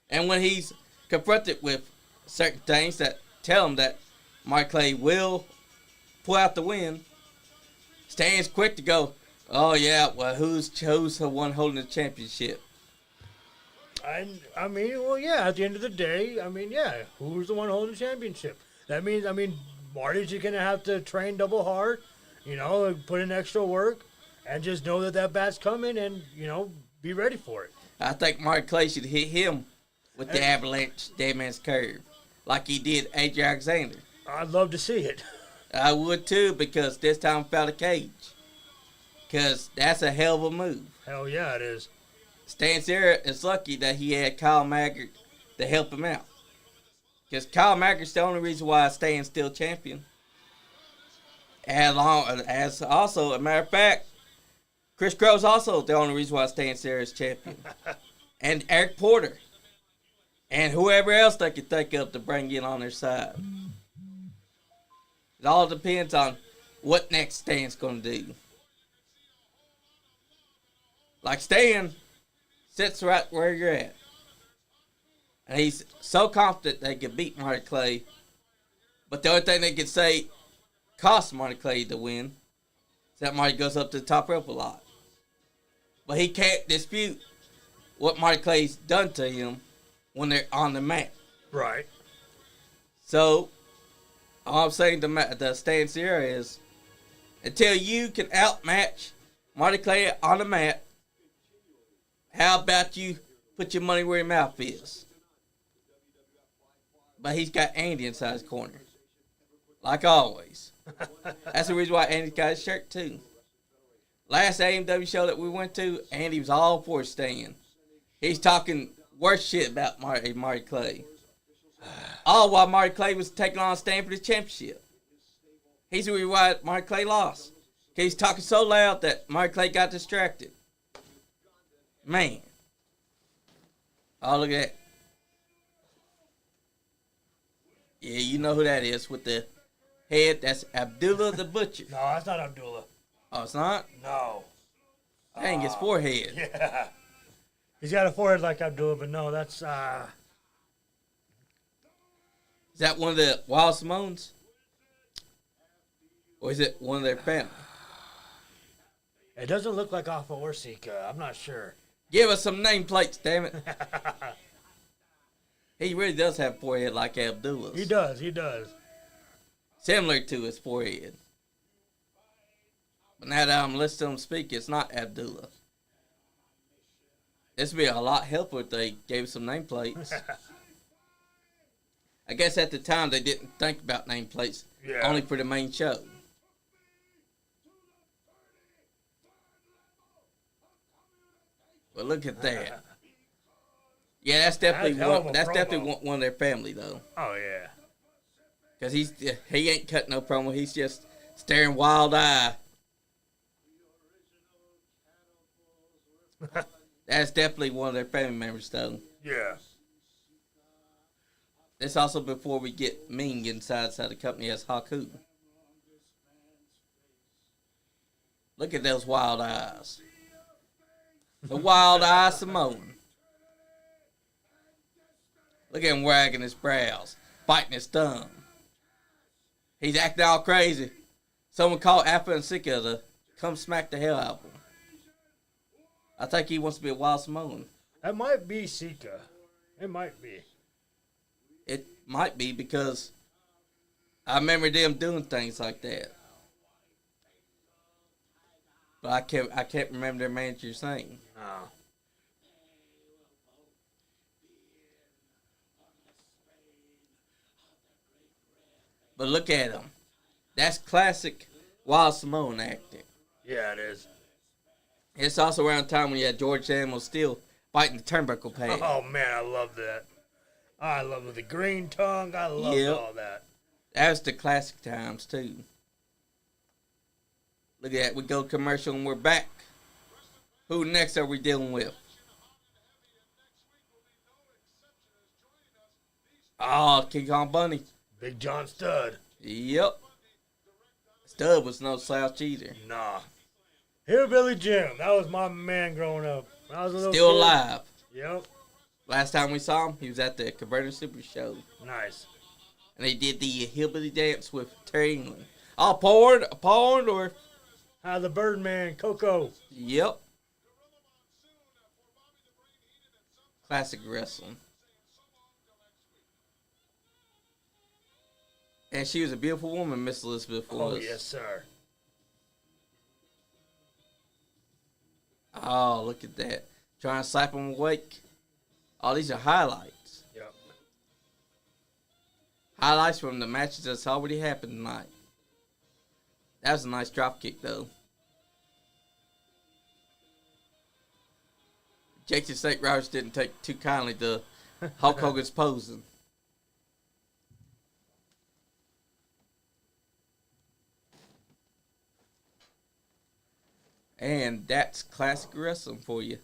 And when he's confronted with certain things that tell him that Marty Clay will pull out the win, Stan's quick to go, oh yeah, well who's the one holding the championship? At the end of the day, who's the one holding the championship? That means, Marty's just going to have to train double hard, put in extra work, and just know that bat's coming and, be ready for it. I think Marty Clay should hit him with the avalanche dead man's curve, like he did AJ Alexander. I'd love to see it. I would too, because this time without a cage. Because that's a hell of a move. Hell yeah, it is. Stan Sierra is lucky that he had Kyle Maggart to help him out. Because Kyle Maggart's the only reason why Stan's still champion. As also, a matter of fact, Chris Crow's also the only reason why Stan Sierra is champion. And Eric Porter. And whoever else they could think of to bring in on their side. It all depends on what next Stan's going to do. Like Stan sits right where you're at. And he's so confident they could beat Marty Clay. But the only thing they could say cost Marty Clay to win is that Marty goes up to the top rope a lot. But he can't dispute what Marty Clay's done to him when they're on the mat. Right. So, All I'm saying the stance here is until you can outmatch Marty Clay on the mat, how about you put your money where your mouth is? But he's got Andy inside his corner. Like always. That's the reason why Andy's got his shirt too. Last AMW show that we went to, Andy was all for staying. He's talking worse shit about Marty Clay. All while Marty Clay was taking on a stand for the championship. He's the reason why Marty Clay lost. He's talking so loud that Marty Clay got distracted. Man. Oh, look at that. Yeah, you know who that is with the head. That's Abdullah the Butcher. No, that's not Abdullah. Oh, it's not? No. Dang, his forehead. Yeah. He's got a forehead like Abdullah, but no, that's... Is that one of the Wild Simones? Or is it one of their family? It doesn't look like Alpha or Sika. I'm not sure. Give us some nameplates, damn it. He really does have a forehead like Abdullah's. He does. Similar to his forehead. But now that I'm listening to him speak, it's not Abdullah. This would be a lot helpful if they gave us some nameplates. I guess at the time they didn't think about nameplates. Yeah. Only for the main show. But look at that. Yeah, that's definitely one of their family though. Oh yeah. Cause he ain't cutting no promo. He's just staring wild eye. That's definitely one of their family members though. Yeah. That's also before we get Ming inside the company as Haku. Look at those wild eyes. The wild eye Samoan. Look at him wagging his brows, biting his thumb. He's acting all crazy. Someone called Alpha and Sika to come smack the hell out of him. I think he wants to be a wild Samoan. That might be Sika. It might be. It might be because I remember them doing things like that. But I can't remember their manager's name. No. But look at him. That's classic Wild Samoan acting. Yeah, it is. It's also around the time when you had George Animal Steel fighting the turnbuckle pad. Oh, man, I love that. I love the green tongue. I love all that. That was the classic times, too. Look at that. We go commercial and we're back. Who next are we dealing with? Oh, King Kong Bunny. Big John Studd. Yep. Studd was no slouch either. Nah. Hillbilly Jim. That was my man growing up. When I was a little Still kid. alive. Yep. Last time we saw him, he was at the Converter Super Show. Nice. And they did the hillbilly dance with Terry England. Oh, porn or... The Birdman, Coco. Yep. Classic wrestling. And she was a beautiful woman, Miss Elizabeth was. Oh, yes, sir. Oh, look at that. Trying to slap him awake. Oh, these are highlights. Yep. Highlights from the matches that's already happened tonight. That was a nice drop kick, though. Jake the Snake Roberts didn't take too kindly to Hulk Hogan's posing. And that's classic wrestling for you.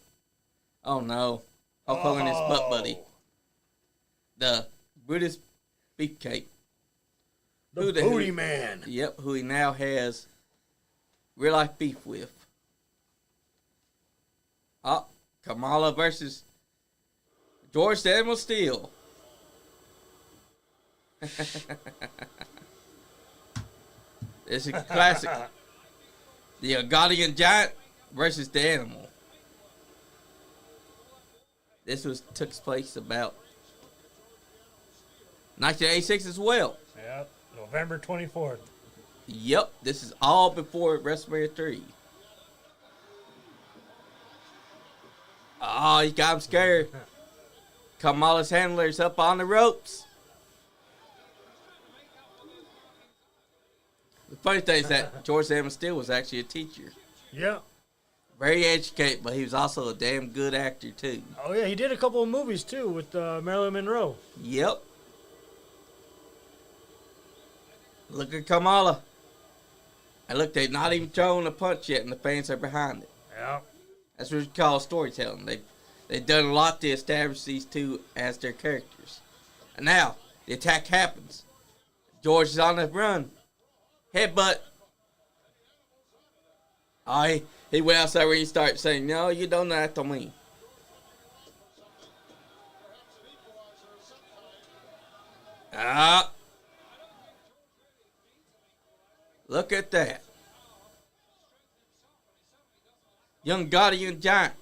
Oh, no. Hulk Hogan is butt buddy. The British Beefcake. The Booty Man. Yep, who he now has real life beef with. Oh, Kamala versus George the Animal Steel. It's a classic. The Guardian Giant versus the Animal. This took place about 1986 as well. Yep. November 24th. Yep, this is all before WrestleMania 3. Oh, he got him scared. Kamala's handler's up on the ropes. The funny thing is that George Samuel Steele was actually a teacher. Yeah. Very educated, but he was also a damn good actor, too. Oh, yeah, he did a couple of movies, too, with Marilyn Monroe. Yep. Look at Kamala. And look, they're not even throwing a punch yet, and the fans are behind it. Yeah. That's what you call storytelling. They've done a lot to establish these two as their characters. And now, the attack happens. George is on the run. Headbutt. Oh, he went outside where he started saying, no, you don't know that to me. Ah. Look at that. Young Guardian Giant.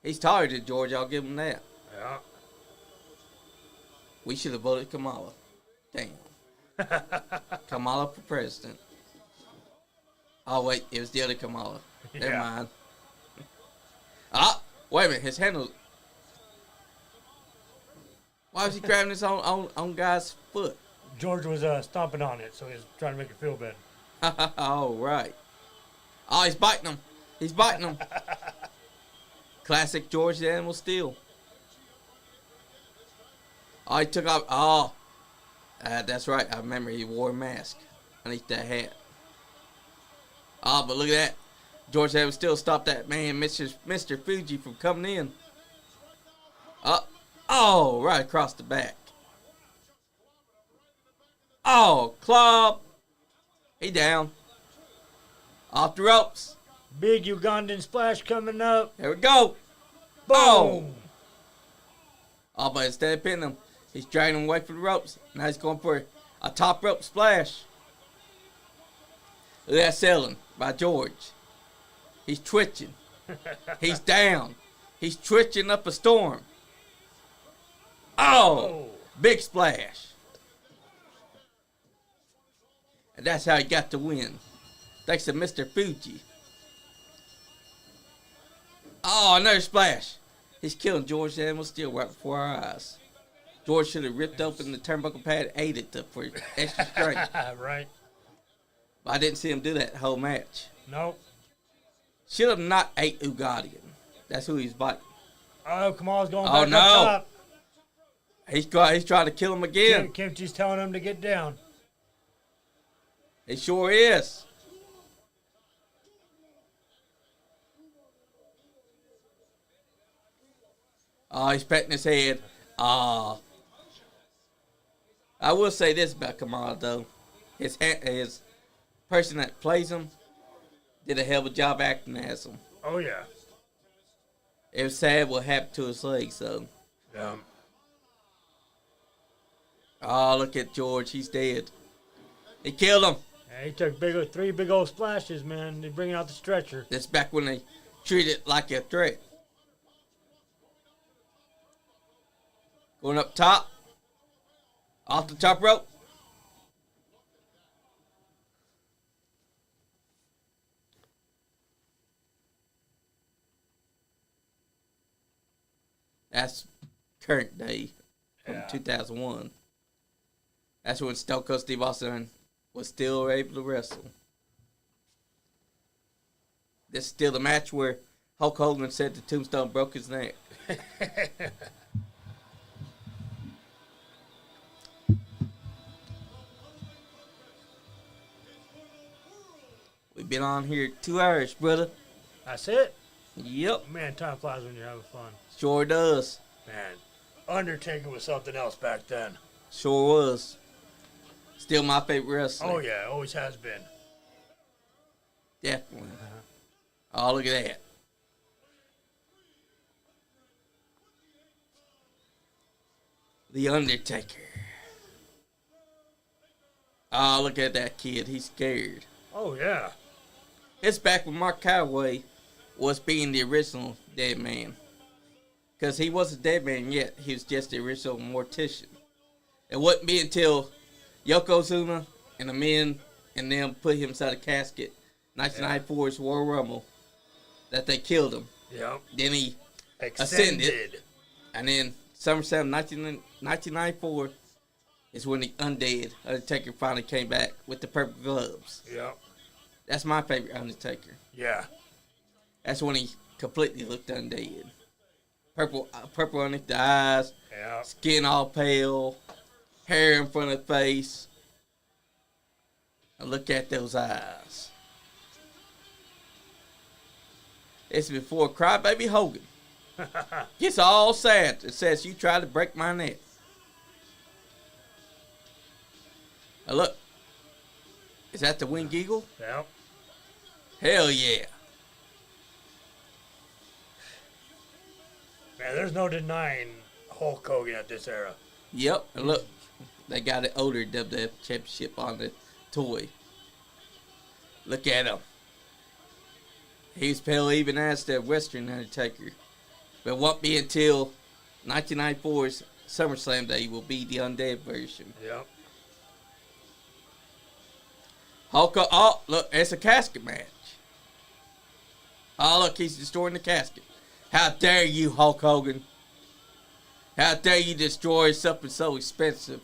He's taller than George, I'll give him that. Yeah. We should have voted Kamala. Damn. Kamala for president. Oh, wait, it was the other Kamala. Never mind. Ah, wait a minute, his handle. Why was he grabbing his own guy's foot? George was stomping on it, so he was trying to make it feel better. Oh, right. Oh, he's biting him. He's biting him. Classic George the Animal Steel. Oh, he took off. Oh, that's right. I remember he wore a mask underneath that hat. Oh, but look at that. George the Animal Steel stopped that man, Mr. Fuji, from coming in. Oh, right across the back. Oh, club. He down. Off the ropes. Big Ugandan splash coming up. There we go. Boom. Oh, but instead of pinning him, he's dragging him away from the ropes. Now he's going for a top rope splash. Look at that selling by George. He's twitching. He's down. He's twitching up a storm. Oh, big splash. And that's how he got the win. Thanks to Mr. Fuji. Oh, another splash. He's killing George the Animal Steel right before our eyes. George should have ripped open the turnbuckle pad and ate it for extra strength. Right. But I didn't see him do that the whole match. Nope. Should have not ate Ugadian. That's who he's biting. Oh, Kamal's going back Oh, up no. top. He's trying to kill him again. Kimchi's telling him to get down. He sure is. Oh, he's patting his head. I will say this about Kamala, though. His person that plays him did a hell of a job acting as him. Oh, yeah. It was sad what happened to his legs, though. Yeah. Oh, look at George. He's dead. He killed him. Yeah, he took three big old splashes, man. They bringing out the stretcher. That's back when they treated it like a threat. Going up top. Off the top rope. That's current day from 2001. That's when Stone Cold Steve Austin was still able to wrestle. This is still the match where Hulk Hogan said the tombstone broke his neck. We've been on here 2 hours, brother. That's it? Yep. Man, time flies when you're having fun. Sure does. Man, Undertaker was something else back then. Sure was. Still my favorite wrestler. Oh, yeah, always has been. Definitely. Oh, look at that. The Undertaker. Oh, look at that kid. He's scared. Oh, yeah. It's back when Mark Calloway was being the original Dead Man. Because he wasn't Dead Man yet. He was just the original Mortician. It wouldn't be until Yokozuna and the men and them put him inside a casket. 1994's Royal Rumble. That they killed him. Yep. Then he ascended. And then SummerSlam 1994 is when the Undead Undertaker finally came back with the purple gloves. Yep. That's my favorite Undertaker. Yeah. That's when he completely looked undead. Purple underneath the eyes. Yeah. Skin all pale. Hair in front of the face. And look at those eyes. It's before Crybaby Hogan gets all sad and says, "You tried to break my neck." Now look. Is that the Winged Eagle? Yep. Hell yeah. Man, there's no denying Hulk Hogan at this era. Yep. And look. They got an older WWF Championship on the toy. Look at him. He's pale even as the Western Undertaker. But won't be until 1994's SummerSlam Day will be the undead version. Yep. Hulk, oh, look, it's a casket match. Oh, look, he's destroying the casket. How dare you, Hulk Hogan? How dare you destroy something so expensive?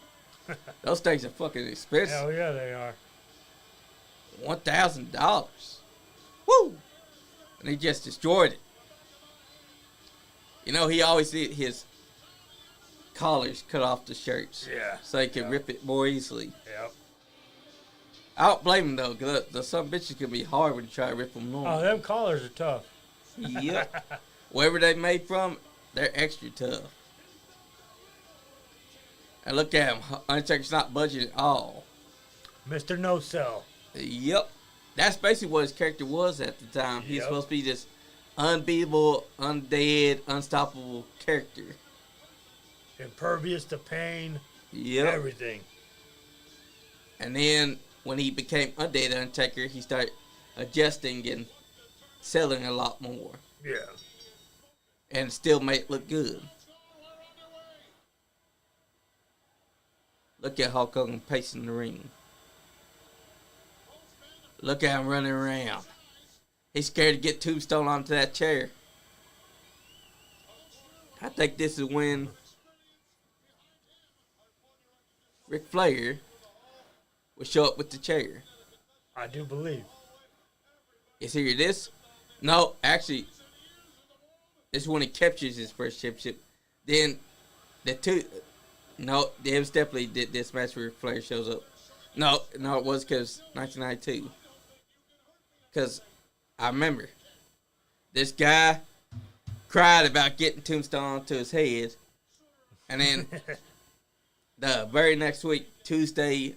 Those things are fucking expensive. Hell yeah, they are. $1,000. Woo! And he just destroyed it. You know, he always did his collars cut off the shirts. Yeah. So he can rip it more easily. Yep. I don't blame him, though, because the some bitches can be hard when you try to rip them normal. Oh, them collars are tough. Yep. Wherever they made from, they're extra tough. And look at him. Undertaker's not budging at all. Mr. No Sell. Yep. That's basically what his character was at the time. He's supposed to be this unbeatable, undead, unstoppable character. Impervious to pain. Yep. Everything. And then when he became Undead Undertaker, he started adjusting and selling a lot more. Yeah. And still made it look good. Look at Hulk Hogan pacing the ring. Look at him running around. He's scared to get Tombstone onto that chair. I think this is when Ric Flair will show up with the chair. I do believe. Is here this? No, actually, this is when he captures his first championship. Then the two... No, it was definitely this match where Flair shows up. No, it was because 1992. Because I remember this guy cried about getting Tombstone to his head. And then the very next week, Tuesday,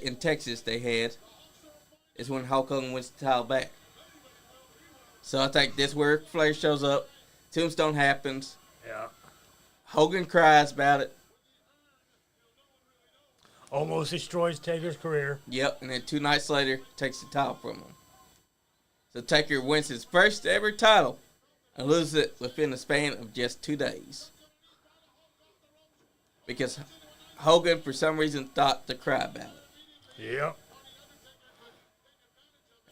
in Texas, they had, is when Hulk Hogan wins the title back. So I think this where Flair shows up. Tombstone happens. Yeah. Hogan cries about it. Almost destroys Taker's career. Yep, and then 2 nights later, takes the title from him. So Taker wins his first ever title and loses it within the span of just 2 days. Because Hogan, for some reason, thought to cry about it. Yep.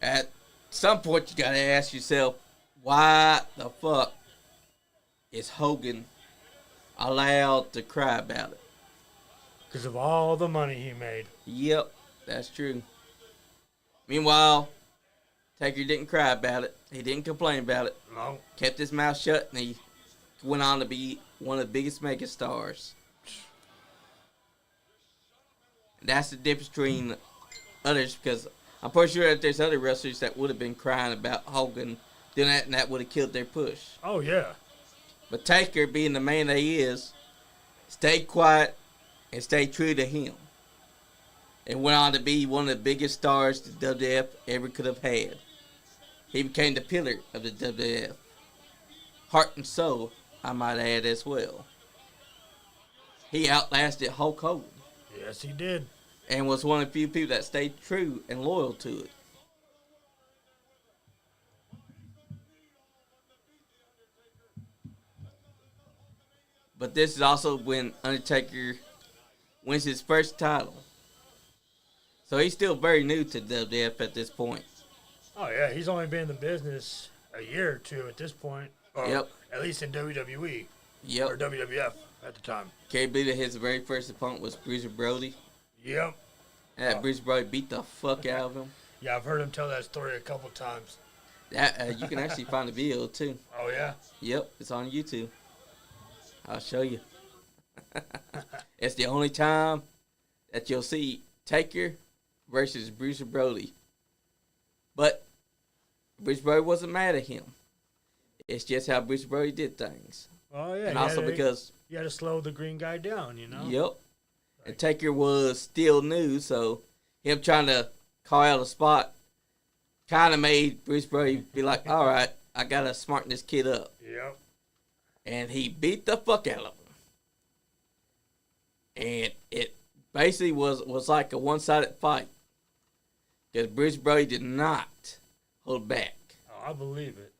At some point, you gotta ask yourself, why the fuck is Hogan allowed to cry about it? Because of all the money he made. Yep, that's true. Meanwhile, Taker didn't cry about it. He didn't complain about it. No. Kept his mouth shut, and he went on to be one of the biggest megastars. And that's the difference between others, because I'm pretty sure that there's other wrestlers that would have been crying about Hogan doing that, and that would have killed their push. Oh, yeah. But Taker, being the man that he is, stayed quiet and stayed true to him. And went on to be one of the biggest stars the WWF ever could have had. He became the pillar of the WWF. Heart and soul, I might add as well. He outlasted Hulk Hogan. Yes, he did. And was one of the few people that stayed true and loyal to it. But this is also when Undertaker wins his first title. So he's still very new to WWF at this point. Oh, yeah. He's only been in the business a year or two at this point. Or Yep. At least in WWE. Yep. Or WWF at the time. Can you believe that his very first opponent was Bruiser Brody? Yep. And Bruiser Brody beat the fuck out of him. Yeah, I've heard him tell that story a couple times. That you can actually find the video too. Oh, yeah? Yep, it's on YouTube. I'll show you. It's the only time that you'll see Taker versus Bruiser Brody. But Bruiser Brody wasn't mad at him. It's just how Bruiser Brody did things. Oh, yeah. And also because... You had to slow the green guy down, you know? Yep. And Taker was still new, so him trying to call out a spot kind of made Bruce Brody be like, all right, I got to smarten this kid up. Yep. And he beat the fuck out of him. And it basically was like a one-sided fight. Because Bruce Brody did not hold back. Oh, I believe it.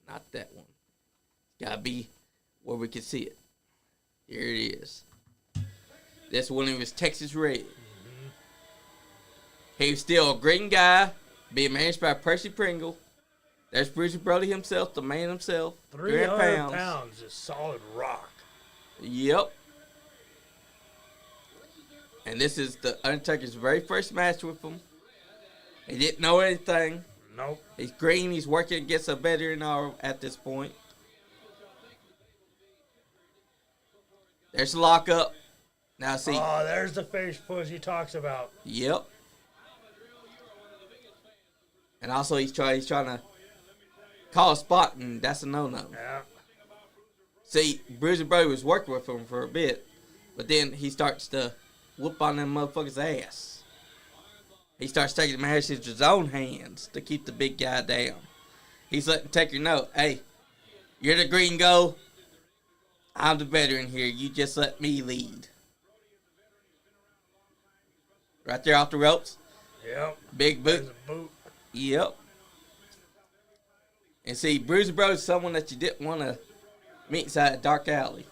Not that one. Gotta be where we can see it. Here it is. This one was Texas Red. Mm-hmm. He was still a green guy, being managed by Percy Pringle. There's Bruiser Brody himself, the man himself. 300 pounds is solid rock. Yep. And this is the Undertaker's very first match with him. He didn't know anything. Nope. He's green. He's working against a veteran at this point. There's the lockup. Now see. Oh, there's the face push he talks about. Yep. And also he's trying to call a spot, and that's a no-no. Yeah. See, Bruiser Brody was working with him for a bit, but then he starts to whoop on them motherfuckers' ass. He starts taking matters into his own hands to keep the big guy down. He's letting Taker know, hey, you're the green go. I'm the veteran here. You just let me lead. Right there off the ropes. Yep. Big boot. There's a boot. Yep. And see, Bruiser Brody's someone that you didn't want to meet inside a dark alley.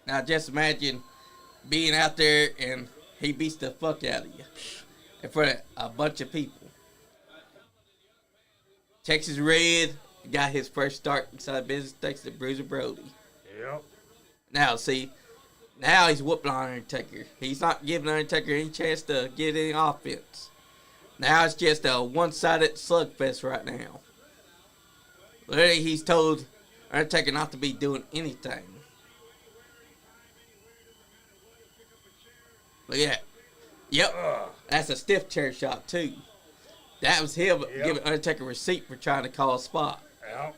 Now just imagine being out there and he beats the fuck out of you in front of a bunch of people. Texas Red got his first start inside business thanks to Bruiser Brody. Yep. Now, see, now he's whooping on Undertaker. He's not giving Undertaker any chance to get any offense. Now it's just a one-sided slugfest right now. Literally, he's told Undertaker not to be doing anything. Look at that. Yep, that's a stiff chair shot, too. That was him giving Undertaker a receipt for trying to call a spot. Yep.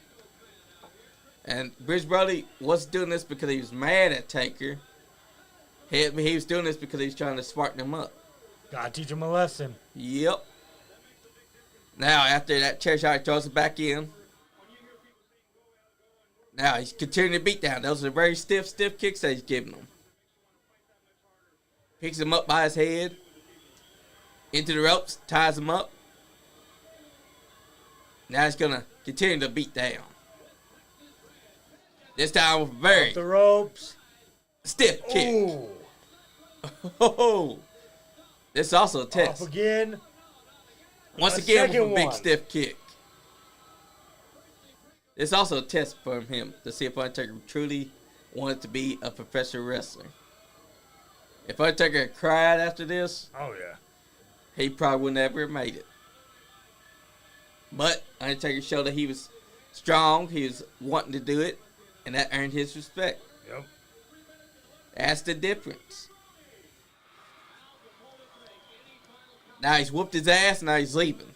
And Bruce Brody wasn't doing this because he was mad at Taker. He was doing this because he was trying to smarten him up. Gotta teach him a lesson. Yep. Now, after that chair shot, he throws it back in. Now, he's continuing to beat down. Those are very stiff kicks that he's giving him. Picks him up by his head. Into the ropes. Ties him up. Now he's going to continue to beat down. This time with very off the ropes. Stiff kick. Oh. This is also a test. Off again. Once again with a big stiff kick. It's also a test for him to see if Undertaker truly wanted to be a professional wrestler. If Undertaker had cried after this, oh yeah, he probably would never have made it. But Undertaker showed that he was strong, he was wanting to do it, and that earned his respect. Yep. That's the difference. Now he's whooped his ass, now he's leaving.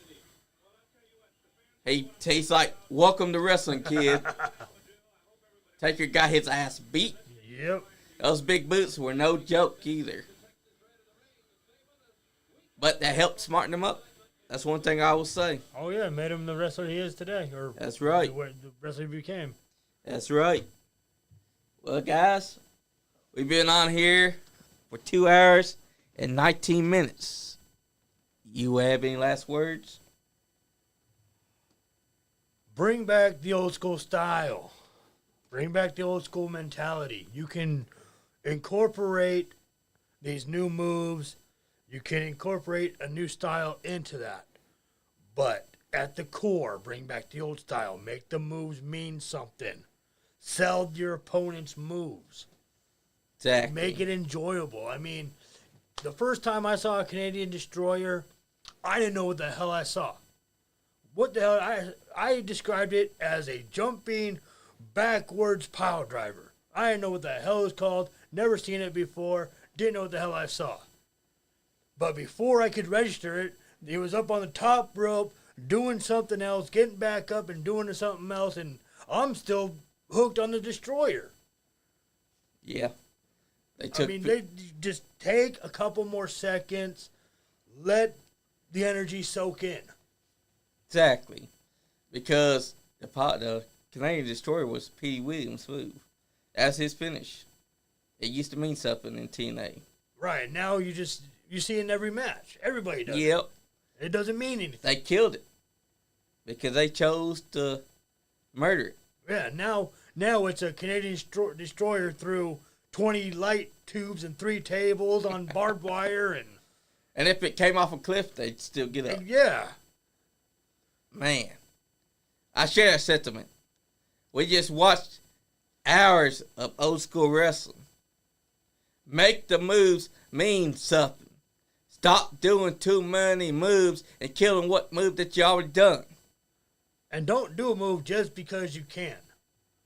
He's like, welcome to wrestling, kid. Taker got his ass beat. Yep. Those big boots were no joke either. But that helped smarten him up. That's one thing I will say. Oh, yeah. Made him the wrestler he is today. Or that's right. The wrestler he became. That's right. Well, guys, we've been on here for 2 hours and 19 minutes. You have any last words? Bring back the old school style. Bring back the old school mentality. You can incorporate these new moves. You can incorporate a new style into that. But at the core, bring back the old style. Make the moves mean something. Sell your opponent's moves. Exactly. Make it enjoyable. I mean, the first time I saw a Canadian Destroyer, I didn't know what the hell I saw. What the hell? I described it as a jumping backwards pile driver. I didn't know what the hell it was called. Never seen it before. Didn't know what the hell I saw. But before I could register it, he was up on the top rope doing something else, getting back up and doing something else, and I'm still hooked on the Destroyer. Yeah. They just take a couple more seconds, let the energy soak in. Exactly. Because the Canadian Destroyer was Petey Williams' move. That's his finish. It used to mean something in TNA. Right. Now you see it in every match. Everybody does. Yep. It doesn't mean anything. They killed it. Because they chose to murder it. Yeah, now it's a Canadian Destroyer through 20 light tubes and 3 tables on barbed wire. And if it came off a cliff, they'd still get up. Yeah. Man. I share that sentiment. We just watched hours of old school wrestling. Make the moves mean something. Stop doing too many moves and killing what move that you already done. And don't do a move just because you can.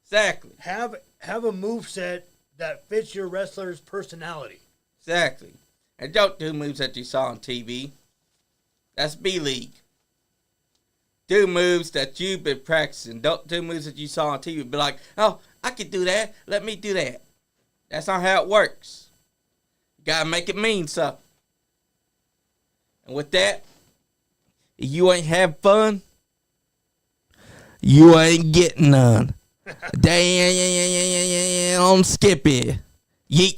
Exactly. Have a move set that fits your wrestler's personality. Exactly. And don't do moves that you saw on TV. That's B-League. Do moves that you've been practicing. Don't do moves that you saw on TV. Be like, oh, I can do that. Let me do that. That's not how it works. You gotta make it mean something. And with that, if you ain't have fun, you ain't getting none. Damn, Skippy. Yeet.